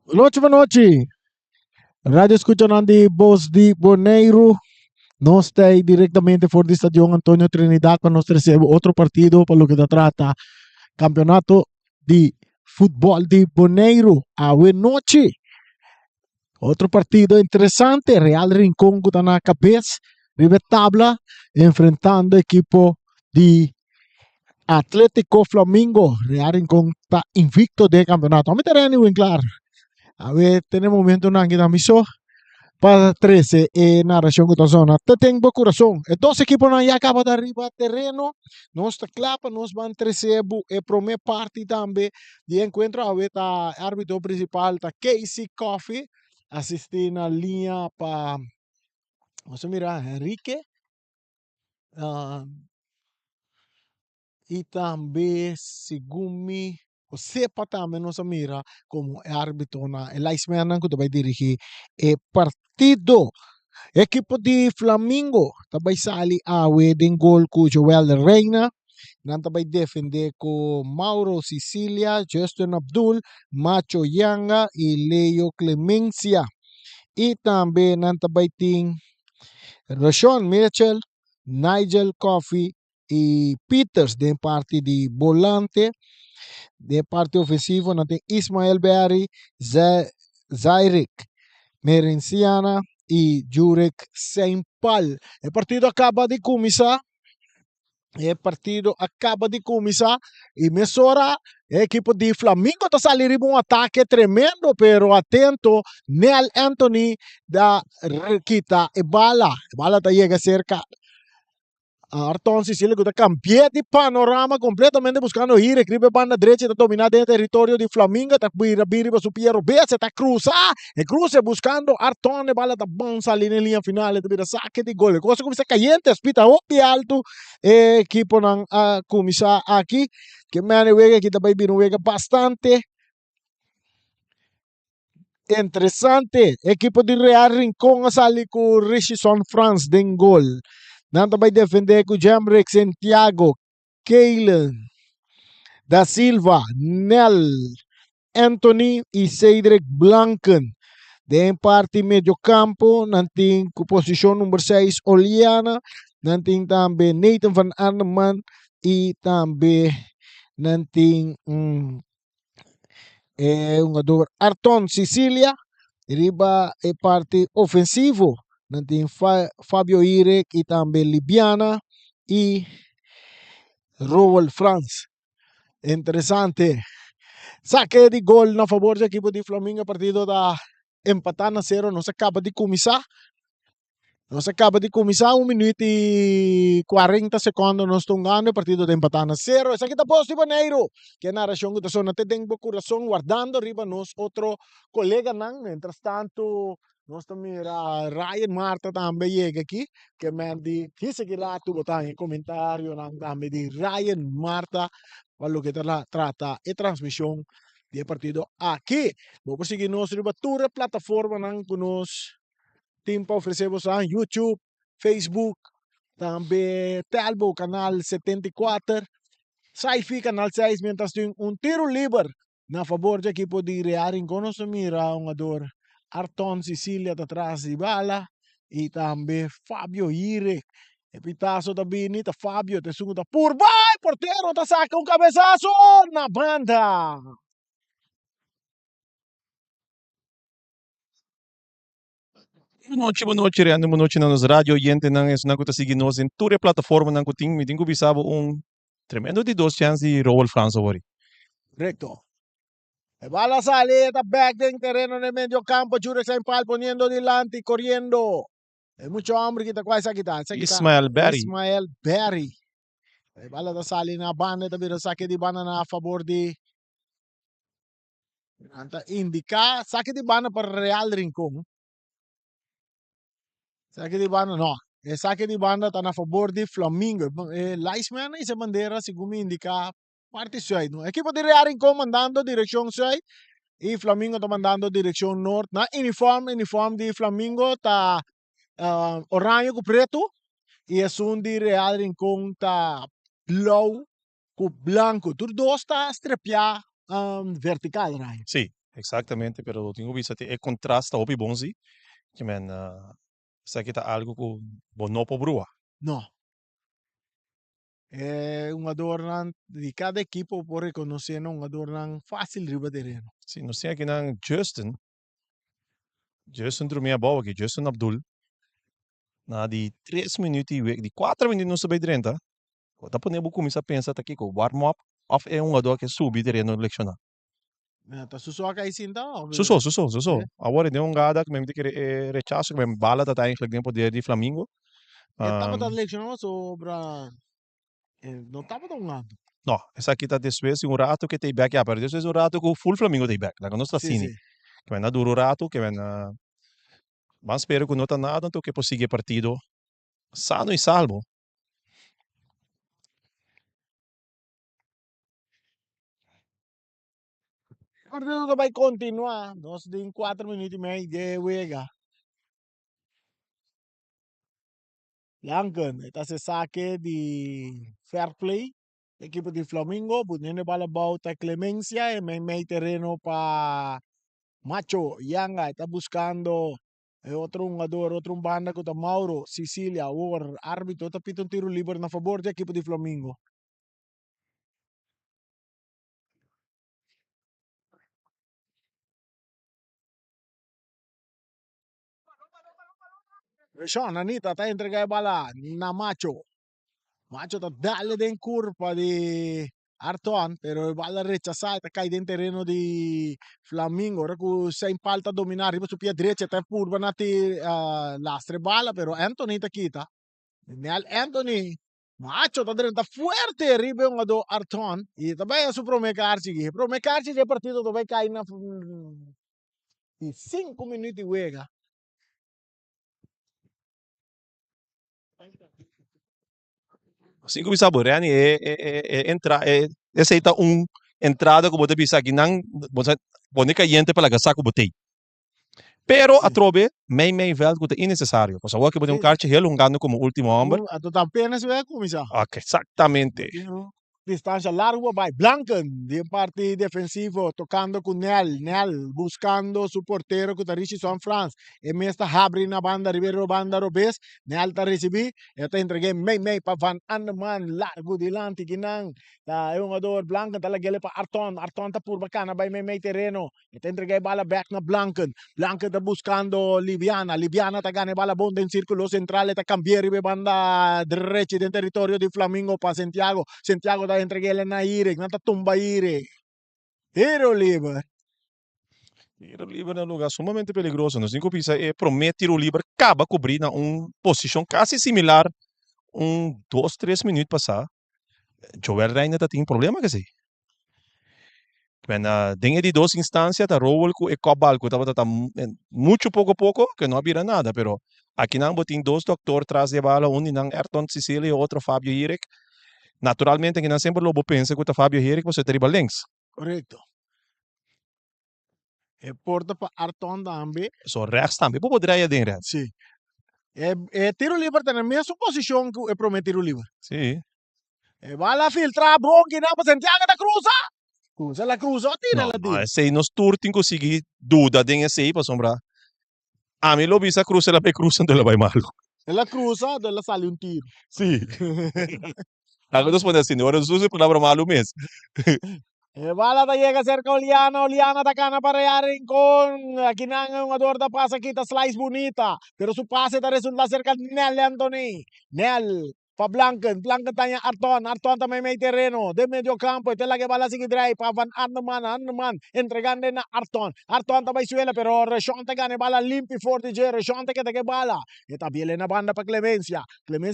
Boa noite. Rádio escutando de Voz de Boneiro. Nós estamos diretamente fora do estádio Antônio Trinidad para nós receber outro partido para o que se trata campeonato de futebol de Boneiro. A noite. Outro partido interessante. Real Rincón que está na cabeça. Ribe tabla. Enfrentando equipo de Atlético Flamingo. Real Rincón está invicto de campeonato. Vamos a tener en claro. A ver, tenemos momento na kita miso para 13 narración que zona. Te tengo corazón. Dos equipos na ya acaba de arriba terreno. Nos está clapa, nos van 13 e primeira parte também de encontro. A ver, tá árbitro principal tá Casey Coffee assistir na linha para vamos mirar Henrique e também Segumi. Você também nos mira como árbitro na Eliasman que vai dirigir o partido. Equipo de Flamengo também sali a wedding goal com Joel Reina. Não também defender com Mauro Sicilia, Justin Abdul, Macho Yanga e Leo Clemencia. E também não também tem Rashawn Mitchell, Nigel Coffey e Peters de parte de volante. De parte ofensiva, não tem Ismael Berry, Zairek Merenciana e Jurek Sempal. O partido acaba de começar. E Messora, a equipe de Flamengo está saindo um ataque tremendo, pero atento, Neal Anthony da quita e bala está chega cerca. Arton Sicília que está cambiando de panorama completamente buscando ir, escreve banda direita, está dominando o território de Flamengo, está biriba su Piero Bessa, está cruzar, e cruza buscando Arton, e bala está bom salir na linha final, está vira saque de gol, coisa começa caliente, espita opi alto, equipo não começar aqui, que mane wega que também vira wega bastante interessante, equipo de Real Rincón sali com Richison France den gol. Não vai defender com Jamrek Santiago, Keilen da Silva, Nel, Anthony e Cedric Blanken. De parte meio campo, não tem com posição número 6, Oliana, não tem também Nathan van Arneman e também não tem um jogador Arton Sicilia, riba e parte ofensivo. Não tem Fabio Irek e também Libiana e Roel France. Interessante. Saque de gol na favor do equipo de Flamengo. Partido da empatando a 0. Não se acaba de começar. 1 minuto e 40 segundos. Nós estamos ganhando o partido de empatando a 0. Essa aqui está posto de Boneiro. Que a narração que está te tenho coração guardando. Arriba nós outro colega não. Mientras tanto. Nós também Ryan Marta também chega aqui, que me disse que lá tu botar em comentário também de Ryan Marta, para o que trata a transmissão do partido aqui. Vamos seguir nossa toda plataforma que nós temos para oferecer a YouTube, Facebook, também Telbo, canal 74, Sci-Fi, canal 6, mientras tem tiro livre na favor do equipo de Real Rincón, nós mira ador. Arton Sicilia atrás de bala e também Fabio Irek. E pitaço da Binita, Fabio, te sugo da por vai, porteiro, tá saca cabeçaço na banda. Boa noite, Reando, boa noite nos rádio, gente, não é na que seguir nós em toda a plataforma, não que tem, me tenho bisabo tremendo de 2 chances de Roel France agora. Recto. E bala salita, back en terreno en el medio campo, Jurek Sempal poniendo delante y corriendo. Hay mucho hombre que está kita. Ismael Berry. E bala da sali na banda, também saque de banda na favor de indica saque de banda para Real Rincón. Saque de banda no. E saque de banda está na favor de Flamengo. Leisman e bandeira, segundo indica parte sul. No? Equipo de Real Rincón mandando direção sul e Flamengo está mandando direção norte. Na uniforme de Flamengo está orange com preto e é de Real Rincón está blau com branco. Tudo está estrepiar vertical, right? Sim. Exatamente, pero tenho visto que é contrasta op bonzi, que men sa kita algo ko bono po brua. No. Un adornan di cada equipo por reconociendo un adornan fácil riba terreno. Sim, não sei aqui nang Justin drumia bawa que Justin Abdul na di 3 minuti di 4 minuti não sabia direnta. O tapo nebo começa a pensar aqui ko warm up of é um ador que subi terreno leccionar. Ta susuaka isinta o Suso. Agora deu um gada que mesmo que rechaço que mesmo bala tá eigenlijk tempo de Flamengo. tapa ta leciono sobra non tapa ta un anno. No, essa aqui tá después um rato que tem back, pero después um rato que o full Flamengo tem back. Lá não está Sì, assim. sì. Que vai na duro rato, que vai na mas espero que não tá nada, então que possa partido sano e salvo. Il partito dove continua, dos di 4 minuti mai de wega. Lanken, ita se saque di fair play. Equipo di Flamengo, poniendo bala bauta clemencia y me terreno pa Macho, Yanga, está buscando otro jugador, otro banda contra Mauro, Sicilia, o árbitro, está pito un tiro libre a favor do equipo de Flamengo. Sean, Anita, está entregando bala na Macho. Macho está dale de curva de Arton, pero el bala rechazada, está caída en terreno de Flamengo. Ora que se impalta a dominar, arriba su pie derecha, está curva nati lastre bala, pero Anthony está quita. Neal Anthony, macho, tá fuerte arriba um do Arton. E também é pro Mecarchi. Pro Mecarchi é partido do vai cair na 5 minutos e wega. Assim como sabe, Rani aceita entrada que você pensa que não você pode caliente para gastar com botei. Pero a Sì. trobe, may veld que é innecessário. Pois agora que você um Sì. kart heel ungando como último homem. A tu apenas vai começar. Ok, exatamente. Distancia larga by Blanken de parte defensivo tocando con Nel buscando su portero que Tarishi Son France e me está abrindo na banda Rivero banda Robes Nel ta recebi e ta entreguei May pa Van Andeman largo dilante ginang ta un ador Blanken ta lagele pa Arton ta por bacana by May terreno e ta entreguei bala back na Blanken ta buscando Liviana ta gane bala bonda in círculo centrale ta cambiare banda derecha del territorio di Flamengo pa Santiago da entreguele na Irek, nata tumba Irek. Tiro livre. Tiro livre é um lugar sumamente perigoso. Nós não pisa promete tiro livre, acaba cobrir na posição quase similar 2, 3 minutos passar. Joel Reina tem problema que sei. Men dingen die dos instâncias tá rol com e cobal com tá muito pouco que não havia nada, pero aqui não botin dois doutor traz de bala, nang Ayrton Sicilia e outro Fabio Hirek. Naturalmente que não sempre lobo pensa que o Fabio Hirek você teria links. Correcto. E porta pa Arton também. So rechts também, pô poderia den rechts. Sim. Tiro livre tá na mesma posição que é promete tiro livre. Sim. Bala filtra bom que não pa Santiago da Cruza. Cruza la Cruza, tira la No, sei nos tour tem conseguir dúvida den esse para sombra. A mim lo bisa cruza la pe cruza de la vai malo. La Cruza, dela sale un tiro. Sim. Agora nós podemos assim, agora nós usamos palavra malo mesmo. Bala ta llega cerca Oliana ta cana para allá Rincón, aquí nanga un ador da pasa quita slice bonita, pero su pase ta resulta cerca Nel Anthony, Nel pa Blanken tanya Arton también may terreno, de medio campo, ite la que bala sigue drive pa Van Andeman, entregando na Arton ta bay suela, pero Reshon te gane bala limpi for DJ, Reshon te que bala, e ta viene na banda pa Clemencia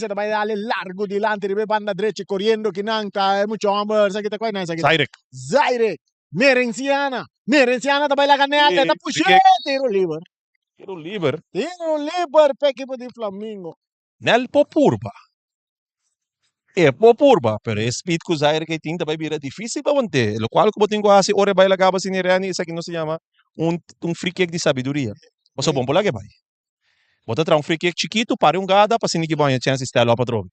ta bay dale largo dilante, ribe banda derecha, corriendo kinang ta mucho hombre, sa kita kway na sa kita. Zaire, Merenciana ta bay la ganella, ta pushe, tiro libre. Tiro libre Per equipo di Flamengo. Nel popurba. É popurba, pero é speed que o Zaire que tem também vira difícil para manter. O qual como tem quase ora vai lagaba sin irani, isso aqui não se chama free kick de sabedoria. O so bom por lá que vai. Bota tra free kick chiquito para gada para sin que banha chance de estar lá para trobe.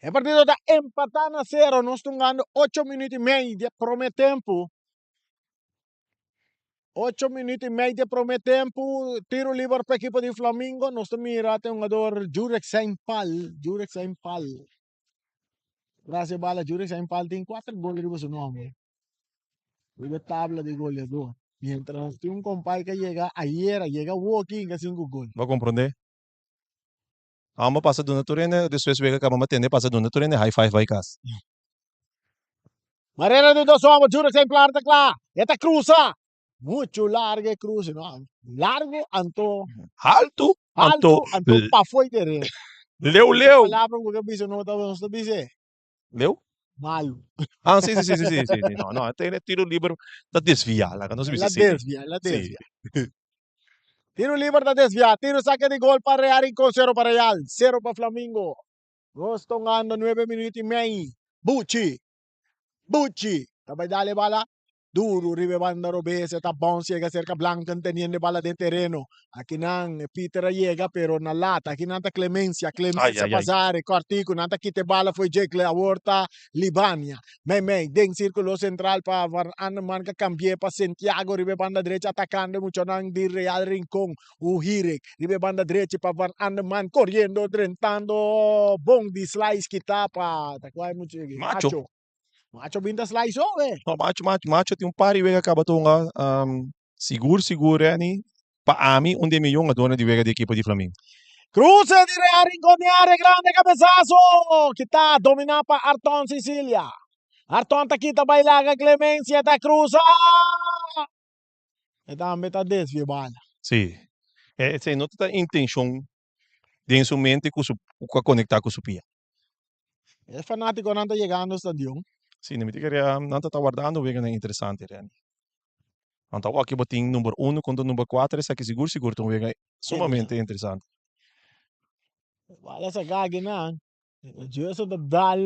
El partido está empatando a 0, nos están ganando 8 minutos y medio de primer tiempo. 8 minutos e meio de primeiro tempo, tiro livre para a equipa de Flamengo. Nós estamos mirando um jogador Jurek Sempal. Graças a bala, Jurek Sempal tem 4 gols de seu nome. Una tabla de goleador. Mientras que un compadre que llega ayer, llega walking, hace un gol. Va compreender? Amo passa do naturene, depois vega kama matende passa do naturene, high five vai kas. Marena de dos homos, Jurek Sempal está claro. Esta cruza. Mucho largo cruce, ¿no? Largo, anto, Alto, alto, anto, anto, pa foi de leu. palavra que bicho não estava não está bicho. Leu? Malo. Ah, sì. No, te tiro libero da desviare, non si La dice sì. desvia, la Sì. desvia. Tiro libre da desvia, tiro saque de gol para Real con 0 para Real, 0 para Flamengo. Nós estamos ganhando 9 minutos e meio. Bucci, também dale bala. Duro, ribe banda robese, tá bom, chega cerca blanca, teniendo bala de terreno. Aqui não, Peter llega, pero na lata. Aqui não tá Clemencia Ai. Pasare, Cortico, não tá quite bala, foi Jake, a horta, Libania. Mei, den círculo central para Anman que cambie para Santiago, ribe banda derecha, atacando mucho nang di Real Rincón, Uhirek, ribe banda derecha para Anman, corriendo, trentando, bom di slice que tapa, tá quase muito Macho binda slice over. No, macho tem pari vega acaba tonga seguro ani pa ami onde milhão a dona de vega de equipa de Flamengo. Cruce di Real Rinconiare, grande cabezazo, que tá dominando para Arton Sicilia. Arton tá aqui, tá bailaga, Clemencia, tá cruza. E também tá desvio, bala. Sì. Se não tem intenção de sua mente com conectar com Supia. É fanático não tá chegando ao estádio. Sì, ne mi dica non sta guardando vega é interessante reni. Anta aqui botin número 1 contra número 4, essa que seguro tão vega sumamente interessante. Bala sa gagi na. Diyoso da dal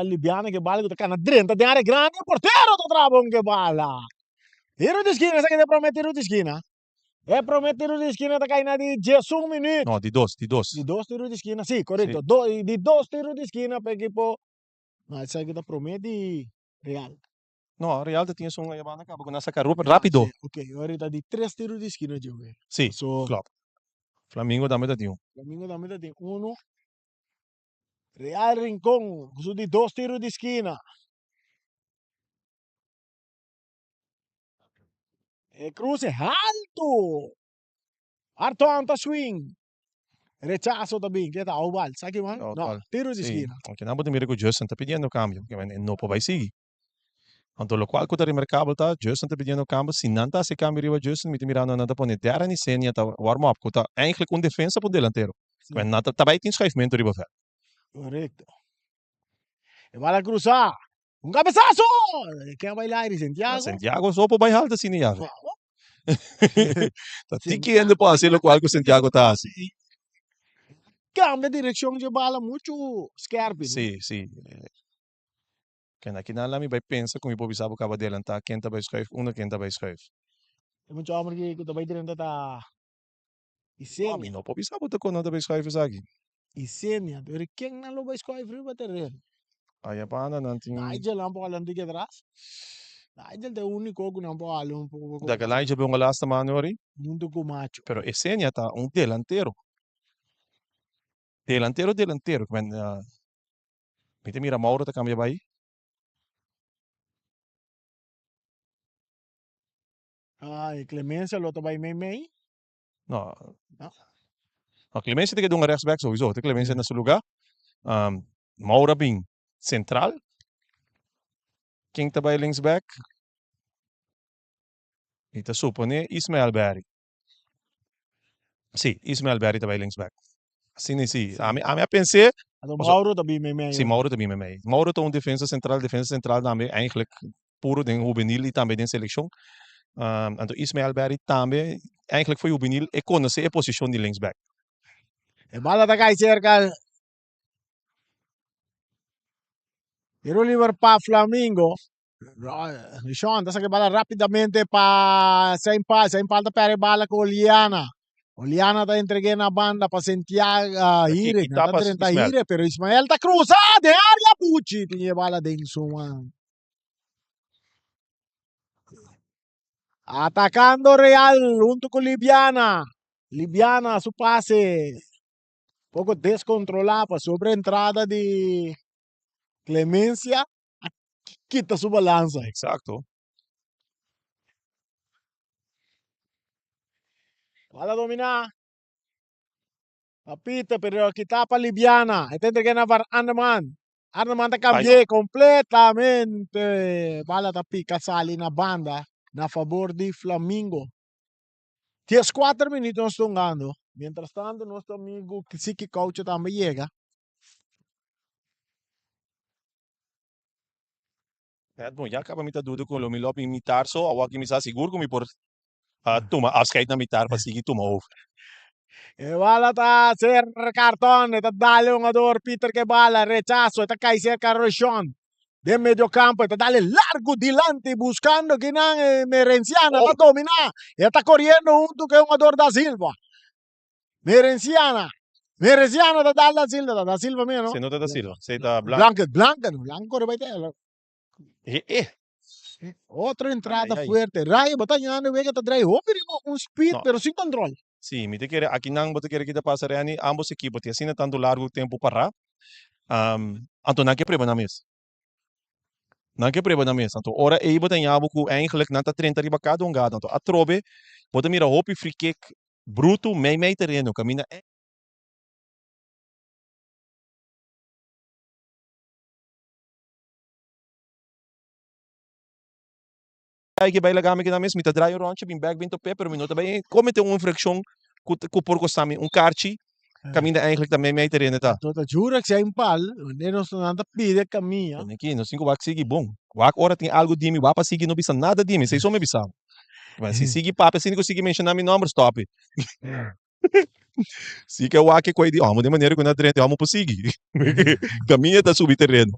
Libiana que bala, tá na drenta de área grande, porteiro do trabão que bala. Tiro de esquina, essa que te promete tiro de esquina. É promete tiro de esquina, tá caindo de 11 minutos. No, di dos. Di 2 tiros de esquina, sì, corretto. Sì. Di 2 tiros di esquina per equipo. Ma sai che da prometi Real. No, Real tinha só uma yabana acaba com essa carrupa rápido. Sì, ok, ora di 3 tiros di esquina gioca. Sì, So, klopt. Flamengo da metà di un. Flamengo da metà di 1. Real Rincón su di 2 tiros di esquina. E cruce alto. Alto anta swing. Rechazo também, que tá oval, sabe man? No, No, tiro di sì. esquina. Anche non posso dire che Justin sta pidiendo cambio, che non può vai seguire. Anto lo qual kuta remarkable ta, Justin sta pidiendo cambio, se non ta se cambio riva Justin, mi ti mirando nada pone terra ni senia ta warm up, kuta eigenlijk un defensa po delantero. Sì. Quando nata tabai tin schuifamento riva fer. Correcto. E va a cruzar. Un cabezazo. Que va a bailar Santiago. Santiago só po vai halta sini ya. Wow. Ta tikiendo po hacer lo cual con Santiago ta así. Cambia direção de bala muito scarpe. Sì. Che na kinala mi vai pensa come poi bisabo cava delanta, quem ta vai schuif, uno quem ta vai schuif. É muito homem que também dentro da A Isenia. mi no po bisabo ta kono ta vai schuif sagi. Isenia. Pero quem não lo vai escolher para terreno? Aí pana nanti. Nigel não pode alanti que atrás. Nigel é o único que não pode alanti um pouco. Da galai já bem lasta manori, Muito com macho. pero Esenia ta un delantero. Delantero. Men mi te mira Mauro ta cambia vai. E Clemência lo também meio. No. No. No, Clemency te que dunga rechtsback sowieso. Te Clemency na seu lugar. Mauro bem central. Quem tá vai linksback? E ta supone Ismael Berry. Sì, Ismael Berry ta vai linksback. Sì. A me pensei. Então Mauro também meio. Sim, Mauro também mee. Mauro tá defesa central também eigenlijk puro den juvenil e também den seleção. Então Ismael Berry também eigenlijk foi juvenil e conhece a posição de linksback. E bala da cai cerca. Tiro livre para Flamengo. Sean, essa que bala rapidamente para sem falta para bala com Oliana. Oliana está entregando a banda para Santiago Hire, está 30 Hire, pero Ismael está cruzado de área Pucci, tinha bala dentro, man. Atacando Real junto con Libiana. Libiana, su pase. Poco descontrolado. Sobre entrada de Clemencia. Quita su balanza. Exacto. Bola dominar. Apita, pero quita para Libiana. Este que para Arneman. Arneman te cambié completamente. Bala ta pica sali na banda. Na favor de Flamengo. 4 minutos nós estamos ganhando. Mientras tanto, nosso amigo Kisiki Coach também chega. Bom, já acaba me dúvida com o Milop imitar só, a que me está seguro que me por toma afscheid na mitar para seguir toma over. E bala ta ser cartón. Eta dale un ador Peter que bala. Rechazo. Eta cai cerca Rochon. De medio campo. Eta dale largo delante buscando que não Merenciana. Está dominar. Está correndo junto que un ador da Silva. Merenciana. Merenciana da dalla Silva. Da Silva mesmo, não? Se nota da Silva. Se está Blanca. Blanco vai ter. Eh. Outra entrada Ai. fuerte. Raio, batalhando, vem que tá atrás. Um speed, No. pero sem controle. Sim, me te quer aqui não bote quer que te passa reani ambos equipos te assim tanto largo tempo para então não que preba na mesa. Não que preba na mesa. Então ora aí bote nhabo ku eigenlijk nata 30 riba cada um gado. Então a trobe bote mira hopi free kick bruto meio terreno camina aí que vai lagar me que na mesa me tá dry orange bem back bem to pé pero minuto bem comete uma infração ku porco sami carci camina eigenlijk também meio terreno tá. Tota jura que se é impal, onde nós não anda pide caminha. Aqui, não cinco wak sigi bom. Wak ora tem algo de mim, wapa sigi não bisa nada de mim, sei só me bisa. Mas se sigi papo, se não consegui mencionar meu nome, stop. Se que é wak coi de, de maneira que na trente, amo por seguir. Caminha tá subir terreno.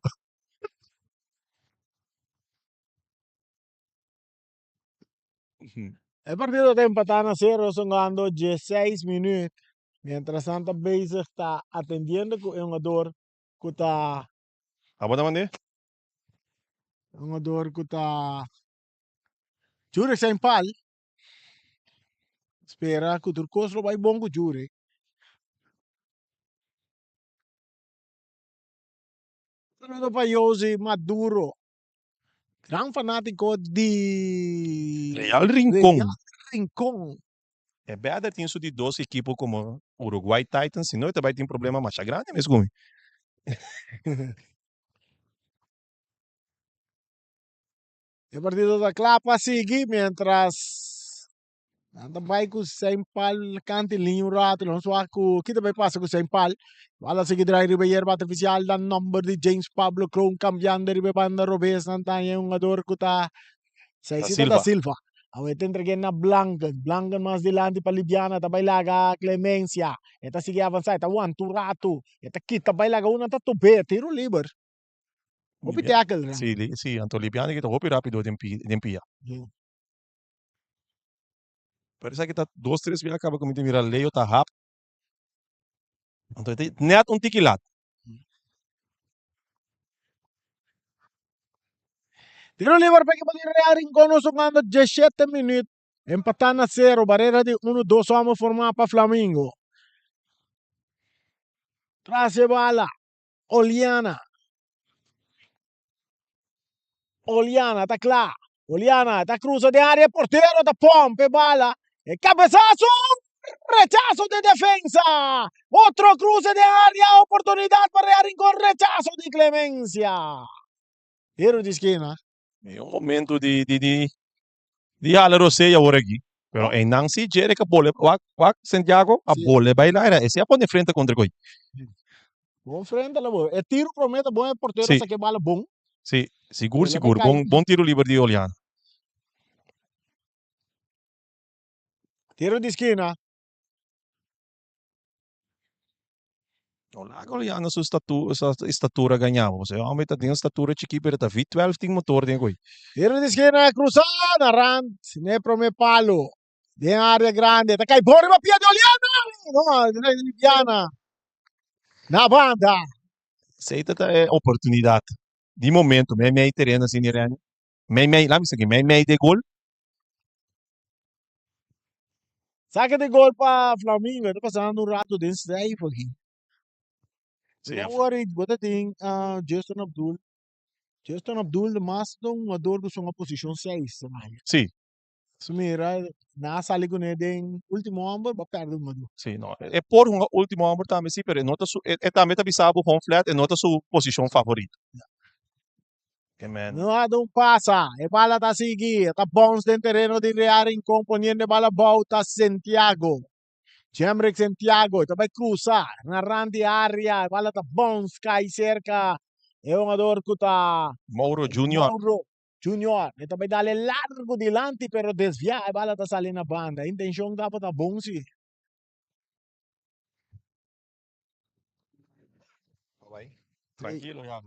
El partido está empatado a 0, son ganando 16 minutos. Mientras Santa Base está atendiendo con un jugador que está. Abona mande? Un jugador que está. Jure que se impal. Espera que o Turcos vai bom com o Jure. Saludo para Josi Maduro. Gran fanático de Real Rincón. Real Rincón. É better tem isso de 12 equipos como Uruguai Titans, senão também tem problema mais grande mesmo. El partido da Clapa sigue mientras anda vai com sem pal cantilinho rato, não só com que também passa com sem pal. Wala sige drive ribeyer artificial dan number de James Pablo Cron cambiando ribe banda Robes nantaye un ador kuta Seisita da Silva. Awete entregue na Blanca mais delante para Libiana, tabay laga Clemencia. Eta sige avançar, eta one tu rato. Eta kita bay laga una tatupe, tiro liber. Hopi tackle. Sì, Antolipiani che hopi rapido dempia. Parece que tá 2-3 vezes acaba com mira Leo tá rápido. Então net um tiquilat. Tiro liber para que pode rear Rincón sumando 17 minutos. Empatando a 0, barreira de 1-2 vamos formar para Flamengo. Trace bala. Oliana, está claro. Oliana, está cruza de área, portero, está pompe, bala. El cabezazo, rechazo de defensa. Otro cruce de área, oportunidad para Real Rincón, rechazo de Clemencia. Tiro de esquina. É um momento de ala roceia agora aqui. Pero em Nancy, Jere que bola, wak Santiago, a bola vai lá, esse é põe frente contra coi. Bom frente lá, bom. É tiro promete bom, é porteiro Sim. saque bala bom. Sim, seguro. Bom tiro livre de Oliana. Tiro de esquina. Olha, Oliana sua estatura ganhava. Você homem tá tem estatura chiquita, pero tá V12 tem motor tem coi. Tiro de esquina, cruzada, Rand. Ne prome palo. De área grande. Tá cai bola, pia de Oliana. Não, de Libiana. Na banda. Aceita é oportunidade. De momento, meio terreno assim, lá me segue, meio de gol. Saque de gol para Flamengo. Está passando um rato desse daí, aqui. Sì, Don't worry, what I think, Justin Abdul, mas um ador que são a posição 6. sì, Sumira, nasa ali ko na din, último number, ba perde mo do. sì, no. E por un ultimo amor também, sì, per nota su, e também tá bisabo home flat, e nota su posição favorito. Que man, No adong pasa, e bala ta sigi, ta bounce din terreno di Real in componiente bala bauta Santiago. Jemrick Santiago, tabay cruza, narrandi area, bala ta bounce kay cerca. E un ador ko ta Mauro Junior, Mauro Junior. E tabay dale largo dilanti pero desvia e bala ta sali na banda. Intention dapat ta bounce. vai, tranquilo, já.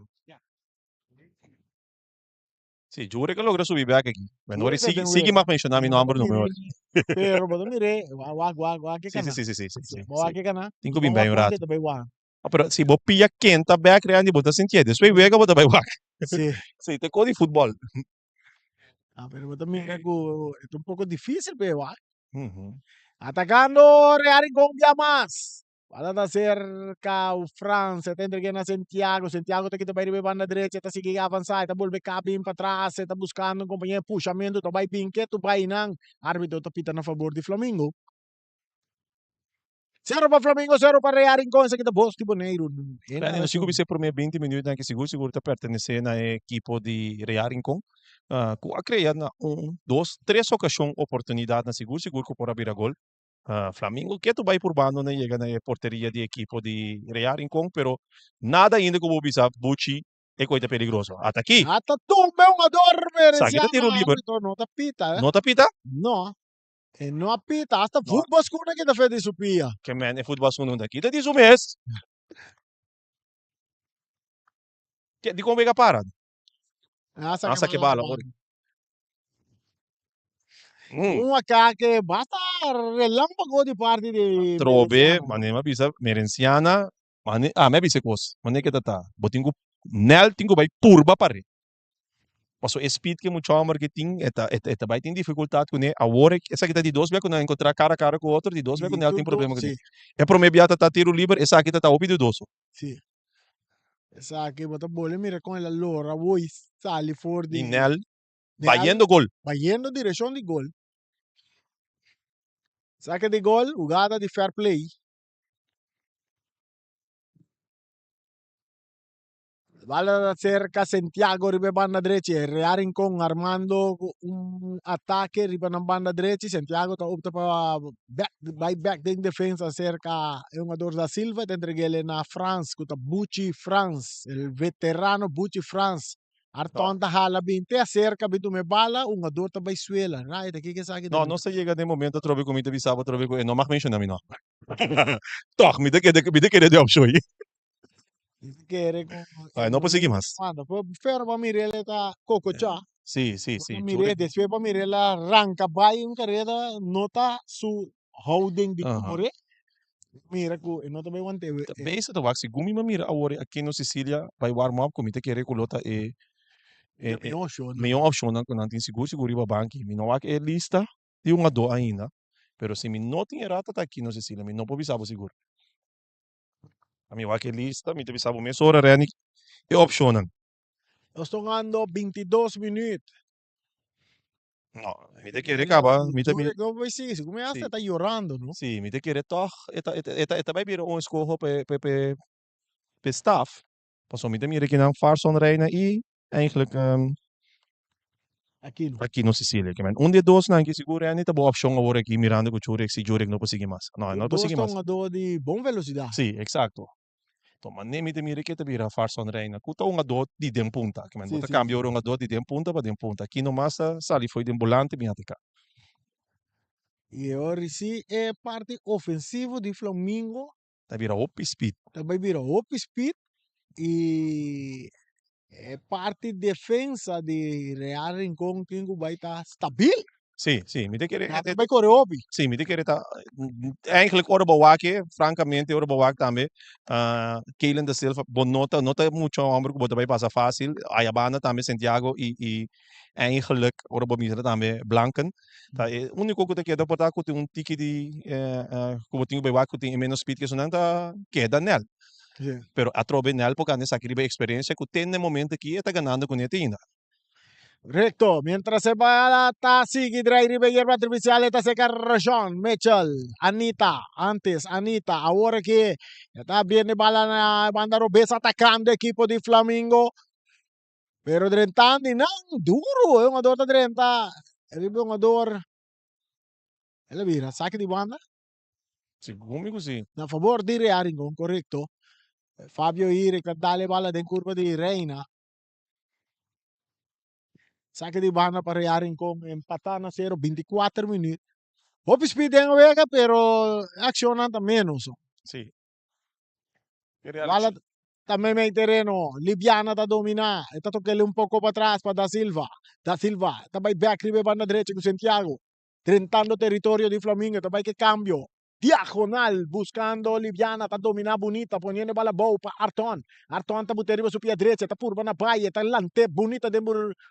Sì, giuro che logra subir back aqui. Menori, Jure te sigue mais mencionar meu Bota número no meu. mire, pero bota mire, wa ke Sì, sì, kana. sì, sì, sì, sì, sì, Wa sì. ke kana. Tengo Ba bem wa bem un kon ke rato. tabay wa. Ah, però se você pia quenta back reandi bota sentiede, se vega bota vai back. Sí. Sì, te codi football. Ah, pero bota mire ko ito un poco difícil pe wa. Mhm. Atacando Real Colombia más. Para da cerca o France, tende que na Santiago, Santiago te kita bay ribe banda derecha, ta sige avançar, ta volve cabin para trás, ta buscando um companheiro puxamento, ta bay pinque, tu bay nang. Árbitro ta pita na favor de Flamengo. 0 para Flamengo, 0 para Real Rincón, sa kita boss tipo Neiro. Reani, non sigo se por me 20 minuti anche sicuro tá pertenecendo a equipo de Real Rincon. A criar na dois, três ocasiões oportunidade na seguro que por abrir a gol. Flamengo que tu vai por bando na chega na porteria de equipo de Real Rincon, pero nada ainda como bisa Bucci é coisa perigosa. Até aqui, Ata tumbe un adormere sabe que tiro insieme livre, arbitro, non t'appita, eh? não tapita, No, e non appita, hasta no, football skuna che da fede supia. que man é futebol suno daqui, da diz o mês, que de como vega para, Asa che nossa que bala da bala, ora. banda. Hum. Un che basta relampago di parti di Trove, Merenziana. mane bisa merenciana, mane me bisa kos, mane que tata, botingo nel tingo vai purba pare. Paso speed que muito marketing eta vai tem dificuldade com né a hora essa que tá de dois vai quando encontrar cara a cara com o outro de dois vai E quando ela tem tutto, problema com sì, ele. É pro me biata tá tiro livre essa aqui tá opi de doso. sì. Sa che bota bolle mira con allora voi sali fuori E di nel Real, vai gol. va yendo direzione di gol. Sa che di gol, jugada di fair play. Bala cerca Santiago ribe banda derecha, Real Rincón armando un ataque ribe na banda derecha, Santiago ta opta para back din defensa cerca é un ador da Silva, te entreguele na France, kuta Bucci France, el veterano Bucci France. No, Arton ta hala binte, acerca bitu me bala, un ador ta bay suela, right? Aqui que sabe no, não se chega de momento trove comida bisaba trove com não mais mencionar me não. Toch, me de que de opção aí. Quiere con Ai, el não consegui momento mais. manda, pues ferro pa mirele ta coco cha. Sim, sim, Basta sim. Jure. mire, después para mire la arranca vai un carrera nota su holding di Aham. more. Mira ku nota vai wante Também se tu vai se gumi mamira agora aqui no Sicília vai warm up comida que recolota mi osho no. minha opção não que não tem seguro iba banki mi não é lista de uma do ainda pero se mi não tem errata tá aqui no Sicília mi não pode saber seguro a mi é lista mi te sabe me sora reni e opção não Lo sto andando 22 minutos. mi te querer acaba mi te mi Giure come vai sì, come sì asta sta llorando, no? sì mi te querer toch eta vai vir um escorro pe staff passou mi te mire que não far son reina e eigenlijk Aqui no. aqui no Sicília, que man. De dois não que seguro é boa opção agora aqui mirando com Jurek, se Jurek não conseguir mais. Não, não Dove conseguir sto mais. andando di buon velocità. Sim, exato. Então, mas nem me demira que te vira farsa reina. Kuta dor de dem punta, que man. Sì, Bota sì, sì. cambio dor de dem punta para dem punta. Aqui no massa sali foi dem volante minha tica. E ora sì è parte offensivo di Flamingo. Tá vira up speed. Também vira up speed e é parte defensa de Real Rincón que vai estar stabil. Sim, sim. Me querer, Laten bij Koreobi. sim, me querer tá, eigenlijk ora bawake, francamente ora bawake também. Keilen da Silva, bom nota muito homem que bota vai passar fácil. Ayabana também Santiago e eigenlijk ora bom também Blanken. Tá, o único que queda por que tem tiki de que botinho vai wake tem menos speed que sonanta queda nel. Sì. Pero a trove nel porque nessa aqui experiência que tem no momento que está ganhando com ele ainda. Recto, mientras se va a la Tasig y Drey hierba artificial, esta se Carrachón, Mitchell, Anita, antes, Anita, ahora que está bien bala na banda Robesa atacando equipo de Flamingo, pero drentando e não, duro, é um ador da drenta, ele é um ador, ele vira, saque de banda, Comigo sim. a favor di Rearingon, corretto, Fabio Ire, che dà bala in curva di Reina, saque de banda para Rearingon, empatar na 0, 24 minutos. Hop speed ang wega pero aksyonan ta menos. Sim. Wala também may terreno, Liviana ta domina. Ito to un poco para atrás para Da Silva. Da Silva, tabay back ribe banda derecha con Santiago. Trentando territorio di Flamingo, tabay que cambio. Diagonal, buscando Liviana, ta domina bonita, poniendo bala bow pa Arton. Arton ta buteriba su pia derecha, ta purba na paye, ta lante bonita de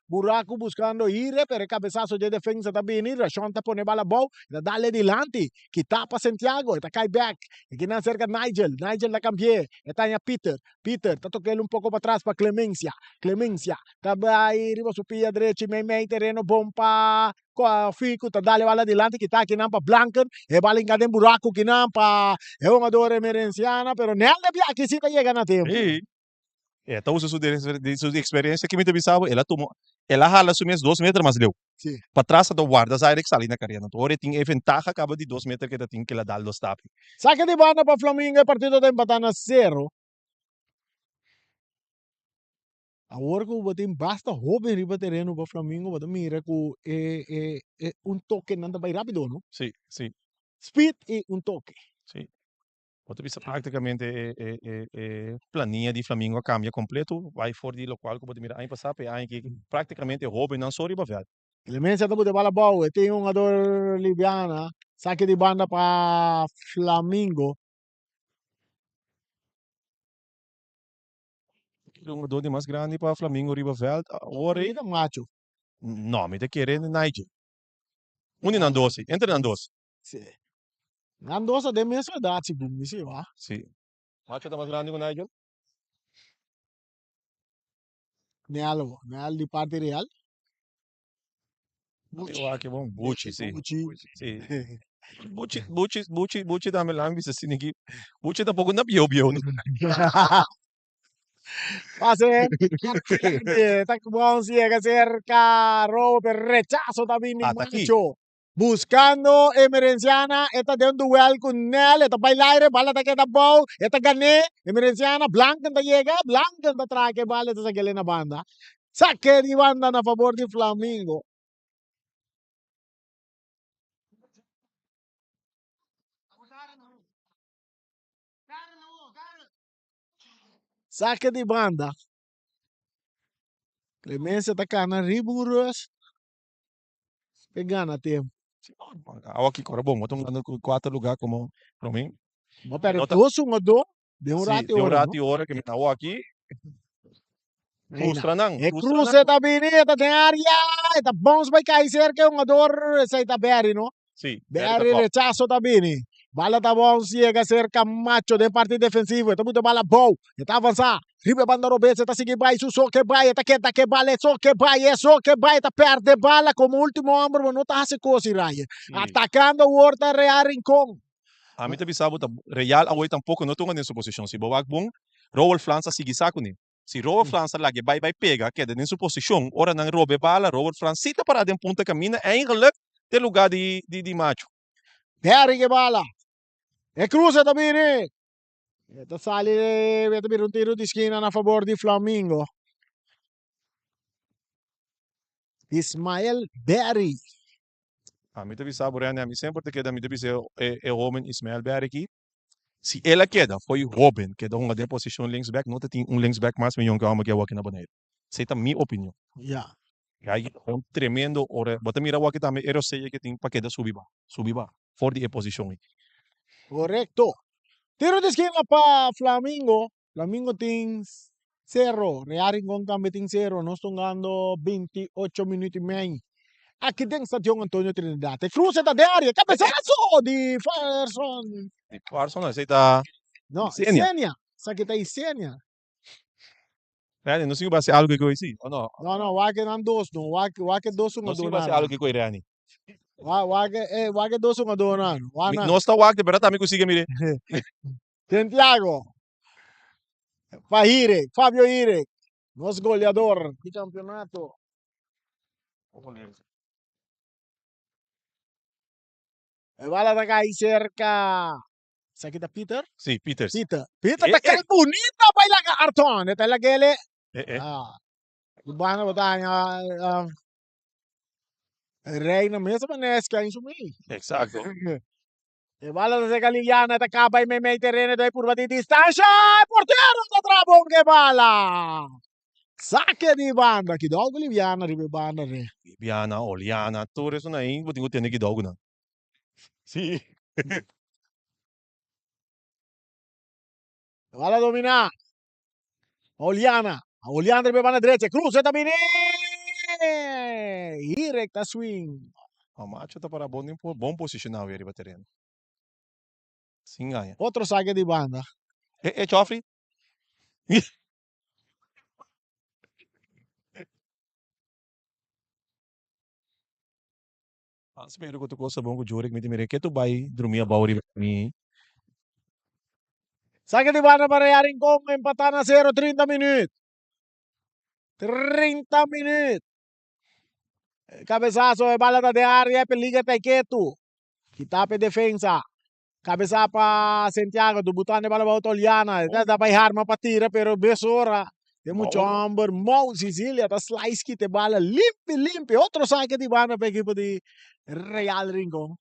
buraco buscando Ire, pero cabezazo de defensa ta bini, Rashon ta pone bala bow, ta dale dilante, que tapa Santiago, ta cai back, e que cerca Nigel la cambie, eta ya Peter, ta toquele un poco para atrás para Clemencia, ta vai riba su pia derecha, may terreno bom pa Fico, ta dale bala dilante, que ta kinam pa Blanken, e bala in gaden buraco kinam pa é um ador emerenciana, pero nel de pia que si ta llega na tempo. Sim. Então, sua experiência que me bisava, ela tomou, ela rala sumias 2 metros mais deu. Sì. Para trás do guarda, sai que sali na carreira. Então, ora tem ventaja acaba de 2 metros que ela tem que ela dá los tapi. Saque di banda pa Flamingo, il partito da empatare a 0. Agora que o Batim basta joven riba terreno para Flamingo, Batim mira que un toque nanda vai rápido, no? Sim, sim, Speed e un toque. sim. Outra vez, praticamente, planilha de Flamengo cambia completo, vai fora de local que pode mirar aí passar, aí que praticamente Robin não só riba velho. Clemencia tabu de bala boa, tem um ador Liviana, saque di banda para Flamingo. Um dor de mais grande para Flamengo riba velho. Ora, Ahorita macho. não, me te querendo Nigel. Não doce, entra na doce. Sì. Nandosa de mesma idade, bumi, sì, va? Sim. Macho tá mais grande que o Nigel? Neal di parte real. Eu acho que é bom. Bucci, sim. Bucci. Sim. Bucci também lá, vista assim aqui. Bucci tampouco não bio. Pase, está como ciega cerca, robo per rechazo también ni Hasta aquí. macho. Buscando Emerenciana, esta de un duel con Nel, esta bailaire, bala ta kita bow, esta gané, Emerenciana, Blanca ta llega, Blanca ta traque, bala ta sa na banda. Saque di banda na favor di Flamingo. Saque di banda. Clemencia ta cana riburos. Pegando a tempo. Aqui, agora bom, estamos dando 4 lugares como para mim. Ma per Nota- tu su ngodo, de un Sim, rato de um ora. rato e hora que me tá aqui. Frustra não. E Cruz eta bini, eta tem área, eta bons vai cair cerca, um ador, essa eta Berry, no? Sim, Berry rechazo ta bini. Bala ta bom, ciega cerca, macho de parte defensivo, eta muito bala bom, eta avançar. Ribe banda Robes, eta seguir vai, so que vai, eta que bala, so que vai, eta perde bala como último hombre, não tá se cosi raia. Atacando o Horta Real Rincón. A mim também sabe, Real away tampouco não tunga nessa posição. Se boa bom, Roel França sigue saco nem. Se Roel França lagi vai pega, queda nessa posição, ora não roube bala, Roel França sita para de ponta caminha, eigenlijk de lugar de macho. Berry que bala. E Cruz eta bini. Eta sale, eta bir un tiro di schiena a favor di Flamingo. Ismael Berry. A mim também sabe, a mim sempre te queda, a mim também é homem Ismael Berry aqui. Se ela queda, foi Robin, que dá uma de posição linksback, não tem linksback mais melhor que a que eu aqui na banheira. Essa é a minha opinião. Ja. Hay un tremendo ora. Bota mira wa kita me ero sei que tem paquete subiba. For the position. Correcto. Tiro de esquina para Flamingo. Flamingo tem 0. Real Rincón também tem 0. Nós estamos ganhando 28 minutos e meio. Aqui dentro do Stadion Antônio Trinidad. Cruza da área. Cabeçaço de Farson. E Parson aceita. Não, Isenia. Isenia. Isso aqui tá Isenia. Reani, não sei se algo que conheci. Ou não? Não, wake nan dos. Não, wake dos Não sei donar. se algo que conheci Reani. Wake dos donar. Não está o acte, pero também consigo mire. Santiago. Fahire. Fabio Ire. Nosso goleador do campeonato. Bala tá aí cerca. Sa kita Peter? Sì, Peters. Peter tá kaya bonita pa ilang Arton. Ito lagele. Gubana ba tayo Reina mesmo manesca insumi. Exacto. E bala sa Galigliana ta kabay may terreno dai purba di distancia. Portero da trabong che bala. Saque di banda. Kidog Liviana ribe banda re. Bibiana, Oliana, Torres na aí, vou ter que dar algo não. Sim. Bala domina. Oliana ribe banda derecha. Cruz também. E recta swing. O macho tá para bom posicionar ali para terreno. Sim ganha. Outro saque di banda. Joffrey. Spero que tu gosta bom com o Jurek, me que tu vai dormir a bauri mi. Saque di banda para Real Rincón, empatan a 0, 30 minutos. 30 minutos. Cabezazo de bala de área, peliga tá quieto. Quitape defensa. Cabeça para Santiago, debutando bala para Oliana. Dá para arma para tira, pero besora. Tem muito amber, mão, Sicília, tá slice que te bala limpe. Outro saque de banda para a equipe de Real Rincón.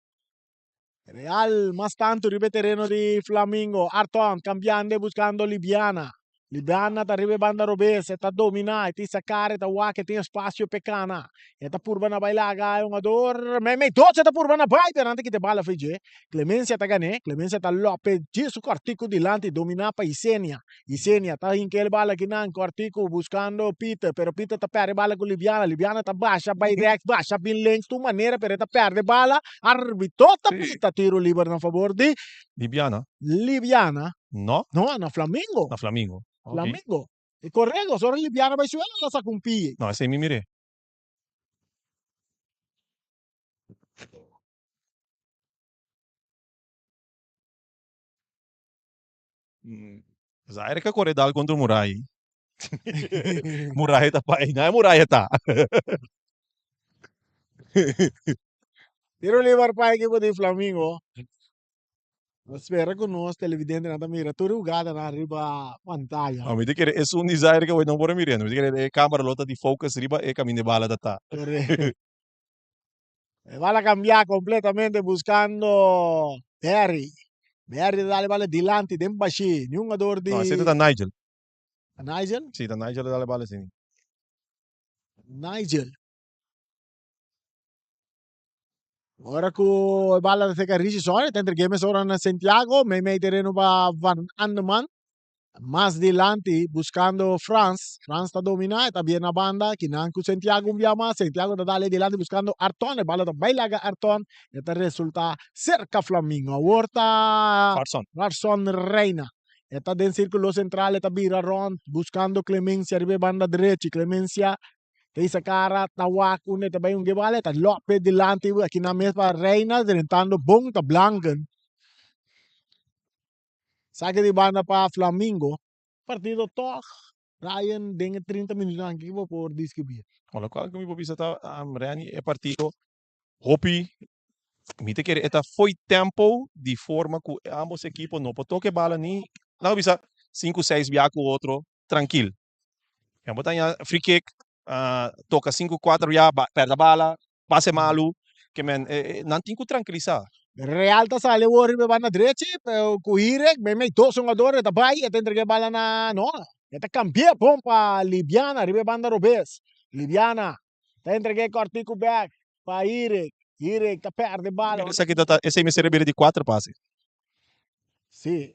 Real más tanto ribe terreno di Flamingo. Arton cambiando buscando Liviana. Liviana ta ribe banda robese, ta domina, ti saccare, ta wa che tem spazio pecana. E ta purba na bailaga é um ador. Me doce ta purba na bai perante que te bala fije. Clemencia ta gane, Clemencia ta Lopez, Gisu cortico di lanti domina pa Isenia. Isenia ta inkel bala kinan cortico buscando Peter, pero Peter ta perde bala con Liviana. Liviana ta baixa, by react, baixa bin lens tu maneira per ta perde bala. Arbitro ta pita tiro libero na favor di Liviana. No? No, na Flamingo. Na Flamingo. Okay. Flamingo. E corretto, solo Liviana vai suela la sa compie. No, ese mi mire. Zaire ka corredal contra o Murai. Murai tá pai, não é Murai tá. Tiro liber pa equipo di Flamingo. Spero che non televidente nada mira tu rugada na riba pantalla. Oh, mi dice che è un desire che non vuole mirare, mi dice che camera lotta di focus riba e cammina bala da ta. Va a cambiare completamente buscando Berry. Berry dalle balle di lanti, di Mbashi, un giocatore di... No, siete da Nigel. Nigel? Sì, da Nigel dalle balle sì. Nigel. Ora con balla da Tecarici sono, tentre game sono in Santiago, me terreno va Van Andeman. Más delante buscando France sta dominando, está bien la banda, que nanku Santiago un via más, Santiago da dale delante buscando Arton, e balla da bailaga Arton, e te resulta cerca Flamingo, ahorita Farson Reina, está en círculo central, está Bira Ron, buscando Clemencia, arriba banda derecha, Clemencia, te cara, tawak, une, te bay un gebale, está Lopez delante, aquí na mesma Reina, tentando bom, está Blanken. Saque de banda para Flamingo. Partido toch. Ryan dengue 30 minutos aqui por descobrir. Olha, qual que me pisa tá Rani é partido. Hopi, me te quer eta foi tempo de forma que ambos equipos não pode toque bala ni. Não bisa 5-6 viaco outro tranquilo. Já botar free kick, toca 5-4 já perde a bala, passe malu, que men não tem que tranquilizar. Real ta sale worry be banda direita, ku hirek, me dos jogadores ta bai, e entrega bala na no. Eta cambia pompa Liviana, ribe banda Robes. Liviana Tá entreguei cortico back para Irek. Irek tá perde bala. Essa aqui tá, esse aí me serve de 4 passes. Sim.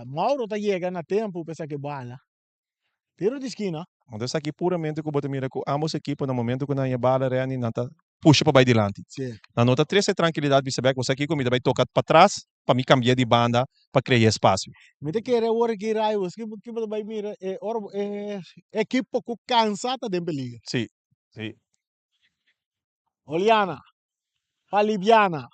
Mauro tá chegando a tempo para que bala. Tiro de esquina. Então, essa aqui puramente que eu mira com ambos equipos no momento que na bala reani nata puxa para delante. Sim. Na nota 3 é tranquilidade, vice-back, você aqui comida vai tocar para trás, para me cambiar de banda, para criar espaço. Me te quer hora que raio, que vai mira, equipo que cansada de peliga. Sim, sim. Oliana, pa Libiana.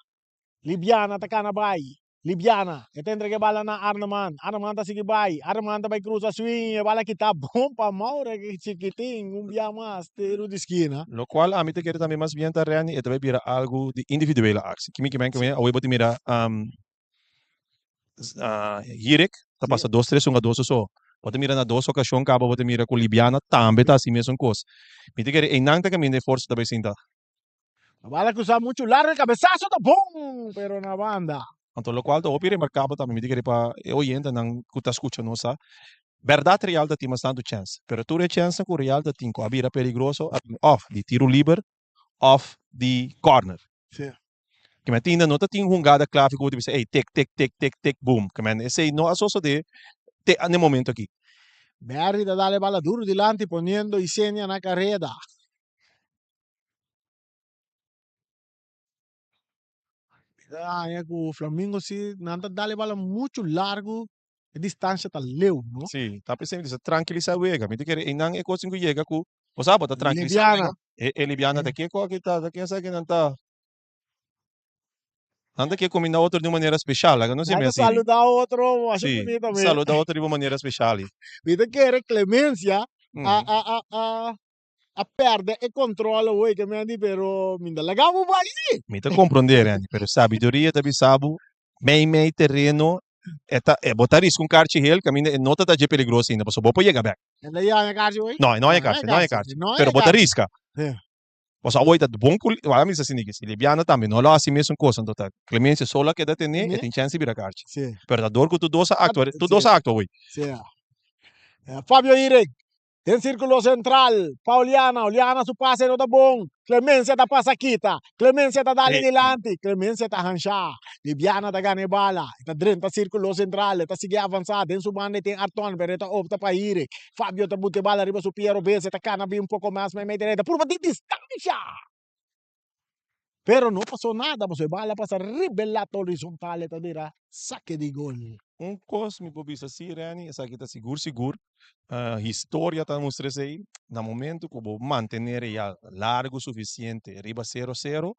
Libiana tá cana bai. Libiana, e te entregue bala na Arnaman. Arnaman tá sige bai. Arnaman tá vai cruza swing, bala que tá bom pa Mauro, que chiquitinho, dia mais, tiro de esquina. Lo cual a mí te quiere también más bien estar reani e vai virar algo de individuele actie. Kimi que hoy vou te mira Hirek, tá Sim. passa 2-3 a 2 só. Vou te mira na 2 ocasiões, acaba vou te mira com Libiana, também tá assim mesmo coisa. Me te quer em nanta caminho de força também sinta. La bala que usa mucho largo, el cabezazo está bom, pero na banda. Então, lo cual, o remarcável também, me diga para oyente, não que tá escutando, sa. Verdade real da time está dando chance. Pero tu chance com real da time, a vira perigoso, off, de tiro livre, off, de corner. Sim. Que me tinha, não tá tinha jogada clave que eu disse, ei, tic, boom. Que me, esse não associa de, no momento aqui. Berry da dale bala duro delante, poniendo Isenia na carrera. O Flamengo se nada dale bala muito largo, a distância tá leu, não? Sim, tá pensando nisso, tranquilizar o ega. Me diga, e não é coisa que chega com, o sábado, tá tranquilizar o Libiana. ega. E Libiana, tá aqui, qual que tá, tá aqui, essa aqui não tá. Anda que combina outro de maneira especial, não sei Nada assim. saludar outro, acho Sim, bonito também. saluda outro de uma maneira especial. Vida que era clemência, a perde e controla o que me andi, pero minda lagamo vai sim. Me tá compreender, Andy, pero sabedoria também sabe, meio terreno, é botar risco um kart hill, caminho, não tá de perigoso ainda, você pode chegar back. Ela ia na casa hoje? Não é kart, pero botar risco. Você hoje tá bom, olha me assim, que se Libiana também, não é assim mesmo coisa, então tá, Clemência sola que dá ter, e tem chance de virar kart. Sim. Pero tá dor que tu dosa acto hoje. Sim. Fabio Irek. Tem círculo central, Pauliana, Oliana su pase no tá bom, Clemência tá pasaquita, Clemência tá dali delante, Clemência tá ranchar, Libiana tá ganha bala, tá dentro do círculo central, tá seguir avançar, dentro do banda tem Arton, pero tá opta para Irek, Fabio tá bute bala riba su Piero Bese, tá cana bem pouco mais, mas meio direita, por uma distância. Pero não passou nada, mas a bala passa ribelato horizontal, tá dira, saque de gol. Cosme bobisa assim, Rani, essa aqui tá seguro. História tá mostrando aí, no momento que vou manter já largo suficiente, riba 0-0,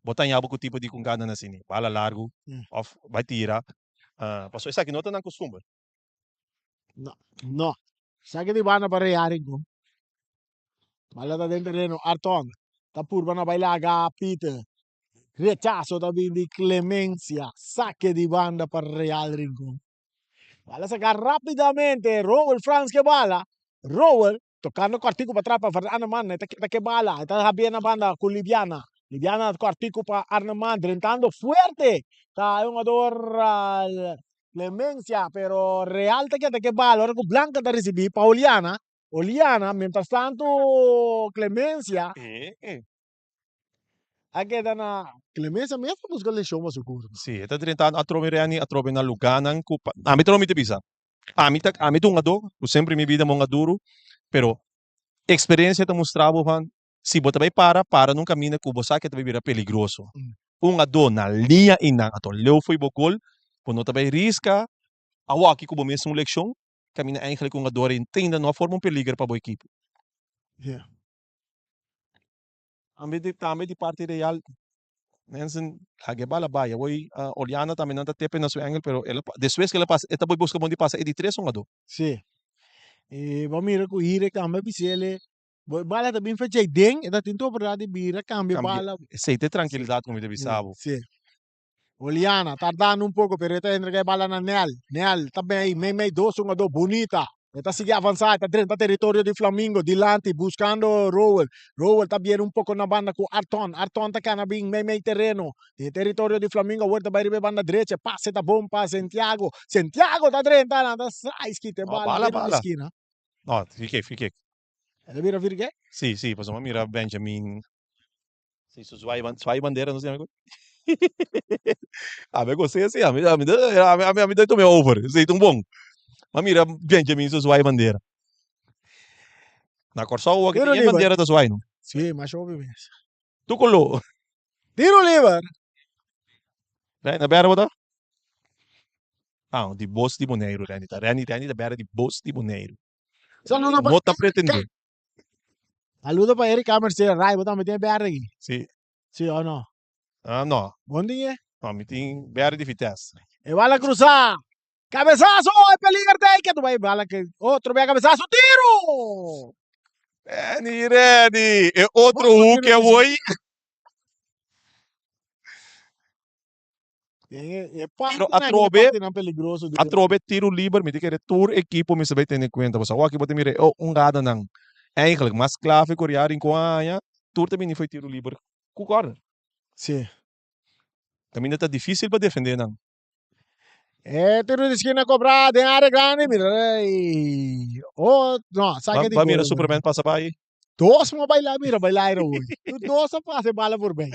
botar em algo tipo de cungada na cine, bala largo, off, vai tirar. Passou essa aqui não tá na costume. No, saque de bala para rearing ko. Bala tá dentro terreno, Arton, tá purba na bailaga, Peter. Rechazo también de Clemencia, saque de banda para Real Rincón. Bala sacar rápidamente, Robert Franz que bala, Robert tocando cortico para atrás para Arnaman, está que bala, está bien la banda con Libiana, Libiana cortico para Arnaman, drentando fuerte, está un jugador Clemencia, pero Real está que bala, ahora con Blanca está recibir para Oliana, mientras tanto Clemencia, aqui tá na Clemência mesmo busca lechão mas o curso. Sim, está tentando a trove na Luganan, a mim não me pisa. A mim um ador, eu sempre me vida um aduro, pero experiência te mostrava van, se você vai para num caminho que você que vai virar peligroso. Ador na linha e na ato leu foi bocol, quando você vai risca, a aqui como mesmo lechão, caminha eigenlijk ador entenda não forma peligro para a equipe. Yeah. Também de parte real, mensen lagi bala baya, voy Oliana também não tá tepe na sua angle, pero ela depois que ela passa, esta boy busca onde passa, de 3 ado. Sim. E vamos mira com Ire cambia pisele. Bala também fez ding, e da tinto para de bira cambia bala. Sei ter tranquilidade como ele bisabo. Sim. Oliana tardando um pouco, pero está entrega bala na Nel também meio dois ado bonita. Está seguir avançar, está dentro do território de Flamengo, delante, buscando Rowell. Rowell está bien un poco na banda com Arton. Arton está cana bem meio terreno. De território de Flamengo, vuelta para a banda direita, passe tá bom para Santiago. Santiago está dentro, está sai, esquite, bala, Bala. esquina. Não, fiquei. Ele vira quê? Sí, pues vamos a mirar Benjamin. Sí, su suai bandeira, não sei amigo. Amigo, sei assim, a me dá também over, sei tão bom. Mas mira Benjamin su suai bandeira. Na Corsol que Tiro tem livre. bandeira da suai, não? Sì, ma show mesmo. Tu colo. Tiro livre. Na beira bota? Ah, di boss di Boneiro, Renita. Reni da beira di boss di Boneiro. Saludo pa Nota pretende. Saludo pa Eric Amercer. Rai, bota me tem BR aqui. Sì. Sì o no? Ah, no. Bom dia. No, mi tem beira di Vitesse. E vai lá cruzar. Cabeçazo! É peligra que tu vai bala que outro bem cabeçazo. Tiro! Reni. E outro Vamos, que é oi. Pero não peligroso. A trobe tiro liber, mi dice tour equipo mi sabe tener cuenta. Pues agora que bote mire, um gada nang. Eigenlijk, mas clave corear em coanha, tour também foi tiro liber. Concorda? Sim. Também está difícil para defender nang. Tiro de esquina cobrar, de área grande, mira. Oh, não, sabe que Va mira Superman passa para aí. Dois mo bailar hoje. Dois passa bala por bem.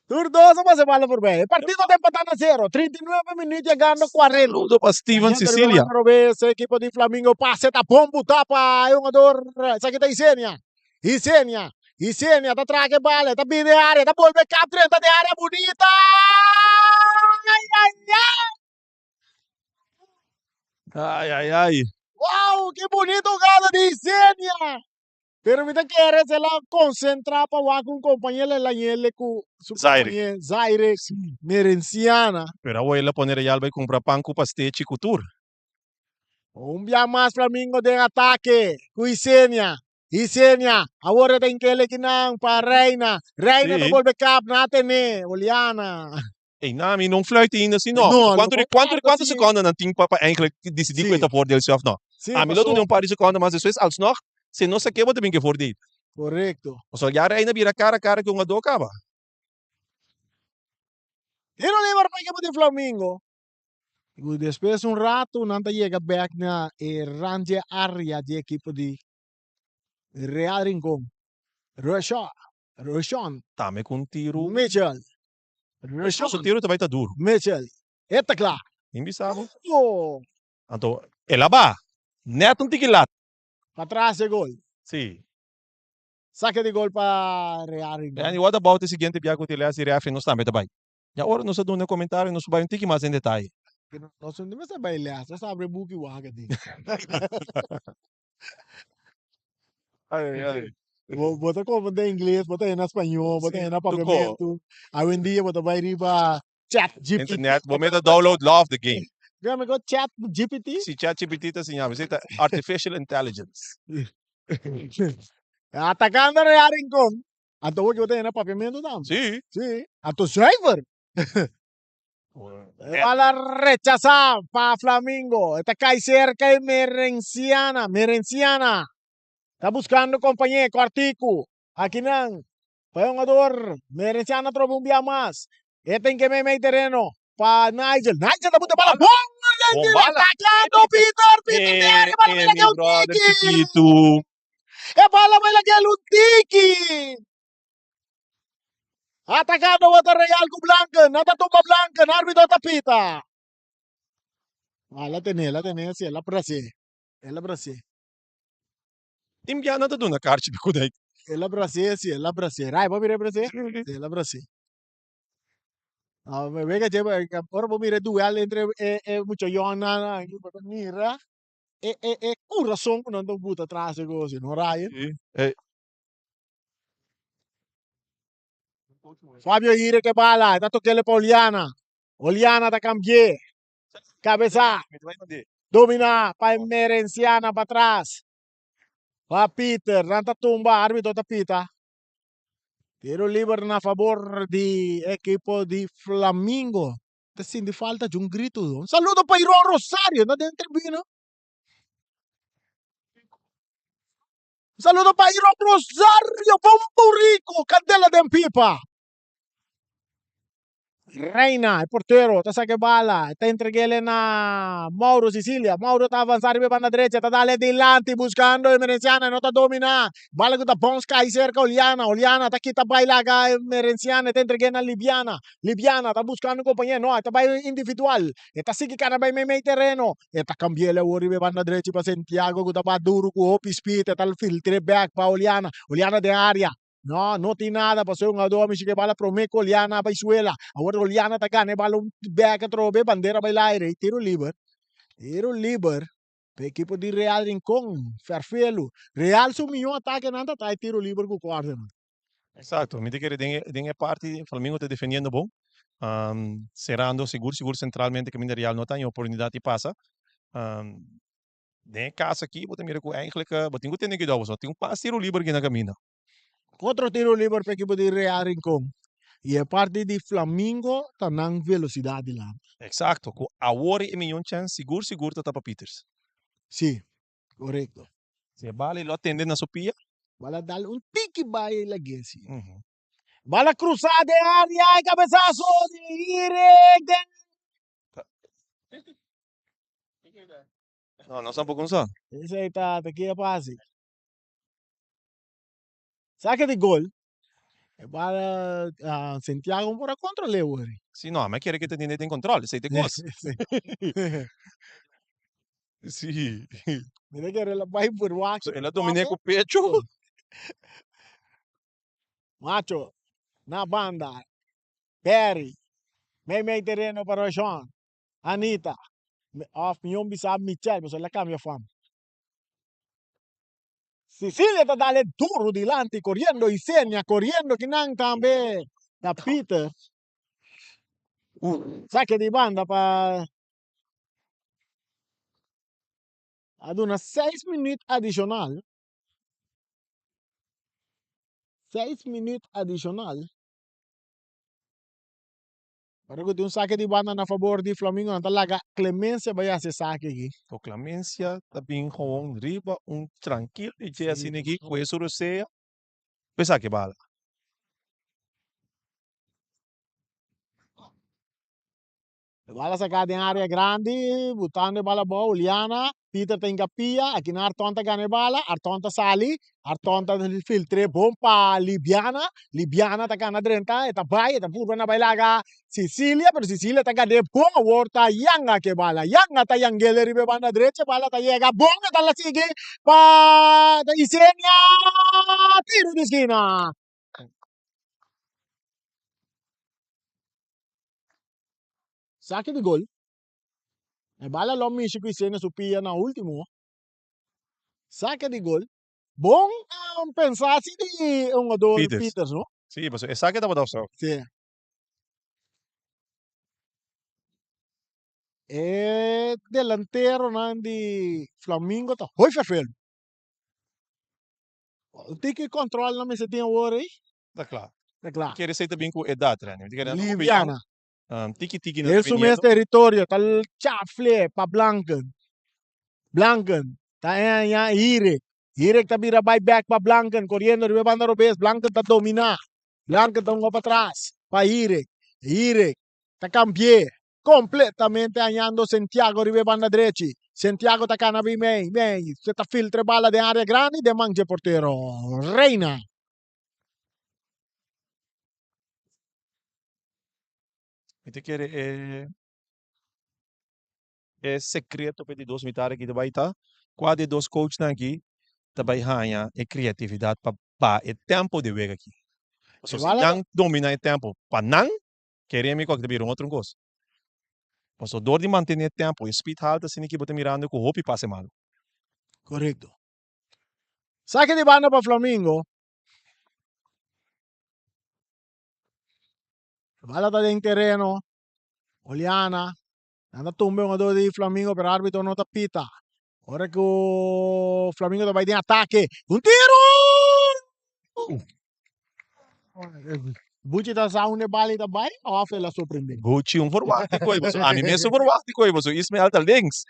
Turdoso passa bala por bem. Partido está empatando a 0. 39 minutos chegando 40. Saludo para Steven Sicilia. Esse equipo de Flamengo passa, tá bombo, tapa, é um jogador. Essa aqui tá Isenia. Isenia, tá traque bala, tá bem de área, tá bom, backup, 30 de área, bonita. Ai. Uau, que bonito jogada de Isenia. Pero me quer se lá concentrar para o com companheiro lá ele com su companheiro Zaire Merenciana. Pero abuela poner ya vai comprar panco paste couture. Dia mais Flamengo de ataque com Isenia, agora tem que ele que não para Reina tá volve cap na Atene, Oliana. Ei, nami non fluit ainda assim não. Quanto seconden dan ting papa eigenlijk decidir quanto voordeel zelf nog. Mi lo doen een paar seconden, maar isso é alsnog se não se quebra também que voordeel. Correcto. O sea, ya ainda vira cara que um ador acaba. Tiro livre para equipo de Flamengo. E depois rato, não chega back na range área de equipo de Real Rincón. Roshan. Tame com tiro. Mitchell. Roshan tiro também tá duro. Mitchell. Eta klaar. Imbisavo. Oh. Então, ela ba. Neto tiquilat. Para trás de gol. Sim. Saque de gol para Real Rincón. And what about the seguinte biaco te lesi reafe não está bem. Já ora nós dando um comentário, nós vai um tique mais em detalhe. Nós não temos bem lá, só abre book e waga de. Ai. Bota como em inglês, bota em espanhol, bota em pagamento. Hoje em dia bota vai riba chat GPT. Internet, vou meter download love the game. Vamos go chat GPT. Si chat GPT tá assim, você tá artificial intelligence. Atacando Real Rincón. Ato que bota em pagamento não. Sim. Ato driver. Bala rechazar para Flamengo. Está cae cerca de Merenciana. Está buscando compañero, Cuartico. Aquí nang. Jugador. Merenciana trova un día más. Este en que me terreno. Para Nigel. Nigel da puta bala. ¡Bom! Atacando Peter. Bala me la que un tiki. Bala me la que un tiki. Atacando o Real com Blanca, nada toma Blanca, árbitro tapita. La tenía, sí, la Brasil. Imbiana da duna carte de kudai. La Brasil. Rai, vamos mirar Brasil? Sí, la Brasil. Me ve que ahora vamos mirar duelo entre mucho Johanna, mira. Coração não ando buta atrás de coisa, não Rai? Fabio Hire que bala, está tocando para Oliana da cambié. Cabeza. Domina para Merenciana para atrás. Para Peter, nanta tumba, árbitro tapita. Tiro livre na favor de equipo de Flamengo. Está sendo falta de grito. Un saludo para Iron Rosario, na dentro tribuna. Un saludo para Iron Rosario, Pombo Rico, Candela de Pipa. Reina, el portero, te saque bala, te entreguele na Mauro Sicilia. Mauro está avanzando para la derecha, está dale adelante buscando el Merenciana, no está domina. Bala que está Ponsca ahí cerca, Oliana, Oliana, está quita baila acá, Merenciana, te entregué na Liviana. Liviana, está buscando un compañero, no, está baila individual. Está sigue cara by may terreno. Está cambiele, ori be banda derecha para Santiago, que está duro, con Opis Pete, está el filtre back para Oliana. Oliana de área. No, no tem nada. Passou um ador, me cheguei bala promeco, Oliana, Baisuela. Agora Oliana tá ganhando, bala um beca, trobe, bandeira, bailaire, tiro livre. Tiro livre. Para equipo de Real Rincón, Ferfelo. Real sumiu um ataque, nada, tá, tiro livre com o quarto. Exato, mi que tem parte, Flamengo está defendendo bom, cerrando seguro centralmente que minder Real não tem oportunidade de passa. Den casa aqui, você mira que eigenlijk, wat tinha que dar, só tem passe tiro livre aqui na caminha. Outro tiro livre para equipo de Real Rincón. E a parte de Flamengo, tá na velocidade lá. Exato, com a hora e milhão chance, seguro tá para Peters. Sim, correto. Se vale lo atende na sopia. Bala dar um tique vai lagi assim. Bala cruzada de área, cabeçaço de Irek. Não, não sabe como só. Esse aí tá aqui a passe. Saca de gol. Para Santiago por contra Leo. Sim, não, mas quer que te tem controle, sei te gosta. Sim. Mira que ela vai por baixo. Ela domina com o pecho. Macho, na banda. Perry. Meio terreno para o Sean. Anita. Off milhão bisa Michel, mas ela cambia fama. Sicilia está dale duro delante, corriendo y seña, corriendo que nan también. Da Peter. Saque de banda para ad una 6 minutos adicional. 6 minutos adicional. Para que tem saque de banda a favor de Flamengo, não tá lá Clemência vai esse saque aqui. O Clemência tá bem com riba, tranquilo e já assim aqui com isso você pensa que bala. Bala sacada em área grande, botando bala boa, Uliana, Peter tem capia, aqui na Artonta ganha bala, Artonta sali, Artonta filtre bom para Libiana, Libiana tá ganhando drenta, tá vai, tá puro na bailaga Sicilia, pero Sicilia tá ganhando bom, horta Yanga que bala, Yanga tá Yangele ribe banda direita, bala tá chega bom, tá la sigue pa da Isenia, tiro de esquina. Saque de gol. E bala lo mismo que Isenia supia na último. Saque de gol. Bom pensar assim de um jogador Peters, não? Sim, mas é saque da botação. Sim. É delantero de Flamengo tá. Oi, Ferfel. Tem que controlar não me se tem hora aí. Tá claro. Tá claro. Quer dizer também com idade, né? Liviana. Tiki na Isso mesmo território, tal chafle pa Blanken. Blanken. Tá Irek. Irek tá vira back pa Blanken, correndo de banda robes, Blanken tá dominar. Blanken tá para trás, pa Irek. Irek tá cambiar completamente ganhando Santiago ribe banda direita. Santiago tá cana bem, você tá filtre bala de área grande de manche portero. Reina. Então quer é secreto para de dois militares aqui vai estar. Quase dois coaches aqui também ganha é criatividade para é tempo de ver aqui. Se não domina o tempo, para não queremos que te outro coisa. Mas o dor de manter o tempo, o speed alta, assim que você mirando com o hope passe mal. Correto. Saque de banda para Flamengo. Bala tá em terreno. Oliana. Anda tumbe um jogador de Flamengo, pero o árbitro não tá pita. Ora que o Flamengo vai em ataque. Um tiro! Bucci tá saindo bala da vai, ou ela surpreende? Bucci forward de coisa, a mim mesmo forward de coisa, Ismael tá links.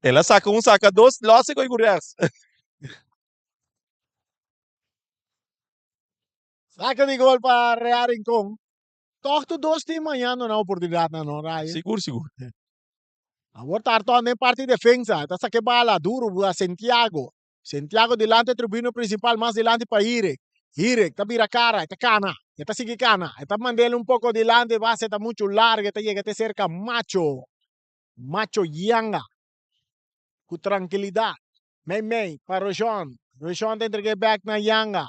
Ela saca saca dois, losse com o Saca de gol para Real Rincón. Toch tu dos team manhã na oportunidade na Ryan. Seguro, seguro. Agora tarto nem parte defensa. Tá saque bala duro a Santiago. Santiago delante tribuna principal, mais delante para Irek. Irek, tá vira cara, tá cana. Tá sigue cana. Tá mandando um pouco delante, base tá muito larga, tá llega até cerca macho. Macho Yanga. Com tranquilidade. Mei, para Rochon. Rochon te entreguei back na Yanga.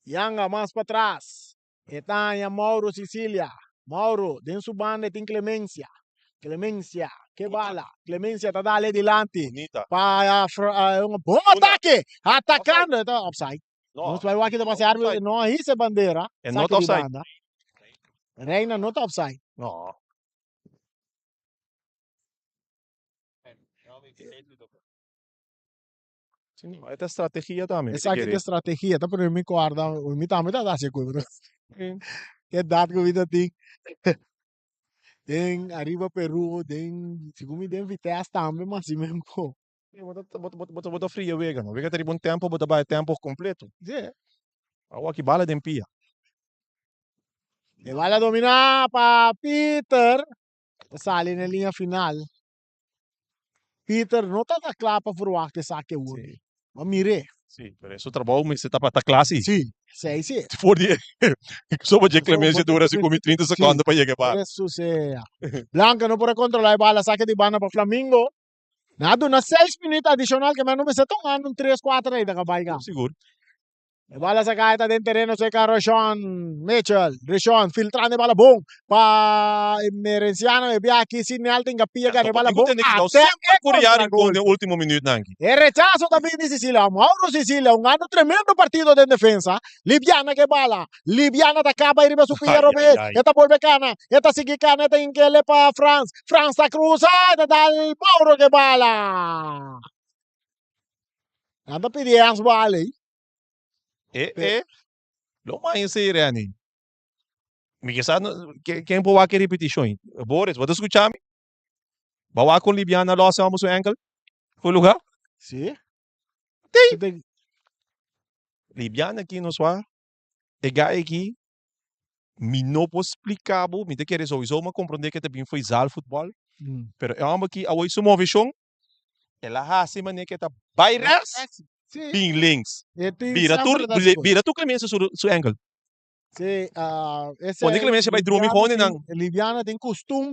Yanga mais para trás. Etanya Mauro Sicilia. Mauro, dentro su banda tem Clemência. Clemência, que bala. Clemência tá dali delante. Bonita. Para um bom ataque. Atacando. Tá offside. No, Nós vai aqui da passar offside. não aí se bandeira. É Saque not de offside. banda. Reina not offside. no. Sim, esta estratégia também. Essa aqui é estratégia, tá por mim guarda, o mim também tá dando coisa. Que dado que vida tem. Tem arriba Peru, tem, segundo me tem Vitesse também, mas assim mesmo. Bota frio vega, não. Vega ter bom tempo, bota vai tempo completo. Sim. Agora que bala de pia. E vai lá dominar para Peter. Sale na linha final. Peter não tá da clapa por o acte saque hoje. Mas mire. Sim, por isso trabalho, mas você tá para a classe. Sim, sei sim. For die, só de Clemência dura 30 segundos para chegar para. Isso é. Blanca não pode controlar a bola, saque de banda para Flamengo. Nada, na 6 minutos adicional que menos me se tocando 3-4 aí da cabaiga. Seguro. E bola sa caeta dentro terreno cerca Roshan Mitchell. Roshan filtrando bola bom para Merenciano e via aqui sin alta ingapia que bola bom. Sempre curiar no último minuto nanki. E rechazo também de Sicilia. Mauro Sicilia, um ano tremendo partido de defesa. Liviana que bala. Liviana da capa e riba su Pia Robert. Esta volve cana. Esta sigue cana. Esta inquele para France. France está cruzada dal Mauro que bala. Anda pedir as balas. Lo mais sério, ani. Me que sabe quem pode aqui repetição. Boris, você escuta-me? Bawa com Libiana lost vamos o ankle. Foi lugar? Sim. Tem. Libiana aqui no soar. E gai aqui. Me não posso explicar, me te querer sowieso uma compreender que também foi zal futebol. Pero é uma que a hoje sua visão. Ela ha se maneira que tá bairas. Bem links. Vira tu Clemência su ankle. Sim, Quando Clemência vai dormir com ele, Liviana tem costume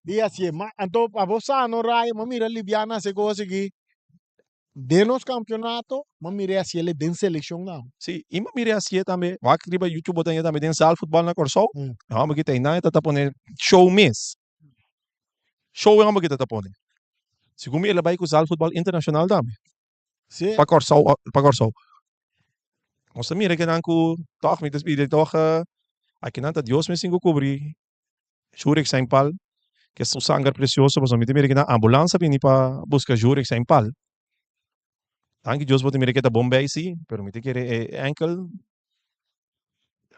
de assim, então a você não rai, mas mira Liviana se gosta que de nos campeonato, mas mira assim ele tem seleção não. Sim, e mas mira assim também. Vai que riba YouTube botar também tem sal futebol na Corsol. Vamos que tem nada tá poner show mês. Show vamos que tá poner. Segundo ele vai com sal futebol internacional também. Sim. Para Corsol. Você mira que não com toch me despide toch aqui não tá Deus me singo cobrir. Jurek sem pal, que é o sangue precioso, mas me mira que na ambulância vem para buscar Jurek sem pal. Tanto Deus pode mira que tá bomba aí sim, pero me te quer ankle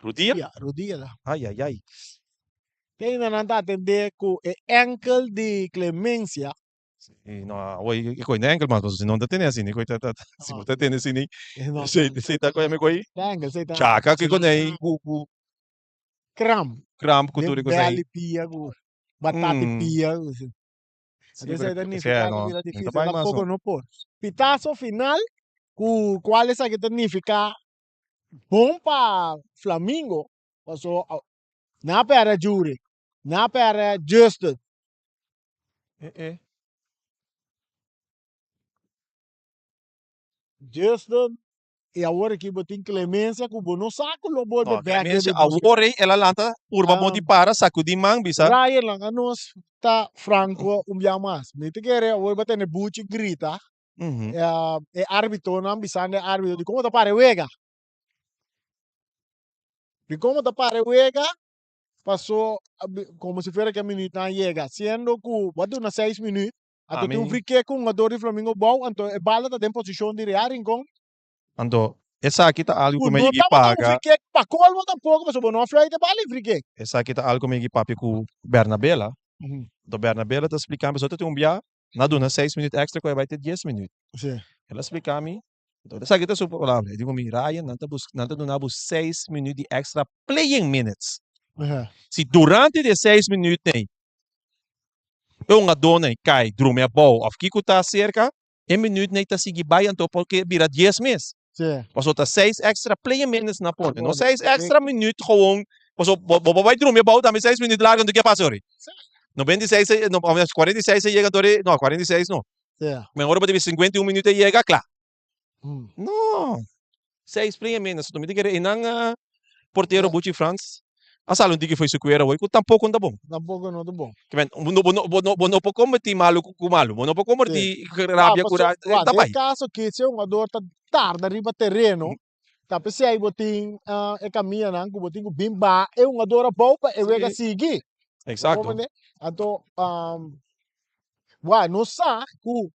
rodilla. Rodilla. Ai. Quem não tá atender com o ankle de Clemência. No, hoy ko na ankle mas se não tá tendo assim, ko tá se você tem assim, sei tá com a me coi. Ankle, sei tá. Chaka que com aí cu cramp com tudo com aí. Pia com batata pia. Essa significa que difícil pouco não por. Pitazo final com qual essa que significa bom para Flamengo. Passou na para Jure, na para Justin. Justin e agora que botin Clemência com o saco lo volve back. Agora ela lanta urba modi para saco de mang bisa. Ryan lang anos ta Franco mais. Me te quer agora bater ne buchi grita. E árbitro não bisa ne árbitro de como tá para Wega. De como tá para Wega passou como se fosse que a minuto não chega. Sendo que batu na 6 minutos. Ato tem free kick com o de Flamengo bom, então a bala tá em posição de rear rincon. Então, essa aqui tá algo como que Free paga. kick pa colmo tampouco, mas o não fly de bala free kick. Essa aqui tá algo como que papi com Bernabela. Do Bernabela tá explicando, só tem um bia, na duna 6 minutos extra que vai ter 10 minutos. Sim. Ela explica a mim, Então, sa kita super probable. Digo mi Ryan nanta donabo 6 minutos de extra playing minutes. Aham. Se durante de 6 minutos nem eu nga dona cai drume a bom, of kiko tá cerca, em minuto nem tá seguir bayan to porque vira 10 mês. Sim. Passou tá 6 extra playing minutes na ponte. No Agora, 6 extra minutos gewoon. Passou vai drume a bom, também 6 minutos largo do que passou. No 26, no 46 se llega tore, no 46 no. sim. Mejor para 51 minutos e llega claro. Hum. No. 6 playing minutes. Tu me diga inang porteiro É. Bucci France. Asalo hindi que foi sequer hoy, ko tampouco anda bom. Tampouco não tá bom. Que men, bono po como ti malo ku malo, bono po como Sim. ti rabia cura, Nel tapay. caso che c'è un jogador tá tarde arriba terreno, tapi se aí botin e caminha não, que botin o bimba é um jogador bom para e vega seguir. Exacto. Então, uai, não sabe,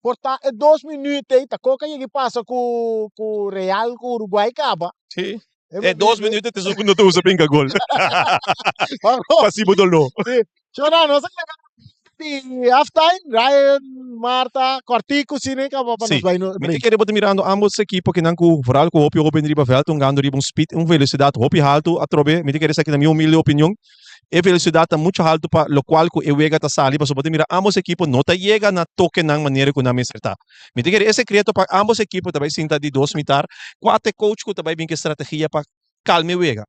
portar é 2 minutos aí, tá coca que passa com Real, com Uruguai acaba. Sí. 2 minutos te subo no te usa pinga gol. Pasibo dolo. Chora, não sei di halftime, Ryan, Marta, Cortico, sine ka pa Sim. nos vai no Me te break. querer botar mirando ambos equipos que não com vooral com hopi hopi riba veld, gando riba speed, velocidade hopi alto a trobe, me te querer aqui na minha humilde opinião, e velocidade tá muito alto para lo qual que eu ega tá sali, para botar mira ambos equipos não tá chega na toque na maneira que na me acertar. Me te querer esse secreto para ambos equipos também sinta de 2 mitar, quatro coach que também bem que estratégia para calme wega.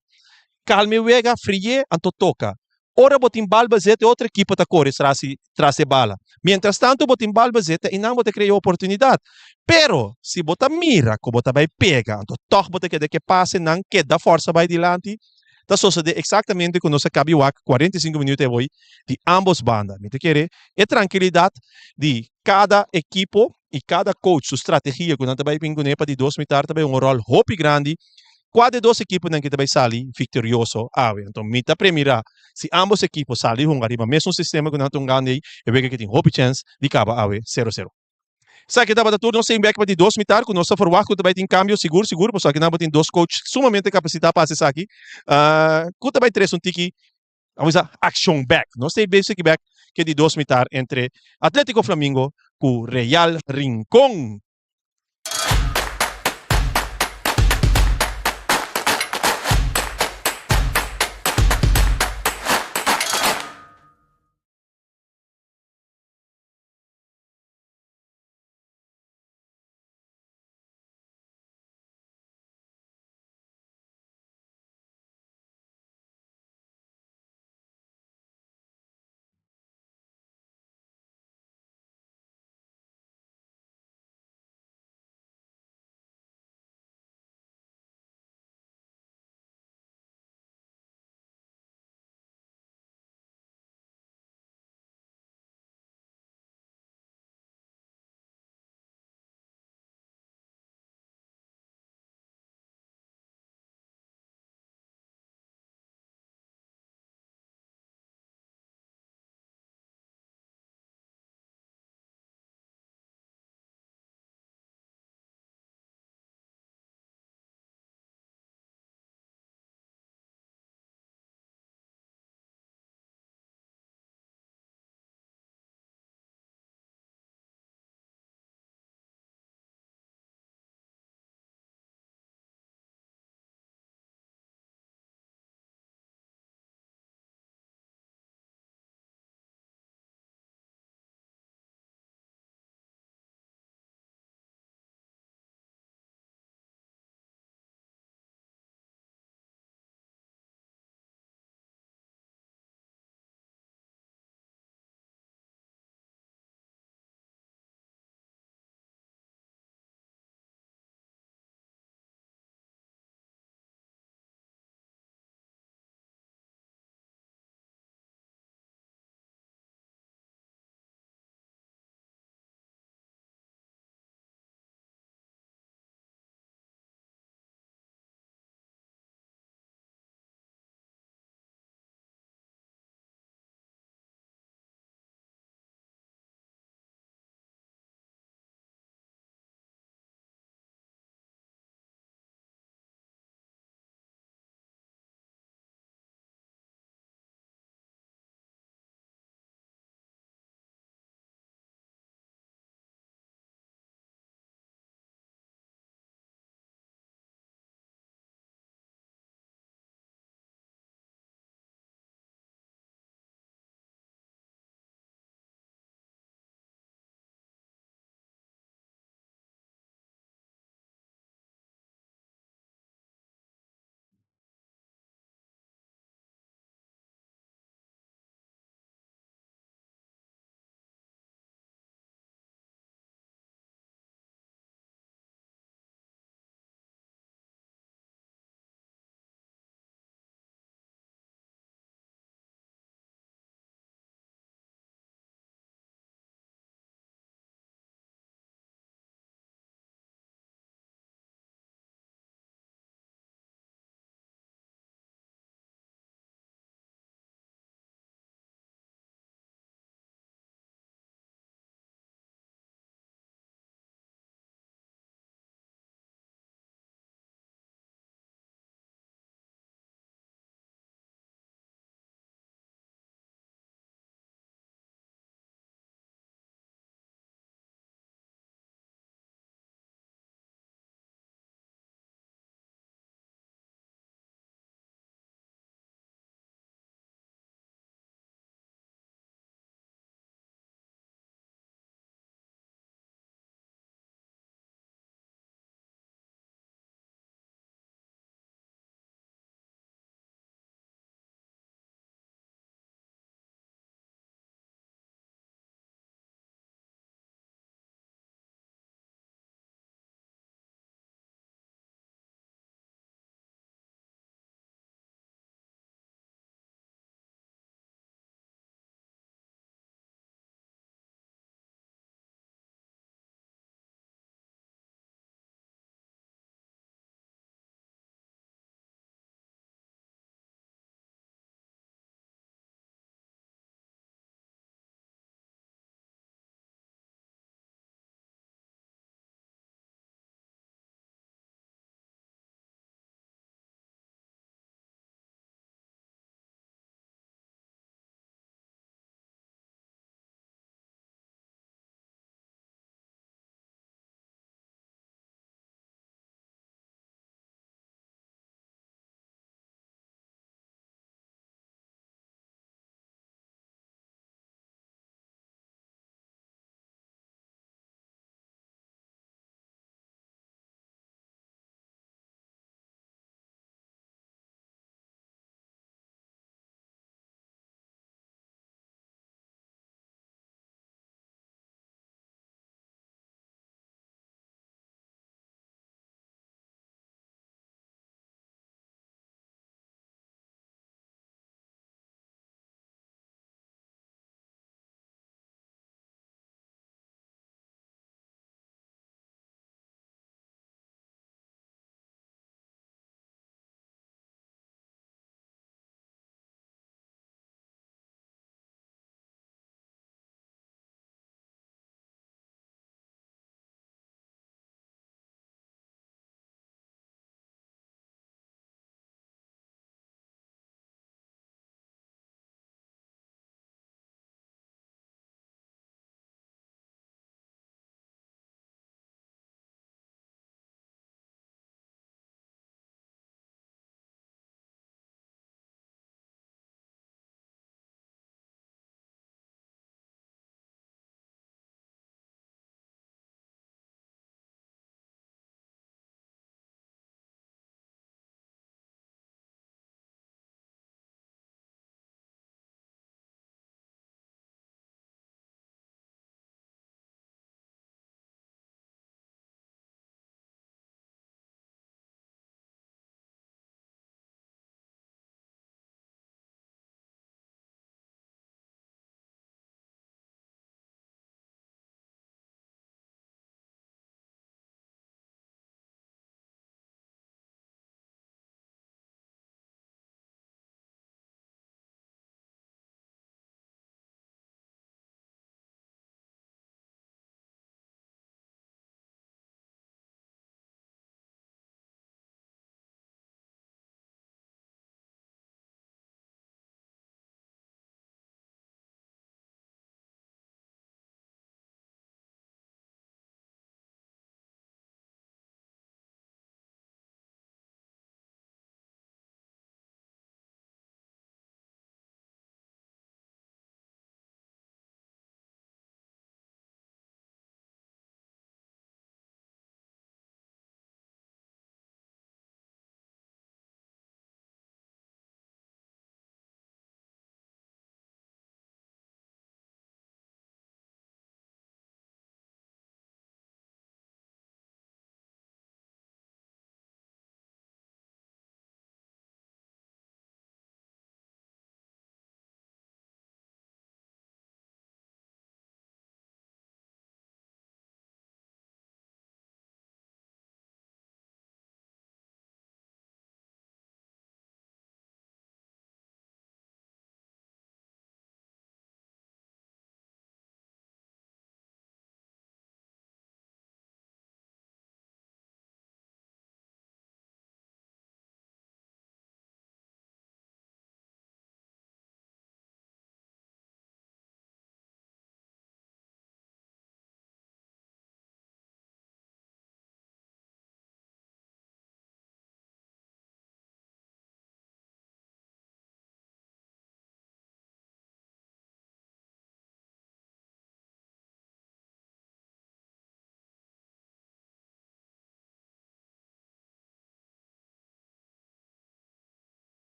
Calme wega frie anto toca. Ora botin balba zete outra equipa tá corre trase bala. Mientras tanto botin balba zete e não bote cria oportunidade. Pero se bota mira, que bota vai pega, anto toch bota que passe não que dá força vai dilante. Da sucede exatamente quando se acaba o 45 minutos de hoje de ambos bandas. Me te quer é tranquilidade de cada equipo e cada coach, sua estratégia, quando vai pingunepa de 2 mitar, também um rol hopi grande. Quase 2 equipos que vai sair vitorioso. Então, mita primeira, se ambos equipos saem com arriba, mesmo sistema que nós estamos ganhando, eu vejo que tem hope chance de acabar 0-0. Sabe que dá para tudo, não sei back para de 2 mitar, com nossa forward, que também tem câmbio seguro, porque aqui nós temos 2 coaches sumamente capacitados para esse aqui. Que também traz tiki, vamos dizer, action back. Não sei basic back que de 2 mitar entre Atlético Flamingo com Real Rincón.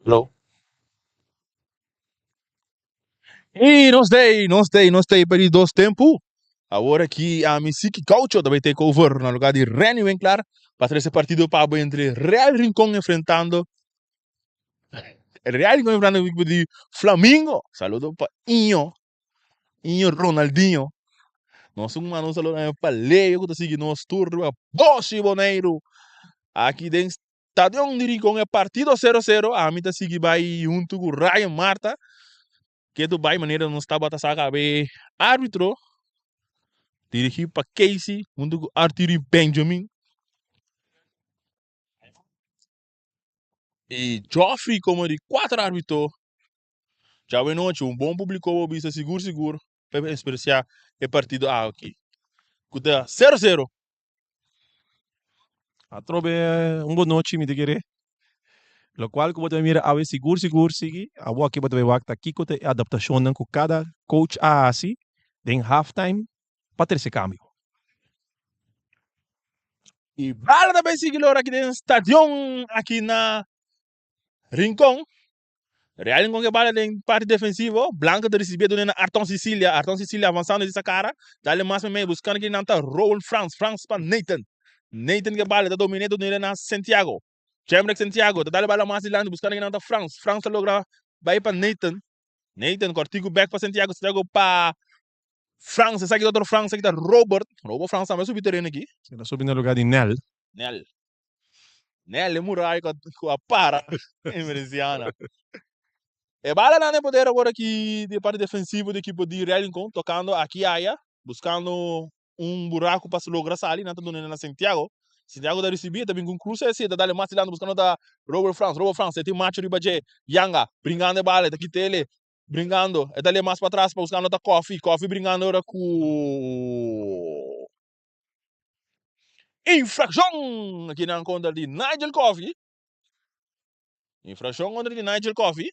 Hello. E não sei para dois tempos. Agora que a Missiki Gaucho também take over no lugar de Reni Winkler para esse partido para entre Real Rincón enfrentando Real Rincón enfrentando a equipe de Flamengo. Saludo para Inho Ronaldinho. Nós um mano saludo para Leo que está seguindo nosso tour para Boshi Boneiro. Aqui dentro Stadion de Rincón é partido 0-0. A mim está seguindo vai junto com Ryan Marta. Que do vai maneira não está batendo a cabeça árbitro. Dirigido para Casey, junto com Arthur Benjamin. E Joffrey como de 4 árbitros. Já vai noite, bom público, bisa seguro. Para expressar o partido aqui. Cuida 0-0. Atrobe boa noite, me digere. Lo qual como te mira a ver seguro sigi. A boa que bote wakta aqui com a adaptação não com cada coach assim, den halftime para ter esse câmbio. E bala também seguir aqui dentro do estadião, aqui na Rincón. Real Rincón que bala em parte defensivo. Blanca de receber do Arton Sicília. Arton Sicília avançando dessa cara. Dá-lhe mais meio buscando aqui na Raul France. France para Nathan. Nathan que bala, está dominando do na Santiago. Chemrek Santiago, dá-lhe bala mais de lá, buscando aqui na France. France logra vai para Nathan. Nathan, cortigo back para Santiago. Santiago para France. Essa aqui é outro France, aqui está Robert. Robert France também subiu terreno aqui. Ele subiu no lugar de Nel. Nel, Murai com a para. Emericiana. E bala não é poder agora aqui de parte defensiva da equipe de Real Rincón, tocando aqui aia, buscando buraco para se lograr sair, não está na Santiago. Santiago da recibir, também com Cruz esse, da dale mais buscando da Robert France, tem macho de Baje, Yanga, brincando a bala, aqui tele, brincando, e dale mais para trás, para buscando da Coffee brincando agora com infração aqui na conta de Nigel Coffee. Infração contra de Nigel Coffee.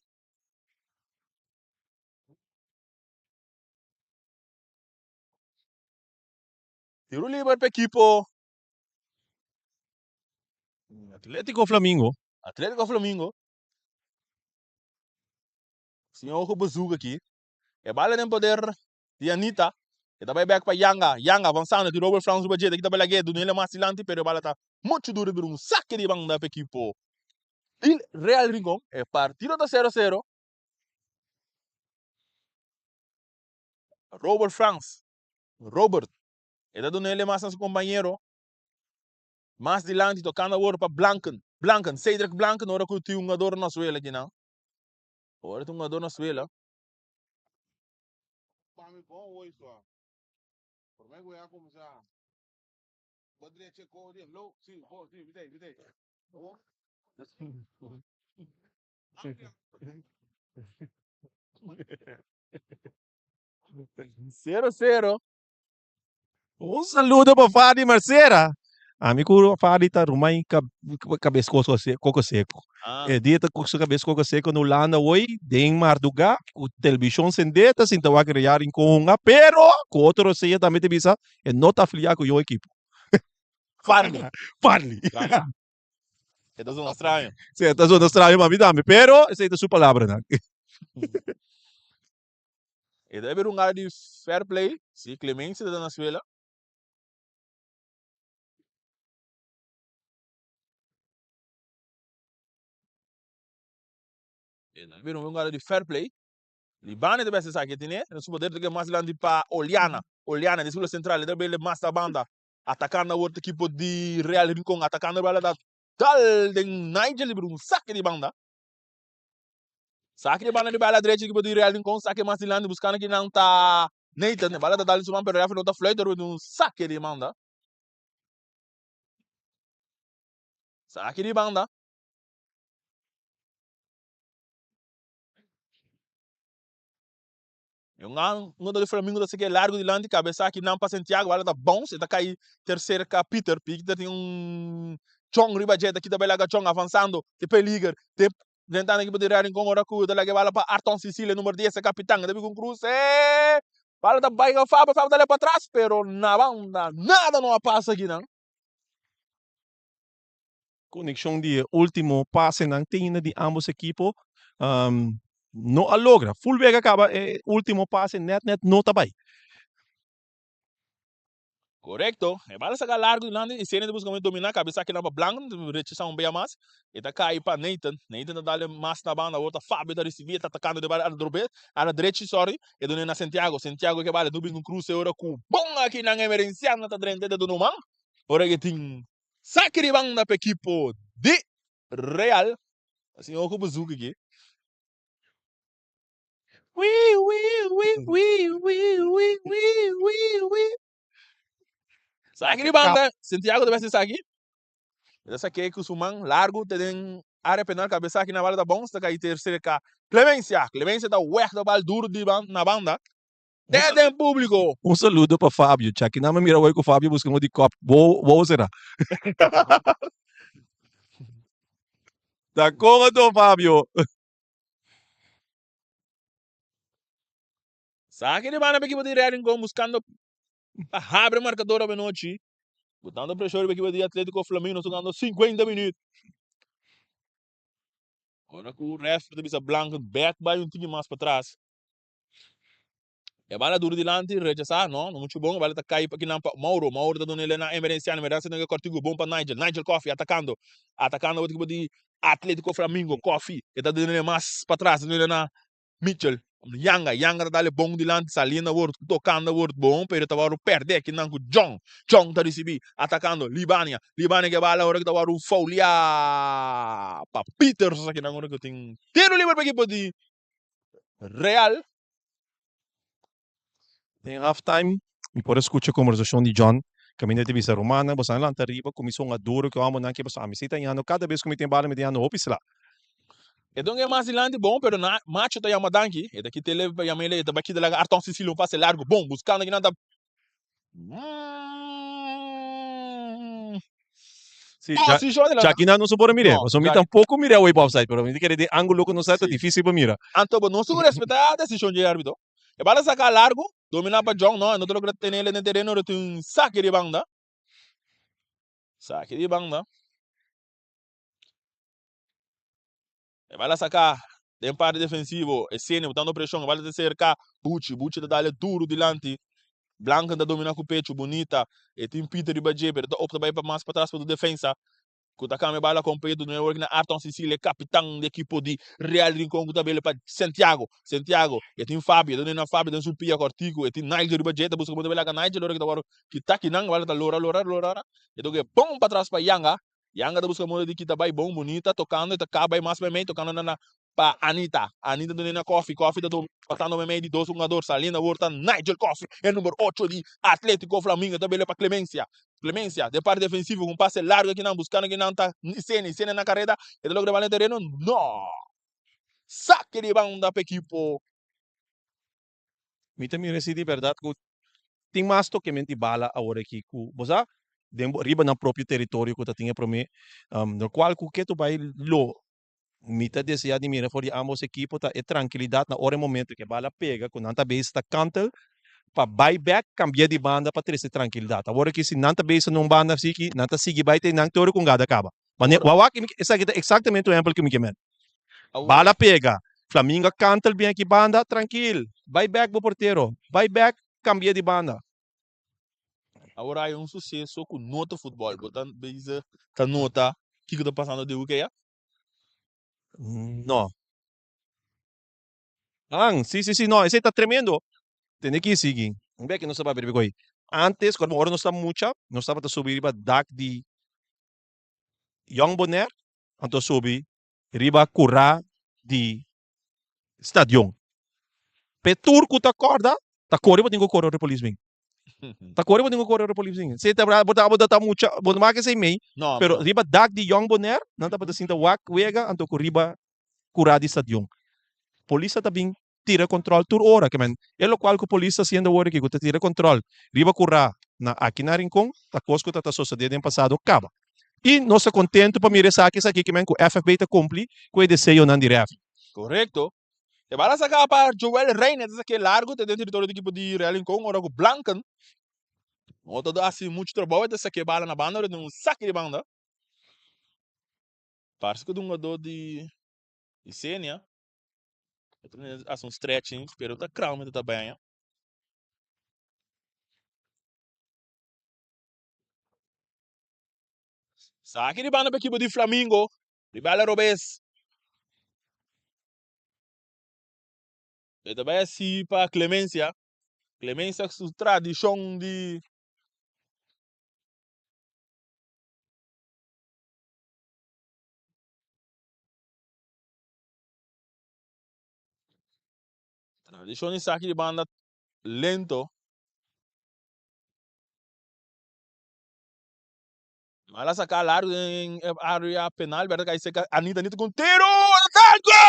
Tiro livre para equipo Atlético Flamengo. Atlético Flamengo. Senhor com bazuca aqui. É bala nem poder de Anitta. E também back para Yanga. Yanga avançando. De Robert France do Budget. Aqui também laguedo. Nele mais silante. Pero a bala está muito duro. Por saque de banda para equipo. E Real Rincón. É partido da 0-0. Robert France. Robert. E dando nele mais a seu companheiro. Mais dilante. Tocando agora para Blanken. Cedric Blanken. Ora que tem jogador na suela aqui não. Ora tem jogador na suela. Mami, bom hoje só. Por mim, eu ia começar. Poderia checar o dia. Não, sim, vitei. Zero, zero. Saludo para Fadi Marcera. Amigo Fadi tá rumay cabeça coco seco. Dia tá com cabeça coco seco no Holanda hoje, tem Marduga, o televisão sendeta, sem tawa criar em conga, pero com outro seja também te bisa, é nota afiliar com o equipo. Farli. Então são estranho. Sim, então são estranho, mas dame, pero essa é a sua palavra, né? E deve haver área de fair play, se clemência da Venezuela. E deve haver área de fair play. Libane deve ser aqui, né? No poder de que mais lá de para Oliana, de sul central, deve haver mais da banda atacando a outra equipe de Real Rincón, atacando a bala da tal de Nigel por saque de banda. Saque de banda de bala direita equipe de Real Rincón, saque mais de lá buscando que não tá Nathan, bala da dali suman pero não tá Floyd de saque de banda. Saque de banda. Um do Flamengo que é largo de lante, cabeça aqui não para Santiago, ela tá bom, você tá cair terceira com Peter tem Chong Ribajet aqui também lá Chong avançando, tipo liga, tentando aqui poder em Congo Raku, da lá bala para Arton Sicília, número 10, capitão, deve com Cruz, bala da baia Fábio tá lá para trás, pero na banda, nada não passa aqui não. conexão de último passe na antena de ambos equipos. Não a logra. Full vega acaba, último passe, net, não tá bem. Correcto. E bala saca largo de lande e cena de busca dominar cabeça que naba blanco, rechação bem mais. E tá cai para Nathan. Nathan tá dale mais na banda, outra Fábio tá recebia, tá atacando de bala a drobe, a la direita, sorry, e dona na Santiago. Santiago que bala dubis no cruze ora com bom aqui na emergenciana tá drente de do man. Ora que tem saque de banda para equipo de Real. Assim, o que buzuki aqui. Saque de banda, Santiago deve ser saque. Essa que o Suman largo tem área penal cabeça aqui na bala da bom, está aí terceira cá. Clemência da uer da bala duro de na banda. Desde em público. Saludo para Fábio, já que não me mira hoje com o Fábio buscando de copo. Boa será. Tá com Fábio. Saque de banda para equipe de Real buscando a abre marcador a noite. Botando pressão para equipe de Atlético Flamengo, jogando 50 minutos. Agora que o ref da bisa blanco, back by time mais para trás. E a bala duro dilante, rechazar, não muito bom. A bala tá cai para aqui na Mauro tá dando ele na emergência, não é cortigo bom para Nigel Coffee atacando o tipo de Atlético Flamengo, Coffee, que tá dando ele mais para trás, dando ele na Mitchell. Yanga tá dando bom dilante, Salina word, tocando word bom, pero tá varo perder aqui na John tá recebi, atacando Libânia que a bala hora que tá varo faulia para Peters aqui na hora que tem tiro livre para equipe de Real. Tem halftime, e por escutar a conversação de John, caminho de Visa Romana, você lá arriba, comissão a duro, que eu amo, que você ame, cada vez que me tem bala, me tem ano, opis lá. Então é mais dilante bom, pero na macho tá yama danki, e daqui te leva yama ele, tá aqui de lá Arton Sicílio, um passe largo, bom, buscando aqui nada. Sim, já aqui não se pode mirar, mas eu tampouco mirar o wave offside, pero me querer de ângulo que não sai, é difícil para mirar. Então, não se respeitar a decisão de árbitro. E bala sacar largo, dominar para John, não te logra ter ele no terreno, tem um saque de banda. Saque de banda. E bala sacar, tem parte defensivo, e cena, botando pressão, bala de cercar, Bucci tá dando duro dilante. Blanca da domina com o pecho, bonita, e tem Peter de Badje, pero opta para mais para trás para a defesa. Kutakame bala com Pedro no network na Arton Sicília, capitão da equipe de Real Rincon, que também para Santiago, e tem Fábio, dona Fábio, tem Supia Cortico, e tem Nigel de Badje, busca muito bem lá Nigel, hora que tá que tá aqui não, bala tá lora, então que bom para trás para Yanga da busca muito de que tá bem bom, bonita, tocando, e tá acaba mais bem, tocando na para Anita dona Coffee tá passando no meio de dois jogadores, Salina Horta, Nigel Coffee, é número 8 de Atlético Flamengo, também para Clemência, de parte defensivo, com passe largo aqui não, buscando aqui não, tá cena na carreira, e logo de bala terreno, não, saque de banda para equipo. Me também reside verdade que tem mais toque bala agora aqui, que você riba no próprio território que tinha para mim, no qual que tu vai lo mita deseja de mira for de ambos equipos tá é tranquilidade na hora momento que bala pega com nanta base está cantel para buyback cambiar de banda para trazer tranquilidade agora que se nanta base não banda sigue nanta sigue vai ter nanta todo com gada acaba mas wawa que essa é exatamente o exemplo que me quemen bala pega Flamengo cantel bem aqui banda tranquilo buyback pro porteiro buyback cambia de banda. Agora é um sucesso com nota futebol, botando base tá nota que está passando de UK. No. Sí, no, ese está tremendo. Tiene que seguir. Ve que no se va a ver hoy. Antes, cuando ahora no está mucha, no estaba a subir riba DAC de Young Bonner, anto subir riba curra de Stadion. Petur ku ta corda, ta corre ba tingo corre de police bing. Ta corre ba tingo corre de police bing. Se ta bota mucha, bota ma que sei mei, pero riba DAC de Young Bonner, não tá para sinta wak wega anto ku riba curra de Stadion. Polícia também tira controle por hora, que man, é o qual que a polícia sendo hora que tira controle, riba curra na aqui na Rincon, a coisa que está sucedendo no passado acaba. E nós estamos contentes para mirar aqui que man, que o FFB está cumpre com o desejo não direto. Correto. E bala sacar para Joel Reina, esse aqui largo, dentro do território do equipe de Real Rincon, ora com Blancan. Outro dá assim muito trabalho, esse aqui bala na banda, um saque de banda. Parece que um dor de Sênia. Faz um stretching, pero tá calmo, tá bem. Saque de banda para equipe de Flamengo. De Bela Robes. E também assim para Clemência. Clemência com sua tradição de saque de banda lento. Mala sacar largo em área penal, verdade? Aí seca Anitta com tiro! Gol!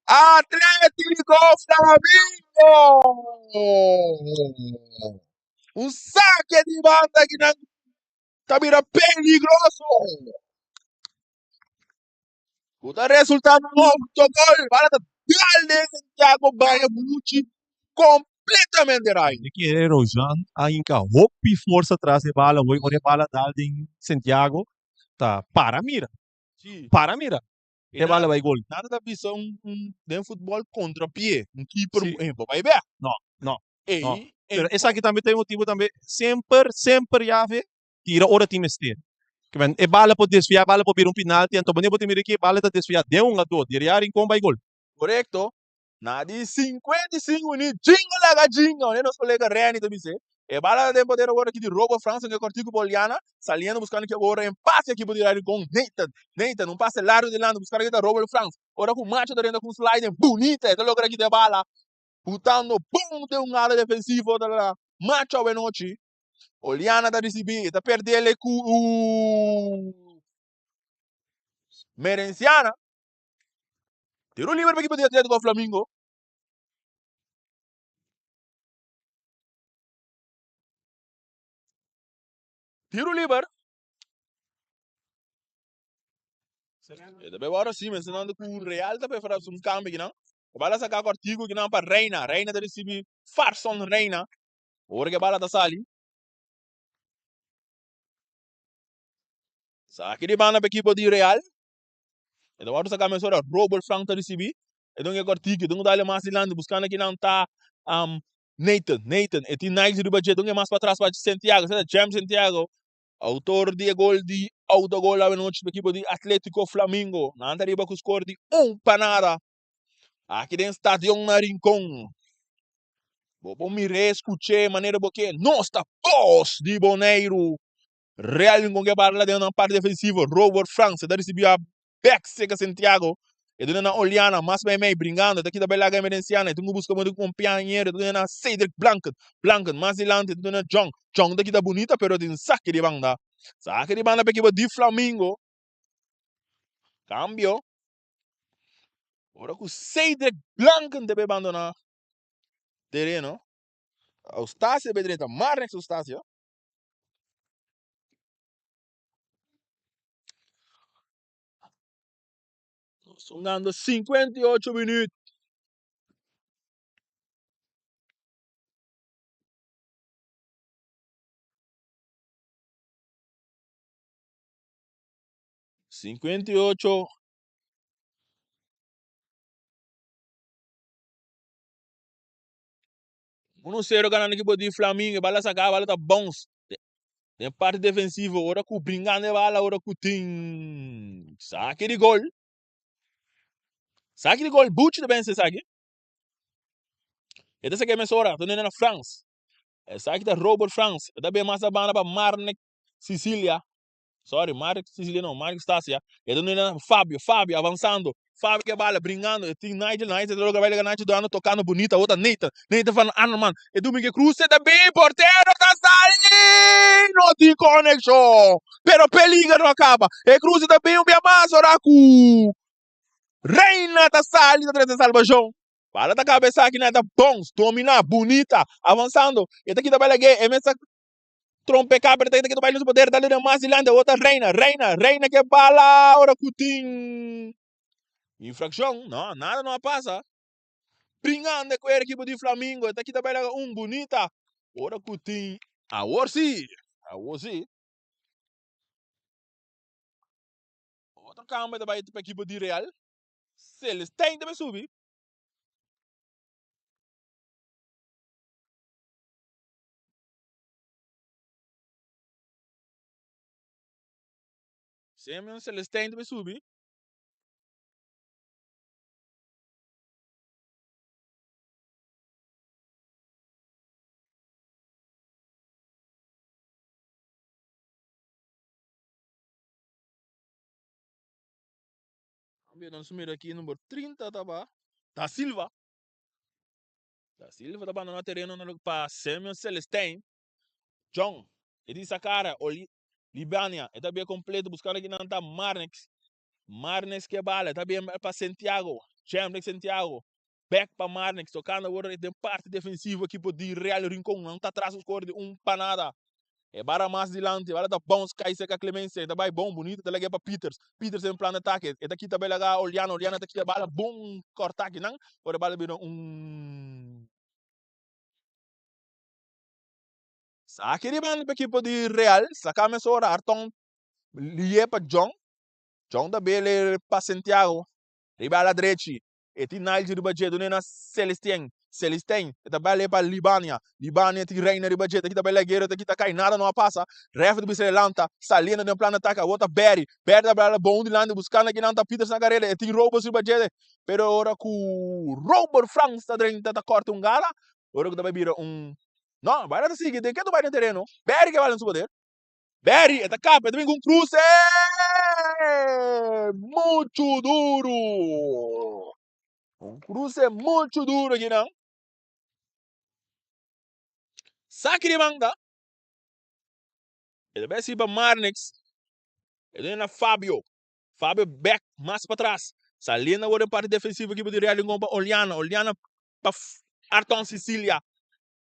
Atlético Flamengo! Um saque de banda que não tá vira peligroso! O resultado do autogol para Dalde Santiago Bahia Bonucci completamente right. De que era Rojan, ainda hopi força atrás de bala, hoje a bala dal em Santiago, tá para mira, Sim. para mira. E bala vai gol. Nada da visão de futebol contra pie, keeper Sim. vai ver. Não. Ei, Pero essa aqui também tem motivo também, sempre já vê, tira hora time ester. Que ben, e bala pode desviar, bala pode vir um penalti, então bom pode mirar que bala tá desviar de um a dois, diria em comba e gol. Correcto. Na di 55 minutos, jinga, né? Nosso colega Reni também disse. E bala de poder agora aqui de Robo França, que é cortico boliana, saliendo buscando que agora empate aqui poder ir com Nathan, um passe largo de lado, buscar aqui da Robo França. Ora com o macho da renda com slide bonita, então logo aqui de bala, botando bom de um área defensivo da macho a noite. Oliana da receber, da perder ele com o Merenciana. Tiro livre para a equipe de Atlético Flamengo. Tiro livre. E também agora sim, mencionando que o Real também fará um câmbio, não? O bala sacar o artigo que não para Reina da receber Farson Reina. Ora que bala da sali. Saque de banda para a equipe de Real. E então agora sacar a mensura Robert Frank da receber. E então que artigo, então dá-lhe mais de lado, buscando aqui não tá Nathan, e tem Nike de budget, então é mais para trás para Santiago, James Santiago. Autor de gol de autogol a noite do equipe de Atlético Flamengo. Na anterior com o score de 1-0. Aqui dentro do estádio na Rincón. Vou me reescutar maneira porque não está pós de Boneiro. Real com que barra dentro na parte defensiva. Robert França da recebeu a back seca Santiago. E dentro na Oliana, mas bem brincando. Daqui da Bela Gamerenciana. Então busca muito companheiro. Dentro na Cedric Blanket, mais adiante. Dentro na John daqui da bonita, pero tem saque de banda. Saque de banda para a equipe de Flamengo. Cambio. Agora com Cedric Blanket deve abandonar terreno. Eustácio Bedreta, Marnex Eustácio. Sonando 58 minutos. Cinquenta e oito. Não sei o ganhando equipe de Flamengo, bala sacar, bala tá bons. Tem parte defensiva, ora com brincando de bala, ora com tem saque de gol. Saque de gol, Butch também se saque. Essa que é a minha hora, tô na França. Saque da Robert France, da bem mais a banda para Marnek Sicília. Sorry, Marnek Sicília não, Marnek Stácia. E tô na Fábio avançando. Fábio que bala, brincando. Tem Nigel, logo vai ligar Nigel do ano tocando bonita, outra Nathan falando, mano. E do Miguel Cruz, da bem, porteiro, tá saindo! Não tem conexão! Pero peliga não acaba. E Cruz da bem, um bem mais, oracu! Reina tá saindo, atrás da salvação. Para da cabeça aqui, né? Tá bons, dominar, bonita, avançando. E daqui da bela gay, é mesmo trompe cabra, daqui do baile do poder, dali da mais ilhanda, outra reina que bala, ora cutim. Infração, não, nada não passa. Bringando com a equipe de Flamengo. Está aqui também bonita. Ora Coutinho. Agora sim. Agora sim. Outro câmbio também para a equipe de Real. Celestine também subir. Sempre Celestine também subir. Vamos sumir aqui número 30 tá Da Silva. Da Silva tá no terreno para Samuel Celestine. John. Ele disse a cara. Libânia. Ele tá bem completo. Buscando aqui não tá Marnex. Marnex que bala. Tá bem para Santiago. Chambre Santiago. Back para Marnex. Tocando agora de parte defensiva aqui por de Real Rincón. Não tá atrás dos cores de panada. É para mais adiante, para dar bons cai seca Clemência, tá bem bom, bonito, tá legal para Peters. Peters em plano de ataque. E daqui também legal Oliano tá aqui bala bom cortar aqui não. Ora bala bino Saque de banda para equipe de Real, sacamos ora Arton lie para John. John da bele para Santiago. Ribala direita. E ti Nile de budget do na Celestine, eta bale para Libânia ti reina de budget, aqui tá bela guerra, aqui tá cai nada não passa. Ref do Bicelanta, Salina no plano ataca, outra Berry da bala bom de lando buscando aqui não tá Peters na carreira, e ti Robert de budget. Pero ora com Robert Franks tá dentro da corta gala, ora que tá bebira não, vai lá seguir, tem que tu vai no terreno. Berry que vai no poder. Berry, eta capa, também com cruce. Muito duro. Um cruce muito duro aqui, não? Saque de manga. Ele vai ser para Marnix. Ele é na Fábio. Fábio back, mais para trás. Salina agora parte defensiva aqui para Real Lingon para Oliana. Oliana para Arton Sicília.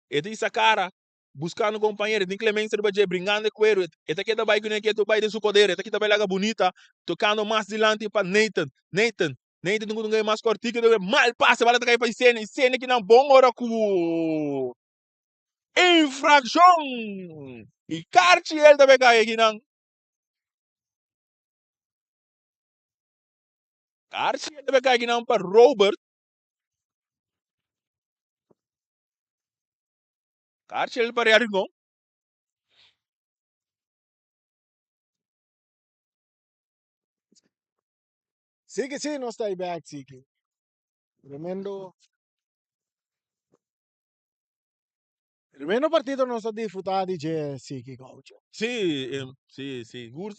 Ele tem essa cara. Buscando companheiro. Tem Clemência de Badia. Brincando com ele. Ele aqui também que ele vai de seu poder. Ele aqui também laga bonita. Tocando mais adiante para Nathan. Nathan não ganha mais cortico. Mal passa. Vai cair para Cena. Cena que não bom hora com infração. E Cartier também cai aqui não. Cartier também cai aqui não para Robert. Cartier para Yaringon. Sì che sì, non stai back, sì che. Tremendo partito non sto disfrutando di sì che coach. Sì, sì, sicuro.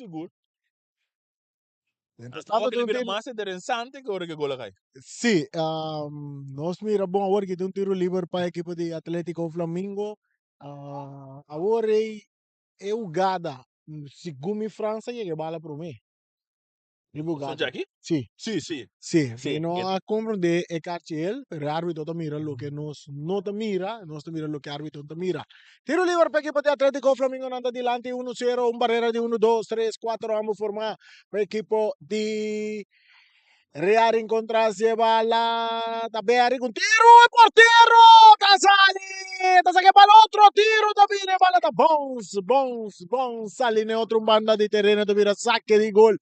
È Stato stato che libera tutti massa interessante che ora che gola kai. sì, nós mira bom agora que tem um tiro livre para a equipe de Atlético Flamengo. Agora é o Gada, segundo França, que bala para mim. Sono Gada. già qui? Sì, Sì, sì. sì, Sì. e non a comprendere e cartiel, per l'arbitro da mira lo che non da mira, non sta mira lo che arbitro da mira. Tiro libero per equipo di Atletico Flamengo anda di avanti 1-0, un barriera di 1, 2, 3, 4 amo forma per equipo di Real incontrarsi e balla da Beari con tiro e portiero Casali da che balotro tiro da bene balla da Bones sali ne otro banda di terreno da vira sacche di gol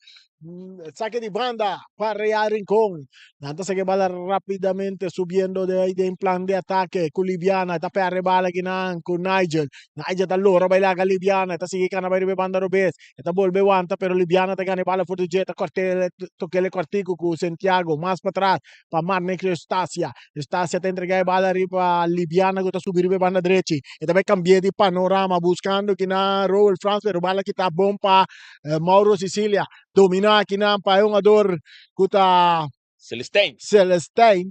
saque de banda para Real Rincón. Nanta se que bala rápidamente subiendo de ahí en plan de ataque con Libiana, está per bala con Nigel. Nigel allora baila con Libiana, está sigue cana bari banda robes, está volve guanta pero Libiana te gana bala fuerte jet, corte toque le cortico con Santiago, más para atrás, para Marne Estacia. Estacia te entrega bala arriba Libiana que está subir banda derecha. E também cambié de panorama buscando que na Roel France, pero bala que está bom para Mauro Sicilia. Domina aqui na jogador kuta Celestine. Celestine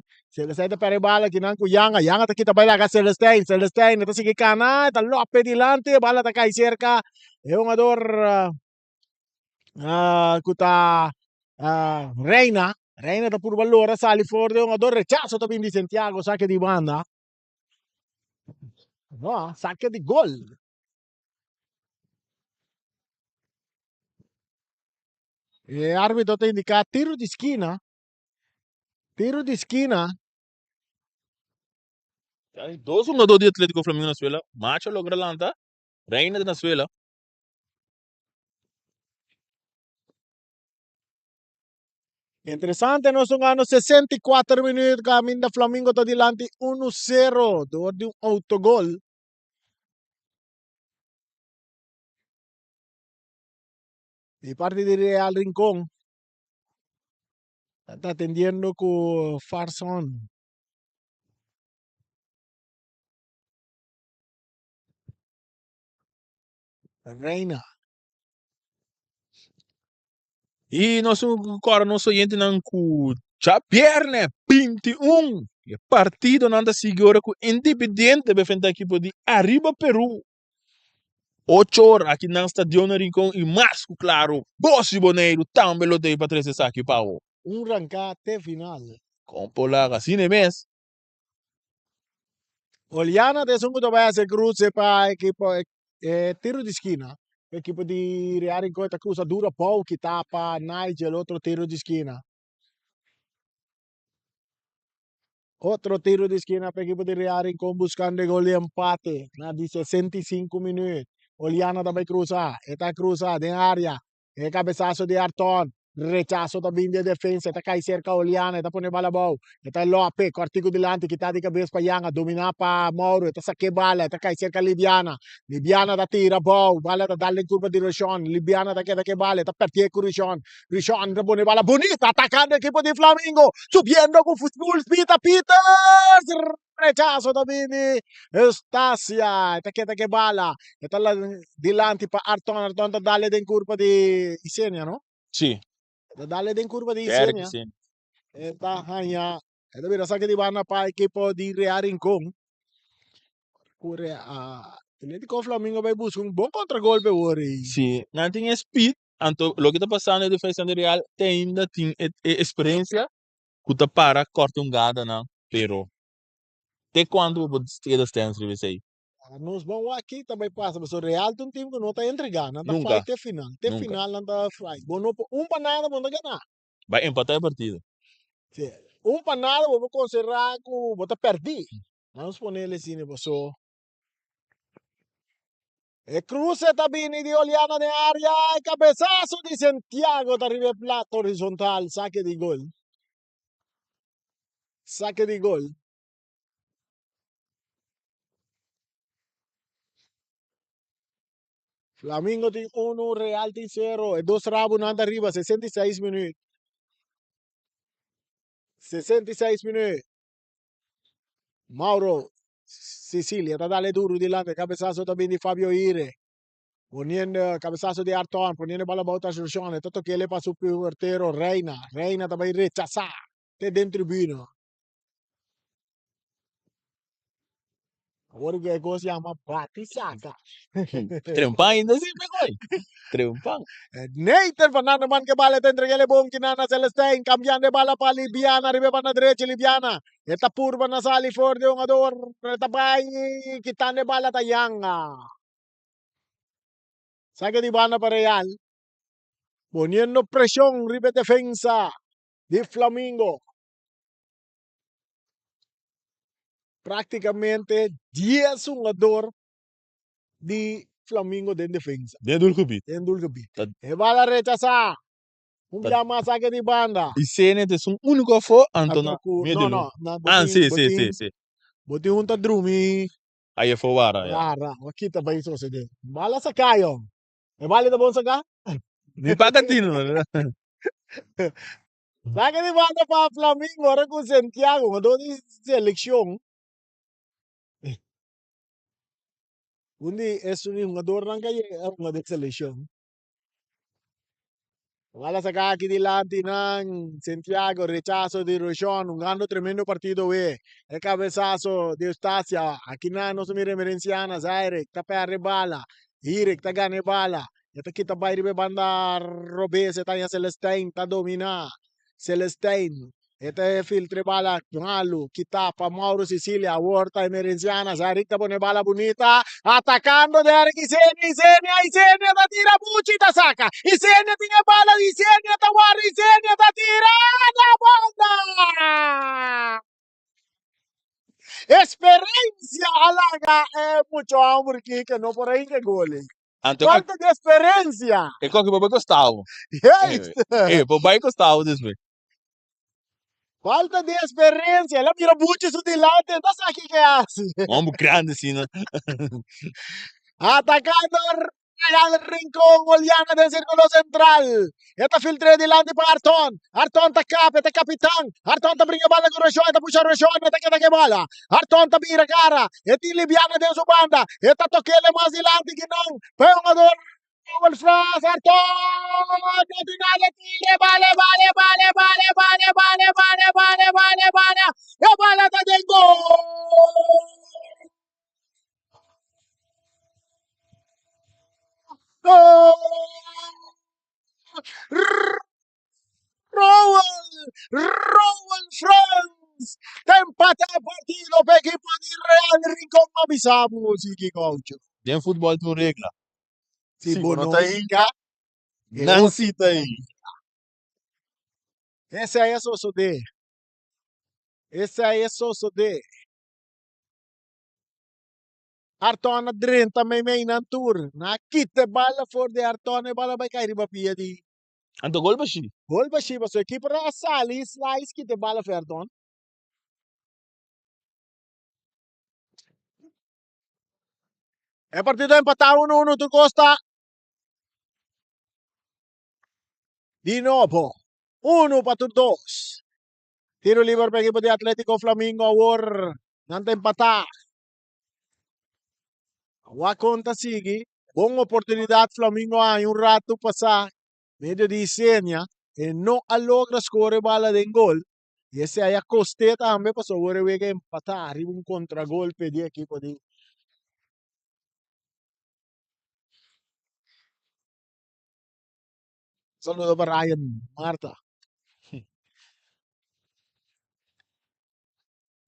para bala aqui na Yanga tá aqui também lá Celestine tá seguindo cana tá lope dilante bala tá cai cerca é jogador kuta Reina tá por valor sali fora é jogador rechazo também de Santiago saque de banda no saque de gol. E árbitro te indica tiro de esquina Hay dos jogadores de Atlético Flamengo na suela. Macho logra lanta. Reina na suela. Interessante, nós jogamos 64 minutos, caminho da Flamengo está adiante 1-0, door de autogol. De parte de Real Rincón, está atendiendo con Farson. Reina. E nosso cara, nosso oyente não já pierne 21. E partido não anda segura com Independiente be frente à equipe de Arriba Peru. 8 horas aqui no Estadio Rincón e mais claro, Bossi Boneiro também lo tem para trazer aqui para o. Rancate final. Com polaga, assim é mesmo. Oliana de Sungo vai ser cruze para equipo tiro de esquina. Equipo de Real Rincón está cruza dura pau que tapa Nigel, outro tiro de esquina. Outro tiro de esquina para a equipe de Real Rincón buscando gol de empate na de 65 minutos. Oliana também cruza, está cruza de área, cabeçaço de Arton, rechazo também de defesa, está cai cerca Oliana, está pone bala bom, está Lope, cortico delante, que está de cabeça para Yanga, dominar para Mauro, está saque bala, está cai cerca Libiana, Libiana da tira bom, bala da dalle curva di Rishon, Libiana da che bala, está perché con Rishon, Rishon da pone bala bonita, atacando equipo di Flamengo, subiendo con full speed a Peters, rechazo também de Eustacia, está que bala, está lá delante para Arton, Arton da dalle den curva di Isenia, no? Sim, Da dalle den curva di quero que Isenia. sim. Está hanya. Ito bira sa di bana pa equipo di Real Rincón. Kure Atlético Flamengo vai buscar um bom contra-golpe hoje. Sim, não tem speed. Então, o que está passando na defesa do Real ainda tem experiência que está para corta gada, não. Pero, até quando você está aí? Nós vamos aqui também passa, mas o Real tem um time que não está entregando, não está Nunca. fight até final. Até Nunca. final não está fight. Bom, para nada, vamos ganhar. Vai empatar a partida. Sim. Para nada, vamos considerar que vamos perder. Vamos pôr ele assim, pessoal. E cruce também de Oliana de área, cabeçaço de Santiago, da arriba plato horizontal, saque de gol. Saque de gol. Flamengo tem 1, Real tem 0. E 2 Rabo nada arriba, 66 minutos. 66 minutos. Mauro Sicilia, está dale duro delante, cabeçazo também de Fabio Ire. Poniendo cabezazo de Arton, poniendo bala para otras soluciones. Todo que le pasó por portero Reina. Reina también rechazar. Te dentro tribuna. Agora que cosa llama batisaca. Trempan ainda sim, pegou. Trempan. Nathan Fernando man que bala te entreguele bom kinana Celestine. Cambiando de bala para Libiana. Arriba para la derecha Libiana. Esta purba na sali for de un ador. Retabay. Quitando de bala tayanga. Saque de bala para Real. Poniendo presión, ribe defensa de Flamengo. Praticamente 10 jogador de Flamengo de defensa. Dentro do gebied. Dentro do gebied. Tá. E vai lá rechazar. Chama saque de banda. E cena é um único for, Antona. Não. Ah, sim. Boti um tá drumi. Aí é fora, já. Rara. Aqui tá bem só se deu. Bala sa kayo. E vale da bom sa ka? De pagatino, né? Saque de banda para Flamengo. Agora com Santiago. Mandou de seleção. Kundi un jugador ng kaya ang de selection. Wala sa kaki delante ng Santiago, rechazo de Rochon, jugando tremendo partido e cabezazo de Eustacia, aquí na no se mire merenciana, Zaire, tapere bala, Irek, tagane bala, ito kita bay ribe banda Robes, tanya Celestine, ta domina, Celestine, ito filtre bala, Malo, kita pa Mauro Sicilia, Huerta Emerenciana, Zaire, ta pone bala bonita, atacando de Eric Isenia, ta tira Bucci, ta saca, Isenia tiene bala, Isenia, ta guarda, Isenia, ta tira, ta banda! Experiencia alaga mucho hambre que no por ahí que goles. Ante Falta de experiencia. é qual que vai custar? Pô, vai custar después. Falta de experiencia. La mira mucho su delante. No sabe qué hace. Homem grande assim, né? Atacando Real Rincón, Oliana del círculo central. Esta filtre delante para Arton. Arton ta capo, ta capitán. Arton ta brinca balla con Reshon, ta puxa Reshon, ta que bola. Arton ta vira cara. Esta liviana de su banda. Esta toquele más delante que no. Pegador. El France, Arton. Continua tire, vale. E bala ta del gol. ¡Gol! Rowan France! Te empata el partido per equipo di Real Rincón Mabisabo, Siki Coach. Tem futebol tu regla. Si Sim, bono não tá aí. Inca, Não cita aí. esse aí é Sosodê. Esse aí é Sosodê. Arton adrin também main ang tour. Nakita bala for de Arton e bala ba kay riba pia di. Ante gol ba siya? Gol ba siya ba so equipo ra sali slice kita bala for Arton. É partido empatado 1-1 tu Costa. Di nuovo. 1 para 2. Tiro libre para equipo de Atlético Flamingo. Awar. Nanta empatar. Awa conta sigue. Buena oportunidad Flamingo hay un rato pasar. Medio de diseña. E no logra score bala de gol. Y ese haya coste también pasó. Ahora voy a empatar. Arriba un contragolpe de equipo de. Saludo para Ryan Marta.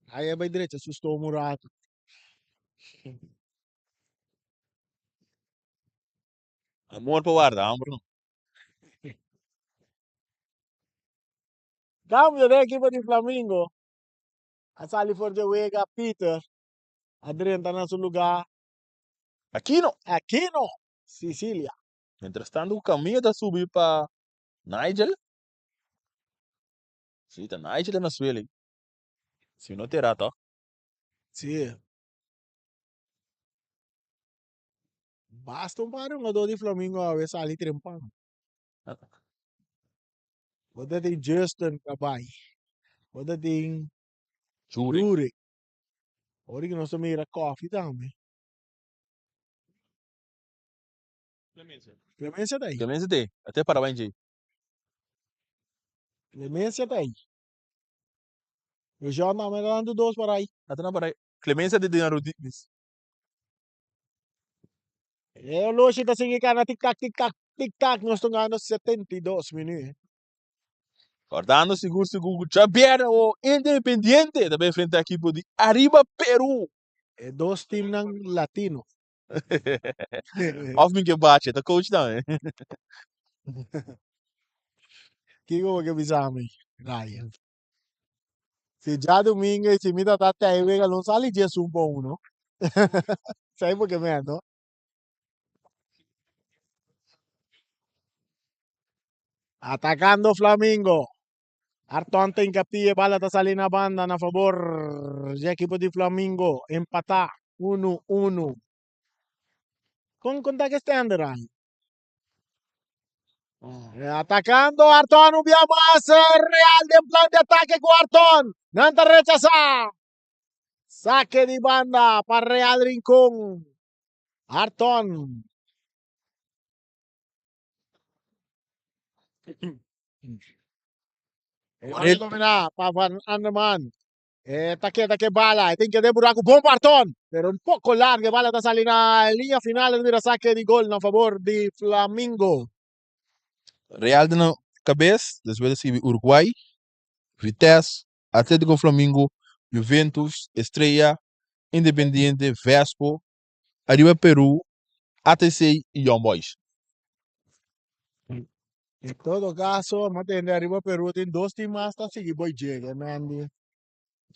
Ryan vai derecha. Assustou o Murato. Amor pa guarda, amor não. Cambio de equipo de Flamingo. A sali for de Wega, Peter. Adrian está en su lugar. Aqui não. Aquino, Sicilia. Entretanto, o caminho tá subir para Nigel. Sim, tá Nigel na Sueli. Se não terá, tá? Sí. Basta un paro nga do di Flamingo a veces ali trempang. Wada ting Justin Kabay. Wada ting Jure. Ruri. Ori que no se mira coffee também. Clemência tá aí. Clemência tem. Até parabéns aí. Clemência tá aí. O João tá me dando 2 para aí. Até na parabéns. Clemência de dinheiro disso. É o Loshi tá seguindo na tic-tac. Nós estamos ganhando 72 minutos. Guardando seguro. Xavier, o Independiente. Também frente à equipe de Arriba Peru. É 2 times ng Latino. Of que bate, tá coach não, hein? Kiko que bisami. Ryan. Si già domingo e si mi da te e vega non sali già su un po' uno. Sai perché me no? Atacando Flamingo. Arton tem hincapié, bala ta salina banda na favor del equipo di Flamingo. Empata 1-1. Con conta che stai andando? Atacando Arton, ubiamo más Real de plan de ataque con Arton. Nanta rechaza. Saque de banda para Real Rincón. Arton. Morel. Domina para Van Anderman. Taque bala. Tiene que depurar con bom Arton. Pero un poco larga. Bala está saliendo en línea final. Mira saque de gol a favor de Flamingo. Real de na cabeça, depois de Uruguai, Vitesse, Atlético Flamengo, Juventus, Estrela, Independiente, Vespo, Arriba Peru, ATC e Young Boys. En todo caso, vamos a tener arriba Perú. Tiene 2 teams más. Está seguido. Voy llegue, Mandy.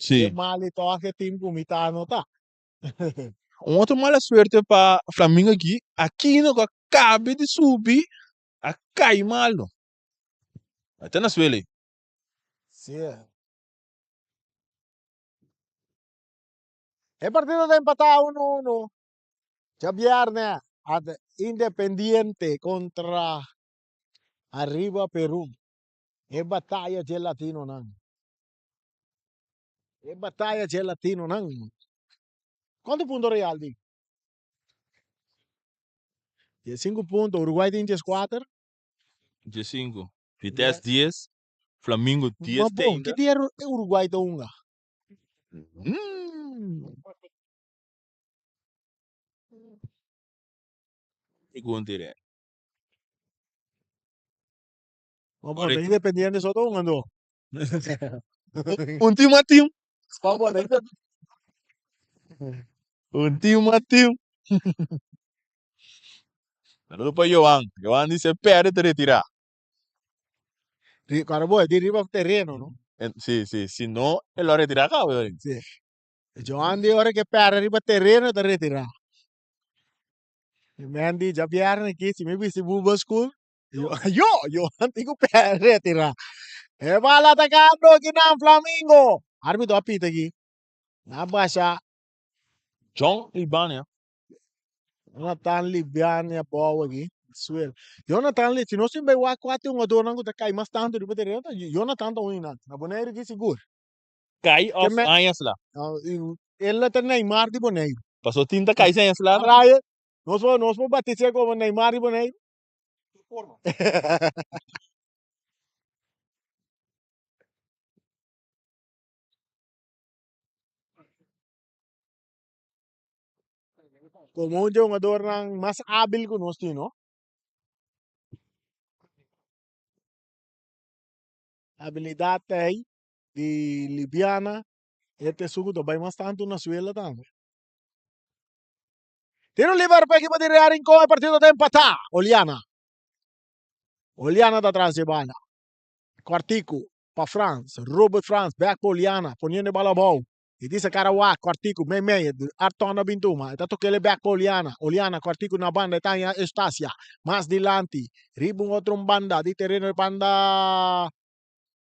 Sí. Mali toque team kumitano ta. Outra mala suerte para Flamengo aqui. Aqui não acaba de subir a cair malo. Até na Suele. Sì. E partito da empatare 1-1. Già viernes ad Independiente contra Arriba Perù. E battaglia gelatino nan. E battaglia gelatino nan. Quanto punto Real di? 5 puntos. Uruguay tem 4. Dia 5. Vitesse 10. Flamengo 10 Mas bom, ainda. que dia é Uruguay da unga? Pergunta ele. Mas bom, Correto. tem Independiente só da unga, não. Última team. Só bom, tem Última team. Saludo para Johan. Johan disse perde te retirar. Cara, boy, di riba terreno, no? Sì, sì. Se no, ele lo retira acá, weón. Sì. Giovanni ora che per riba terreno da retira. Mandy già pierne che si mi visti bubo school. Io dico per retira. E va l'attaccando che non Flamingo. Arbitro apita chi. Abbascia. John Libania. Jonathan Libiani boa aqui. Swear. Jonathan Li, se não se bem o A4 um ador não tá cai mais tanto de bateria, Jonathan tá ruim, na boneira que seguro. Cai of me- Ayas lá. Ele tá Neymar de boneiro. Passou tinta cai sem lá. Praia, nós vamos bater com o Neymar de boneiro. Como um jogador mais hábil que nós temos, não? Habilidade aí de Libiana, este suco também mais tanto na Suela também. Tiro livre para a equipe de Real Rincón, el partido está empatado. Oliana da atrás de bala. Quartico para France. Robert France, back para Oliana, poniendo bala ball. E dice Carawak, Quartico, meia, Artona Bintuma. Está tocando back para Oliana. Oliana, Quartico na banda, está em Estácia. Mais dilante. Riba outro banda, di terreno de banda.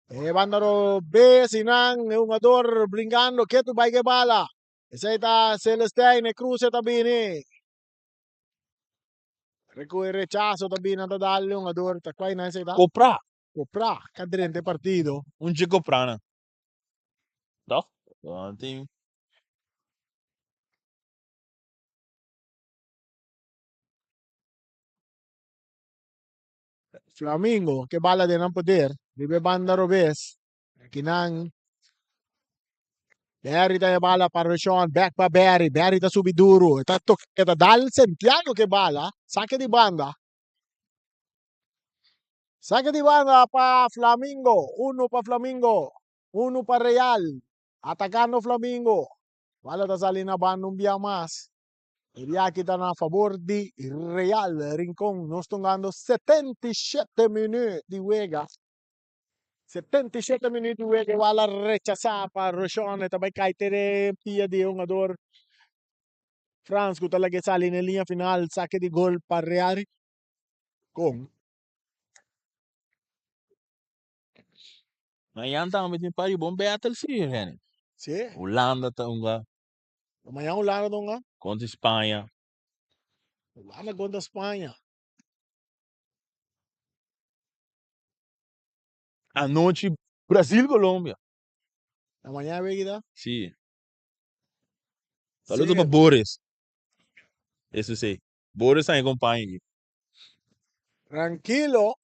Banda ro B, Sinan, un ador brincando, que tu vai que bala. Esa está Celestine, Cruz está bene. Recue rechazo também nada darle un ador, ta qua in esa está. Comprar. Comprar, cadrente partido. De comprar, né? Tá? Tem. Flamingo, que bala de não poder. Ribe banda robes. Kinang. Barry tayo bala para Sean. Back pa Barry. Barry ta subiduro. Eta dal Santiago que bala. Saque de banda. Saque de banda pa Flamingo. Uno pa Flamingo. Uno pa Real. Atacando Flamingo. Bala ta salina banda un via más. Iria kita na favor di Real Rincón. Nós estamos dando 77 minutos de juega. 77 minuti uege wala rechazar para Rochon também cai tere pia de um jogador France que talaga sali na linha final saque de gol para Real com Mas yan também tem pari bom battle sim, né? sim Holanda tá um amanhã o lado donga contra Espanha. Holanda contra Espanha À noite, Brasil, Colômbia. amanhã veguida Sim. Saludo para Boris. Isso sei. Boris tá em companhia. tranquilo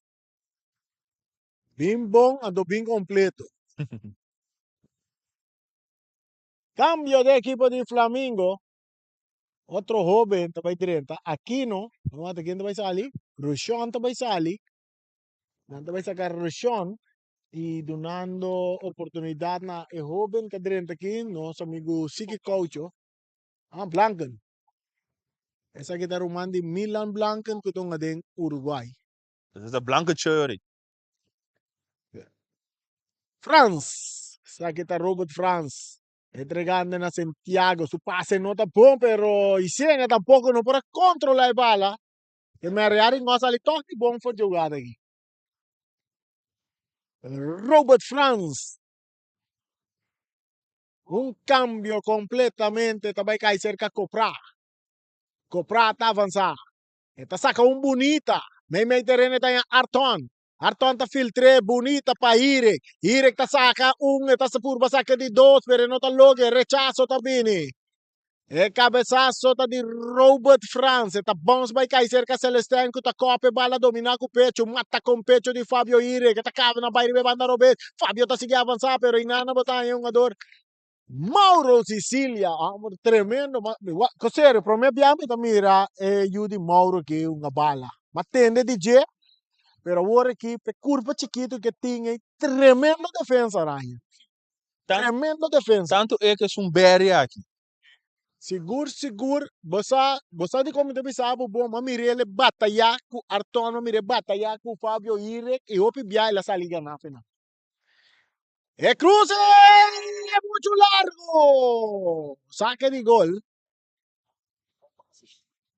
bem bom ando bem completo cambio de equipo de Flamengo outro jovem também direita Aquino não até quem vai sair Rochon também sair não vai sacar Rochon y donando oportunidad na e joven que dirente aqui, nosso amigo Siki Coucho, Blanken. Essa kita ruman di Milan Blanken que tunga din Uruguay. Dat is de blanke shirt. France, sa kita Robert France. entregando a Santiago. Su pase no está bom, pero Isenia tampoco no puede controlar la bala. Que me real no sale todo bom para jugar aquí. Robert Franz. Un cambio completamente. Também cai cerca Copra. Copra está avançando. Esta saca um bonita. May terreno está em Arton. Arton está filtre bonita para Irek. Irek está saca esta se purba saca de dois, pero não está logo. Rechazo também. E cabeçaço tá de Robert Franz. Tá bom vai cair cerca Celestine que tá copa bala dominar com o pecho. Mata com o pecho de Fabio Ire. Que tá cava na baile banda Robert. Fabio tá seguindo avançar, pero inana botar em um jogador. Mauro Sicilia, tremendo. Sério, para mim, a mira é Yudi Mauro que é uma bala. Mas tende DJ, pero agora aqui, curva chiquito que tinha, tremendo defesa, Ryan. Tan- Tremendo defesa. Tanto é que é berry aqui. Seguro, você de como deve saber, bom, mas mire ele batalhar com Arton, mire batalhar com Fábio Irek e o Pibia ele sa liga na final. E cruce! É muito largo! Saque de gol.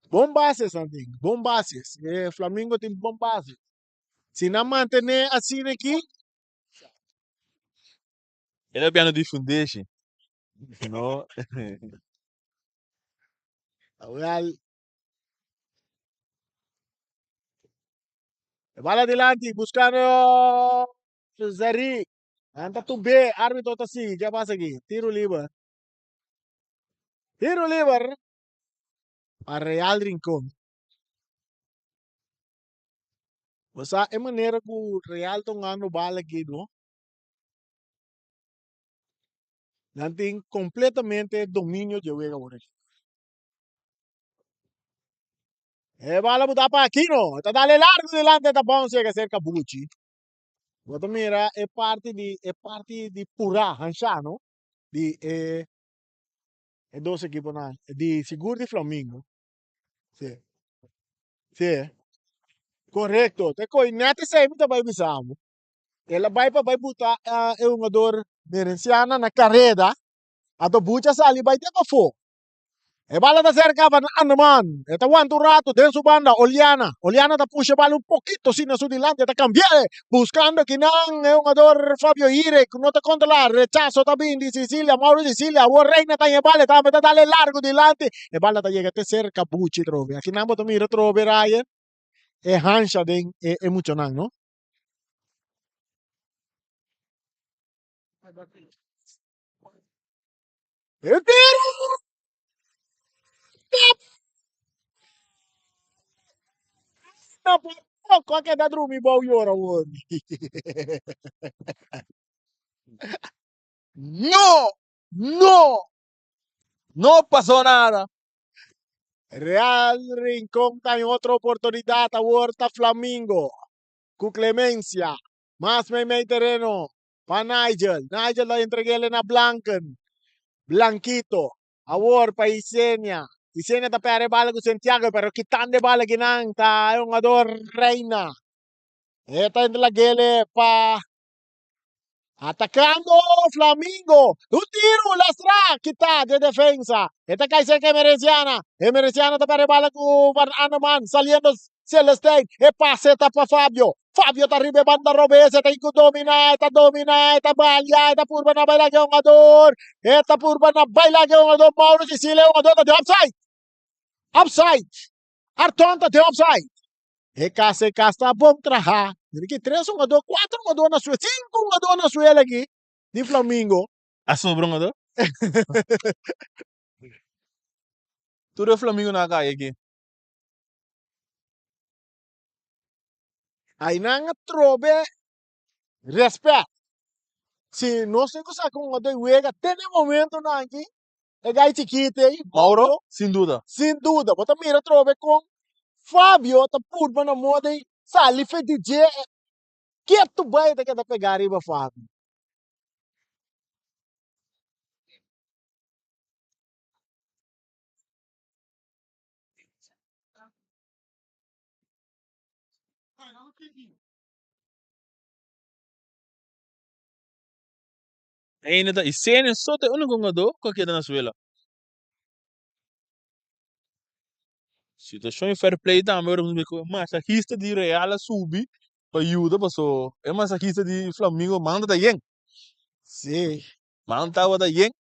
Bom bases, Santinho. Bom bases. Flamengo tem bom bases. Se não manter assim aqui, Ele é piano de foundation. No. well, vai adelante, buscando Zeri. Anda tu B, árbitro está assim. O que passa aqui? Tiro livre. Tiro livre. A Real Rincón. Você é maneira que o Real está ganhando bala aqui, não? Não tem completamente domínio de jogo agora. Bala botar para aqui, não. Está dando largo delante da bom chega cerca Bucci. Você mira, é parte de Pura, Hanchano, de dois equipos, de Seguro de Flamengo. Sim, sim. Correto. Te coinete sempre vai bisamo. Ela vai botar é um jogador merenciana na carreira. A do Bucci sali vai ter para fora. E bala da cerca van Anman. E ta aguanta un rato dentro su banda Oliana. Oliana ta puxa bala un poquito sin su delante ta cambiare. Buscando que non è un jugador Fabio Ire. No te controla. Rechazo también de Sicilia. Mauro Sicilia. Buon Reina ta in bala. Ta meta dale largo delante. E bala ta llega te cerca Bucci trovi. Aquí namo to mira trovi Ryan. E Hansha den e mucho nan, no? E tiro! Qualche da drumi bau ora uomini. No! No! No pasó nada. Real Rincón está en otra oportunidad a Huerta Flamingo. Con Clemencia. Más me terreno. Para Nigel. Nigel la entregué a Blanken. Blanquito. A Huerta Isenia. Isenia está para bala con Santiago, pero quitando bala que nanta. Es un ador reina. Esta es la gele pa. Atacando Flamingo. Un tiro lastra quita de defensa. Esta cae cerca Emereciana. Emereciana está para bala con Anaman. Saliendo Celestine. E pase está para Fabio. Fabio está arriba banda Robese. Está domina. Está balya. Está purba na baila que un ador. Esta purba na baila que un ador. Mauro Sicilia un ador de offside. Offside. Artonta de offside. E casa está bom trabalhar. Aqui 3 jogadores, 4 jogadores na sua, 5 jogadores na sua aqui, de Flamengo. A sobrou um ador? Tudo é Flamengo na caia aqui. Aí não trobe respeito. Se não se coisa com o jogador juega, tem momento não aqui, é gai chiquito aí. Mauro? Sem dúvida. Sem dúvida. Bota mira trobe com Fábio, tá purba na moda aí. Sali fe DJ. Que tu vai ter que pegar aí, Fábio? Ainda tá. E cena só tem único jogador que queda na suela. Situação em fair play também, massacista de Real subir para ajuda, passou. É massacista de Flamengo, manda da Yen. Sì. Manda da Yen.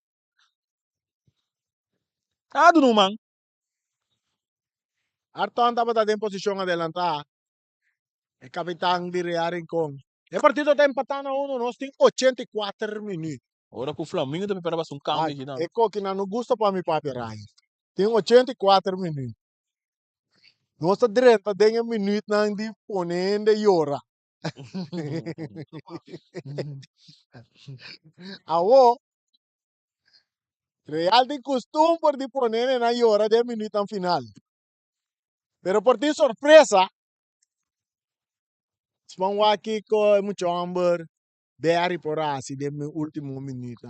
Ah, do não, man. Arton dapat ada em posição adelantada. É capitão de Real Rincón. O partido está empatando a 1, nós temos 84 minutos. Ora pro Flamengo também para um cambio aqui, não. É que não gusta para mim papi Rai. Tem 84 minutos. Nós está direto a 10 minutos na disponendo e hora. Awo, Real de costume de poner na hora 10 minutos al final. Pero por ti sorpresa, vamos aqui com muito hambre, Berry por assim, de meu último minuto.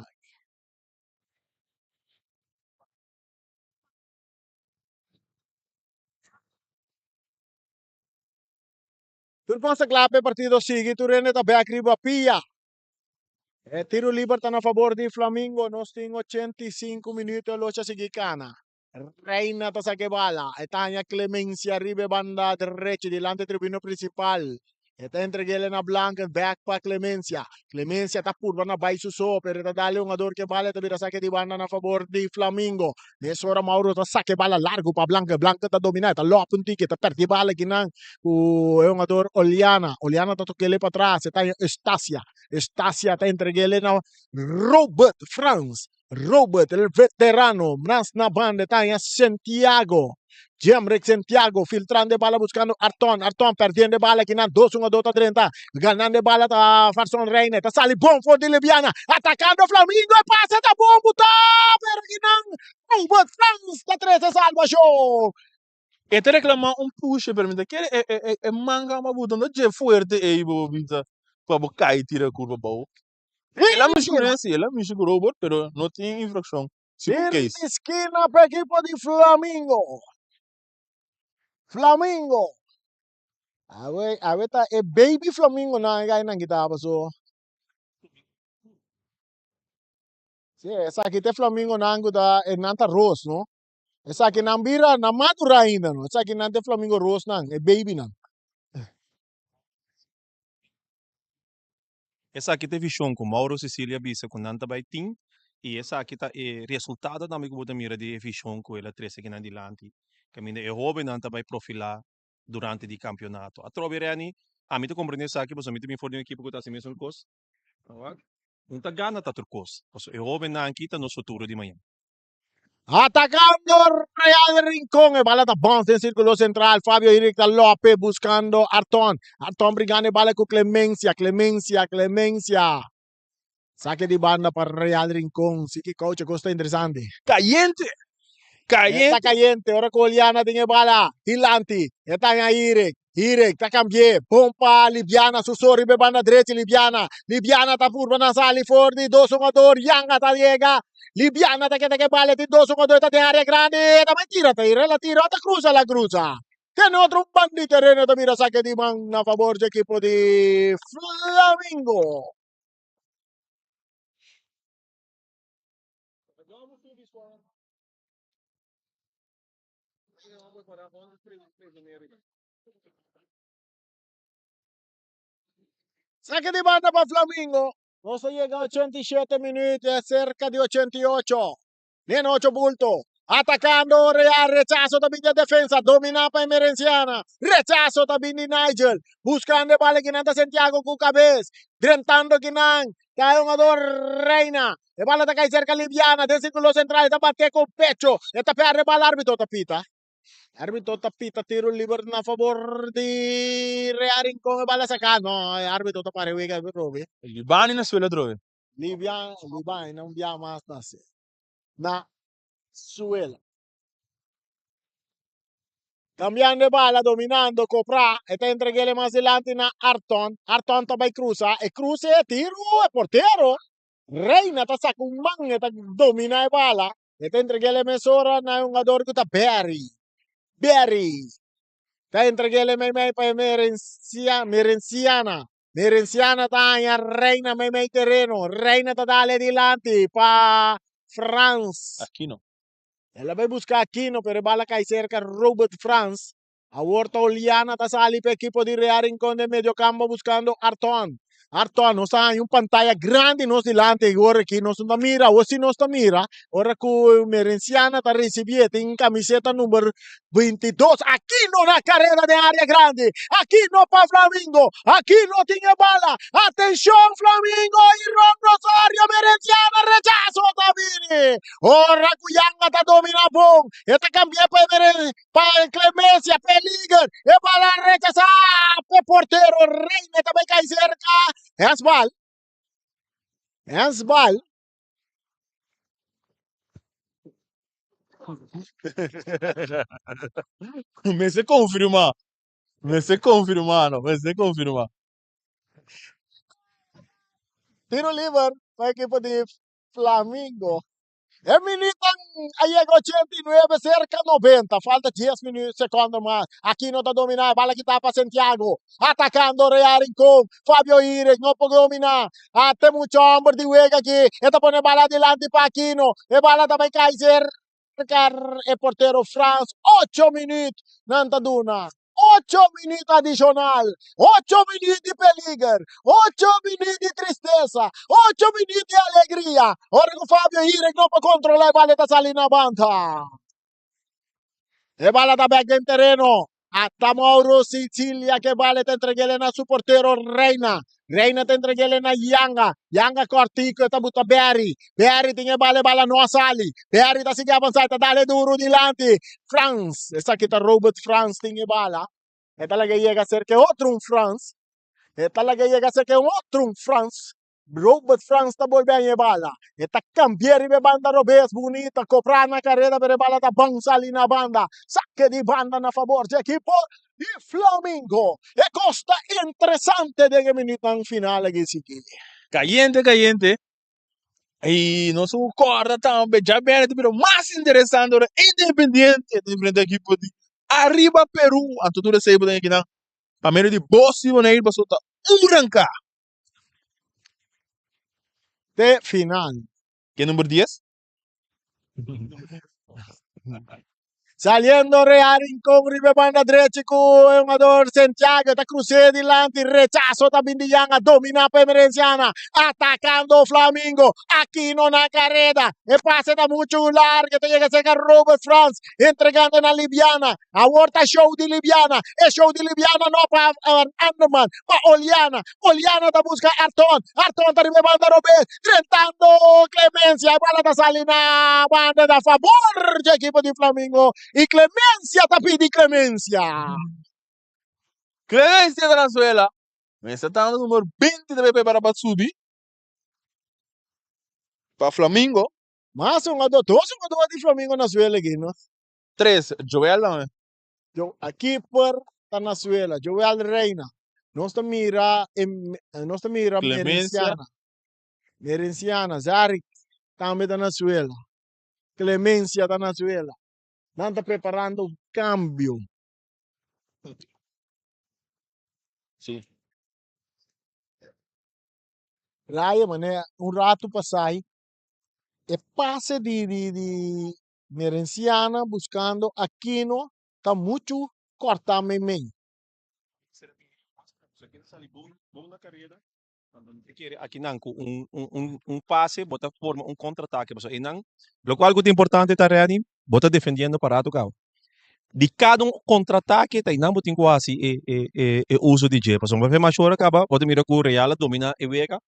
Tu pensa que o partido sigue, tu rende também a criba pia. Tiro livre está a favor de Flamengo, nós temos 85 minutos, lucha sigue cana. Reina to sa que bala, etanya Clemencia arriba banda derecha, delante tribuna principal. Eta entreguele na Blanca, back pa Clemencia. Clemencia ta purba na bay suso, pero ta dale un ador que bala, ta bira saque di banda na favor di Flamengo. Nesora Mauro ta saque bala largo pa Blanca, Blanca ta dominata, lo punti ta perdi bala ginang. É un ador Oliana, Oliana ta toquele pa atrás, eta Estacia. Estacia ta entreguele na Robert France. Robert, el veterano, más na banda está en Santiago. Jemrek Santiago filtrando bala buscando Arton. Arton perdiendo bala que na 2-1 30. Ganando bala ta Farson Reina. Ta sale bom de Liviana. Atacando Flamengo e passa da bom buta. Perginan. Robert France ta 13 salva show. E te reclama push per me que é manga uma botando de forte e bo vita para cair tira curva boa. Ela me conhece, ela me chegou Robert, pero não tem infração. Tiro de esquina para equipo de Flamengo. Flamengo. A ver, tá, baby Flamengo na nang kita pa so. Sí, essa aqui tem Flamengo nango da nanta Rose, no? Essa aqui nambira na madura ainda, no? Essa aqui não tem Flamengo Rose nang, é baby nang. Essa aqui teve chão com Mauro Cecília Bisa com Nanta Baitin. E essa aqui tá resultado da amigo da mira de vision com ela 13 aqui na dilante. Caminho é jovem Nanta vai profilar durante o campeonato. A troverani, a mim te compreender essa aqui, mas a mim também for de uma equipe que tá assim mesmo cos. Não tá gana tá turcos. É jovem na anquita no futuro de manhã. Atacando Real Rincón, bala da bounce en círculo central, Fabio Iricta López buscando Arton. Arton brigando bala con Clemencia. Saque di banda para Real Rincón. Sí que coach, cosa interesante. Caliente! Está caliente, ahora Coliana tiene bala. Hilanti, está en Irek. Irek, está cambié. Pompa, Liviana, Susori, banda derecha, Liviana. Liviana, está purba, Nasali, Fordi, 2-1-2, Yanga, está llega. Liviana, está que vale, 2-1-2, está de área grande. Está mentira, la tira, está cruza. Tiene otro bandito terreno, te mira, saque di man a favor del equipo de Flamengo. Saque di banda para Flamengo. No se llega a 87 minutos, es cerca de 88. Viene 8 bulto. Atacando Real, rechazo también de defensa. Domina para Emerenciana. Rechazo también de Nigel. Buscando bala Ginanta Santiago con cabeza. Drentando Ginan. Cae un ador Reina. El bala está cerca Liviana. Del círculo central. Está bate con pecho. Está peor el bala árbitro tapita. Árbitro tapita, tiro libre a favor di Real Rincón e bala sacada. No, árbitro está para Riga Robi. Libani na suela trove. Libia não via mais na suela. Cambiando de bala, dominando, Copra, está entreguele más adelante na Arton. Arton também cruza, e cruza e tiro, e portero. Reina está saca un man, está domina de bala. Está entreguele mesora na un ador que está Berry. Está entreguele para Merenciana. Merenciana tayo, Reina may terreno. Reina tadale dilante pa France. Aquino. Ela vai buscar Aquino, pero bala cai cerca Robert France. A Horta Oliana tá sali para equipo de Real Rincón de medio campo buscando Arton. Arton, nós está em pantalla grande nos dilante agora aqui nós não mira, ou se nós mira, ora que o Merenciana tá recebendo em camiseta número 22. Aquino na carreira de área grande. Aquino para Flamengo. Aquino tinha bala. Atenção Flamengo e Ron Rosario Merenciana rechazo Tabini. Ora Cuyanga tá domina bom. Esta cambia para Clemencia, Peligan. E bala rechazar. Portero Reina também cai cerca. Handball. Handball. Me se confirma. Me se confirma, no. Me se confirma. Tiro livre para a equipe de Flamengo. É minuto aí é 89, cerca 90. Falta 10 segundos mais. Aqui não está dominando. Bala que tá para Santiago. Atacando Real Rincón. Fabio Ires não pode dominar. Tem muito homem de huega aqui. Está pondo bala adelante para Aquino. E bala também cai cerca. E porteiro France. 8 minutos. Nanta Duna. 8 minutos adicional, 8 minutos de peligro, 8 minutos de tristeza, 8 minutos de alegria. Ora que o Fabio Ire não pode controlar a bola da salir na banda. E bola da back em terreno. Hasta Mauro Sicilia que bola te entreguele na su portero Reina. Reina te entreguele na Yanga. Yanga cortico e buta Berry. Berry tinha bala no sali. Berry tá sige avançada, dale duro dilante. France, essa aqui tá Robert France tinha bala. E talaga llega a ser que outro France. E talaga llega a ser que outro France. Robert France tá volvendo a bala. E tá cambiando a banda Robes bonita. Comprar na carreira para a bala tá bansa ali na banda. Saque de banda na favor de equipo de Flamengo. E costa interessante de minuto en final aqui, Siquili. Caliente. Y no se corta también. Ya viene, pero más interesante ahora. Independiente de frente al equipo de Arriba Perú. Anto tu recebo aqui na. Pamelo de Bossi, o Neil Basota. Branca. De final. Que número 10? Saliendo Real Rincón, Ribe banda derecha con el jugador Santiago, está cruce delante, rechazo también de Yanga, domina Merenciana, atacando Flamengo, Aquino na carrera, el pase da mucho largo, te llega a ser Robert France, entregando en la Liviana, ahorita show de Liviana, el show de Liviana no para Anderman, para Oliana, Oliana da busca Arton está Ribe banda Robert, tentando Clemencia, bala da Salina, banda da favor del equipo de Flamengo. Y Clemencia te pide Clemencia. Clemencia de Venezuela. Me está dando el número 20 de BP para Batsubi. Para Flamengo. Mas un jugador de Flamengo na Venezuela aquí, ¿no? 3. Joel Lame. Aquí por Venezuela, Joel Reina. No está mira Clemencia. Merenciana, Zarik, también de Venezuela. Clemencia de Venezuela. Não está preparando um cambio. Sim. Raya, mané, rato passai. E passe de Merenciana buscando Aquino. Está muito cortando em Bom na carreira. Aqui não, passe, bota forma contra-ataque. E não, lo qual é importante tá real, bota defendendo parado cao. De cada contra-ataque, tá não botin quase uso de jepa. Só vai ver mais hora acaba, bota mira com o Real domina e vega.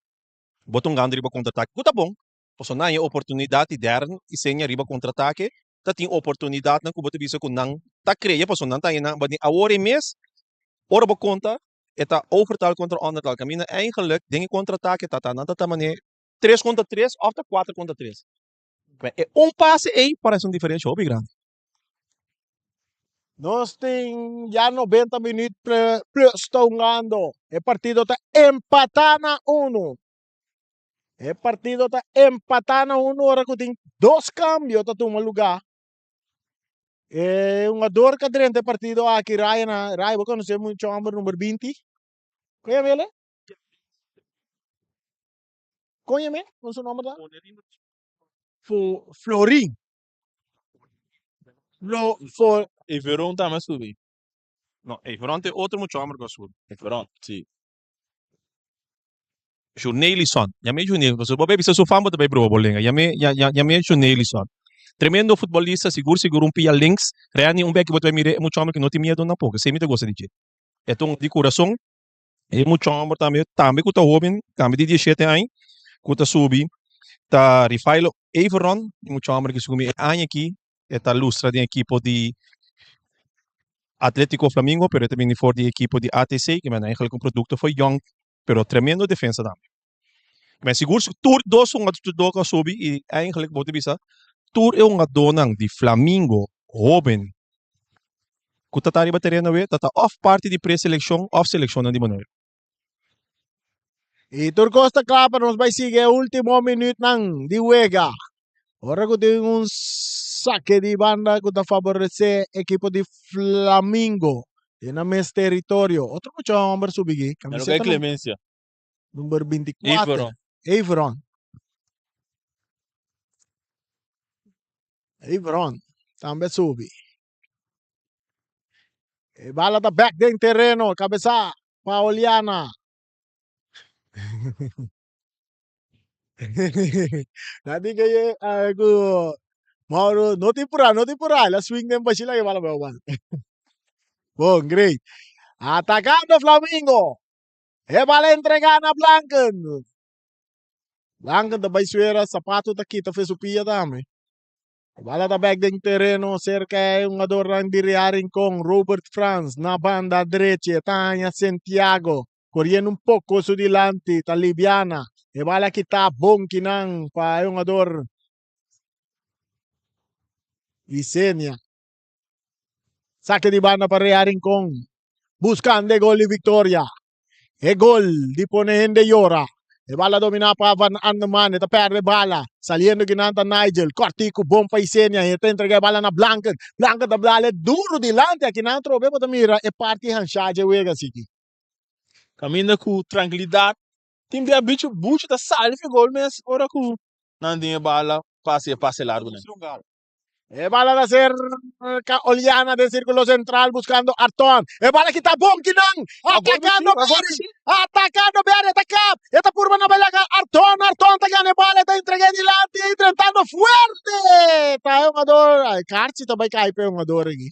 Bota gandri riba contra-ataque. Tá bom. Posso não é oportunidade dern e senha riba contra-ataque. Tá tem oportunidade na que bota bisa com não tá creia, posso não tá não, mas a hora mês, hora bo conta. Eta overtal contra ondertal. Camina eigenlijk dingen contra-ataque tata nada maneira 3 contra 3 of 4 contra 3. Passe aí parece diferencial bem grande. Nós tem já 90 minutos estão o partido está empatando 1. O partido está empatando 1, ora que tem 2 cambios tá tomando lugar. É jogador que durante o partido aqui Raya, vou conhecer muito o número 20. Qual é ele? Conhece? Não sei o nome da? Florin. E Verón também subiu. No, Everon tem outro muito homem que sou. E Verón, sim. Jo Nelson. Yame jo Nelson. So babe bisa so famo tabe bro bolenga. Yame jo Nelson. Tremendo futebolista, seguro pia links. Reani um back botou mire muito homem que não tem medo na pouco. Sei me te gosta de dizer. Então de coração, é muito homem também que tá jovem, também de 17 anos, que tá subi, tá Rifailo Everon, muito homem que sugumi ano aqui, é tá lustra de equipo de Atlético Flamengo, pero também for de equipo de ATC, que é eigenlijk um produto foi young, pero tremendo defensa também. Mas seguro tour dos um do que subi e eigenlijk bote bisa tour é um donang de Flamengo jovem. Que tá bateria na vez, tá off parte de pré-seleção, off seleção na de maneira. E Turcosta Clapa nos vai seguir o último minuto ng Diwega. Ora ko tem saque de banda que favorece equipo de Flamengo. Na mes território. Outro muito homem subigi. Mas não quer Clemência. Número 24. Everon. Everon. Everon. Também subi. E bala da back dentro terreno. Cabeça. Pauliana. Nanti kayak aku Mauro no te pura, la swing din pa sila yung bala bawal. Bon, great. Atacando Flamengo. E bala entregar na Blanken. Blanken da baisuera, sapato da kita fez o pia dame. Bala da back din terreno, cerca yung adorang diriaring kong Robert Franz na banda derecha, Tanya Santiago. Corriendo un poco su dilante, Talibiana. E bala kita bong kinang pa yung ador Visenia. Saque di banda para Rearing Kong. Buscando gol y victoria. E gol di Ponehende Yora. E bala domina pa Van Andeman. Ita perde bala. Saliendo ginanta Nigel. Cortico bom pa Isenia. Ita entrega bala na Blanken. Blanken da bala duro dilante. Kinantro bebo da mira. E parti Hanshaje Wega City. Caminha com tranquilidade. Tem de bicho bucho da salve gol, mas ora com não tinha bala, passe largo, né? E bala da ser Oliana del círculo central buscando Arton. E bala kita bom kinang. Atacando Beri, atacando. Esta purba na bala Arton tagane bala ta entrega dilante tentando fuerte. Tayo ngador. Ay, Karchi tabay kaipe yung ngador gi.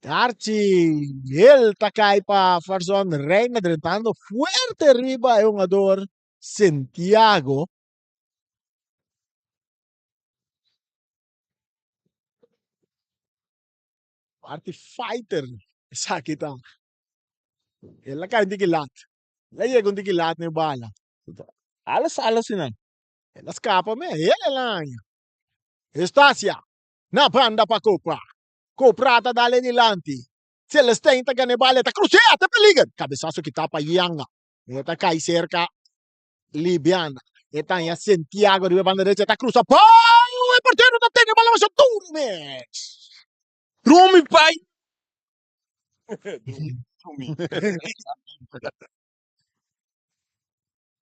Karchi, el takay pa Farson Reina tentando fuerte arriba yung ngador Santiago. Party fighter sa kita. Ela ka hindi kilat. Laya kung hindi kilat na bala. Alas yun. Ela escapa me. Ela lang. Estacia. Na banda pa Copra. Coprata dale dilanti. Celestine tagane bala. Ta crucea. Ta peligan. Cabezazo kita pa Yanga. Eta kay cerca. Libiana. Eta ya Santiago de banda derecha. Ta cruza. Pau! E portero ta tiene bala mas turme. Drumi, pai!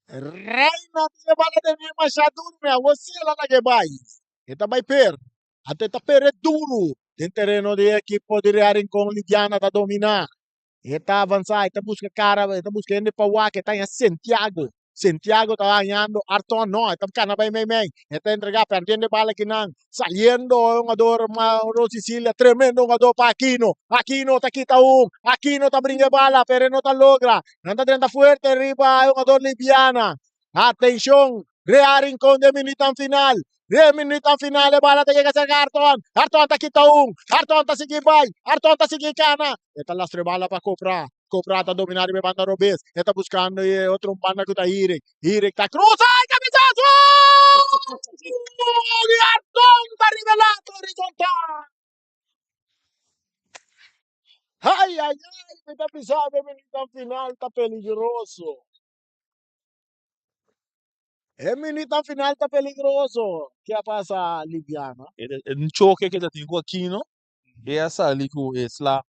Reina de bala de mim machadurme. Você lá na gebay. Eta bay per. Até ta per é duro. Tem terreno de equipo de Rearing com Lidiana da dominar. Eta avançar, eta busca cara, eta busca ende pa wak, eta ya Santiago. Santiago está ganhando, Arton no, está buscando bem. Está entregar, perdiendo bala kinang. Saliendo un ador Mauro Sicilia, tremendo un ador pa Aquino. Aquino está quita Aquino está brinca bala, pero no está logra. Anda 30 fuerte arriba, un ador Libiana. Atención, Rearing con de minuto final. 10 minutos finales, bala te llega a ser Arton. Arton está quita Arton está sige bay. Arton está sige cana. Esta las tres balas para Copra. Copra está dominar y me manda Robes. Está buscando otro banda que está Irek. Irek está cruza. ¡Ay, cabezazo! Y Arton está rivelato horizontal. Ay. Me está pisando el minuto final. Está peligroso. El minuto final está peligroso. ¿Qué pasa, Libiana? Um choque que tem com Aquino. E essa ali com esse lá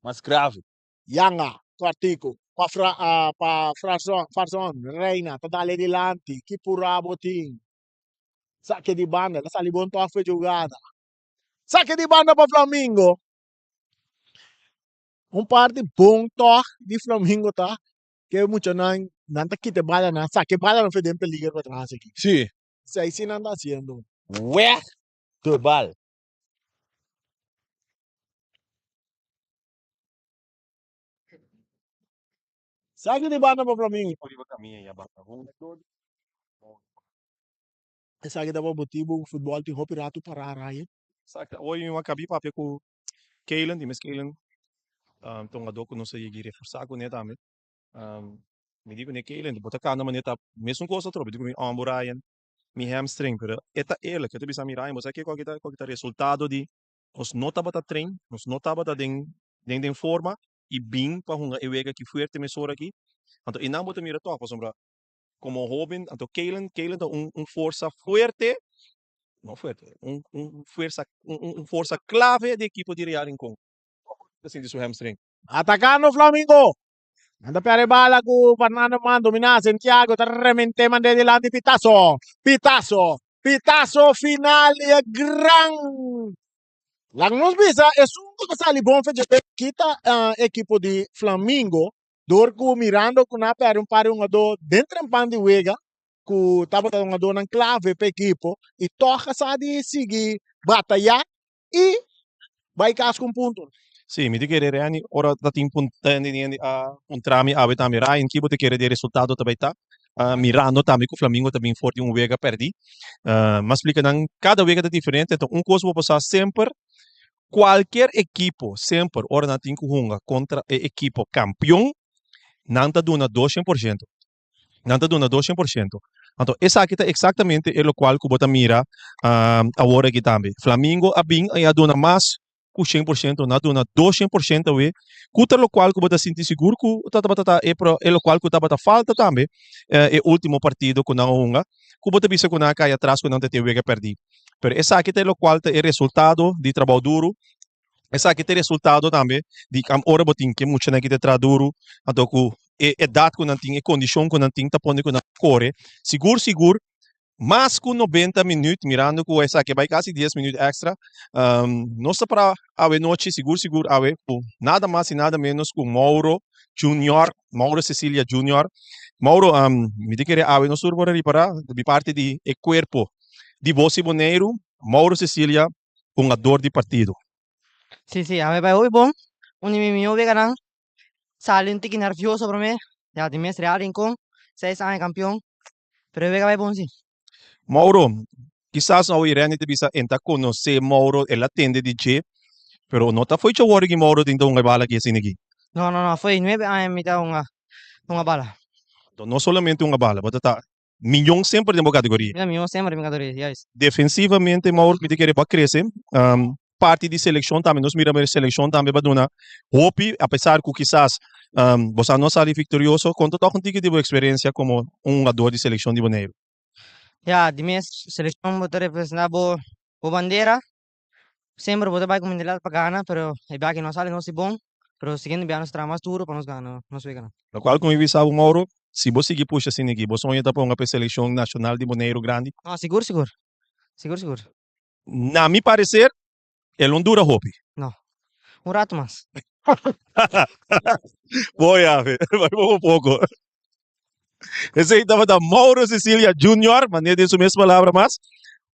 mais grave. Yanga, Quartico. pa Farson, Reina, tadali dilanti, Kipurabo ting. Saque de banda, la salibon to foi jogada. Saque de banda para Flamengo. Parte bom toque de Flamengo tá. Que mucho nanta quite bala na, saque bala no fue de peligro para atrás aqui. Sí. Se aí sim anda haciendo. Weh. De bal. Saque de banda para Flamengo. Saque da para botibo, futebol tem roupa rato para a raia. Sakta, hoy yung wakabi papi ko Kailan, di mas Kailan. Tong adoko no sa yigi reforçar ko neta amit. Me digo ne Kailan, bota ka naman neta, mesmo coisa tropa, digo mi amburayan, mi hamstring, pero eta ele, que tu bisa mirayan, mas aqui qual kita resultado de os nota bata trein, os nota bata den forma e bem pa hunga ewega que fuerte mesora aqui. Então inang bota mira to, sombra como joven, então Kailan tá força fuerte, não fuerte, força clave de equipo de Real Rincon. Assim de seu hamstring. Atacando Flamengo. Anda per bala con Fernando Man, domina Santiago, tremende man de delante Pitazo. Pitazo finale gran. Lang nos bisa es un pasali bom fe kita equipo di Flamengo dorku mirando con per un pare un do dentro un pan di wega ku tabata un do nan clave pe equipo e toca sa di sigi batalha e vai casco un punto. Sì, mi dice Reani, ora da tim puntrami ave tami Ryan, kibo te kere de resultado tabay ta. Mirando tami ku Flamengo também forte um wega perdi. Mas explica nang cada wega é diferente, então coisa vou passar sempre qualquer equipo, sempre ora na tim ku hunga contra equipo campeão, nanta duna 200%. Nanta duna 200%. Então, essa aqui é exatamente o qual que bota mira agora aqui também. Flamengo a bem aí a dona mais com 100%, na dona 200% we. Cuta lo qual que bota sentir seguro que é o qual que bota falta também. É o último partido com a unga. Que bota bisa com a cai atrás com não te wega perdi. Pero essa aqui é o qual é resultado de trabalho duro. Essa aqui é resultado também de hora botin que muito na kita tra duro. Então edad ko nanting, condition ko nanting, tapon ko na core, seguro, mas com 90 minutos, mirando ko essa que vai quase 10 minutos extra, nossa para a noite, seguro, nada mais e nada menos com Mauro Cecilia Junior. Mauro, me diz que a nossa survora para de parte de corpo de Bossi Boneiro, Mauro Cecilia, um ador de partido. Sí, a ver, hoy bom, un mío vegan. Sale un tiki nervioso para mí. Ya, de mes Real Rincón, 6 años campeón. Pero vega vai bom sim. Mauro, quizás a Irene te bisa enta conhecer Mauro, ela atende DJ, pero não tá foi chawori que Mauro tem uma bala que assim aqui. No, foi 9 años me dá uma bala. Então, não somente uma bala, mas tá milhão sempre de uma categoria. Mira, mío sempre me categoria, yes. Defensivamente, Mauro, me querer para crescer. Parte de seleção também, nós miramos a seleção também para dar hope, apesar que quizás você não sai vitorioso, conta toch contigo de experiência como jogador de seleção de Boneiro. Ya, de mes seleção botar representar bo bandeira. Sempre botar vai com mundial para ganhar, pero é bem que não sale não se bom, pero seguindo bem nós tra mais duro para nós ganhar, nós vai ganhar. Lo qual como eu sabe Mauro, se você seguir puxa assim aqui, você vai estar para uma seleção nacional de Boneiro grande. Ah, seguro. Na mi parecer, ele não dura hope. Não. Rato mais. Voy a ver, vamos un poco. Ese estaba da Mauro Cecilia Junior, maneira de su mesma palavra, mas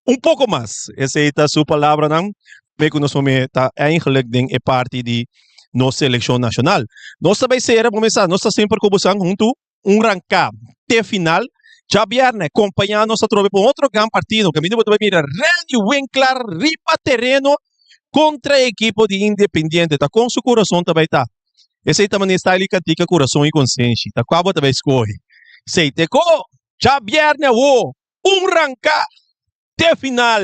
um pouco mais. Essa está sua palavra, não? Bem que nós vamos estar eigenlijk em parte de nossa seleção nacional. Nós também será começar, nós estamos sempre conversando junto, rancar até final. Já viernes, acompanhar nossa tropa para outro grande partido. Que a mim vai mirar Randy Winkler, ripa terreno, contra a equipe de Independiente, tá com seu coração também tá. Esse aí também está ali catica coração e consciência, tá qual também escorre. Sei te co, já viernes ranca de final.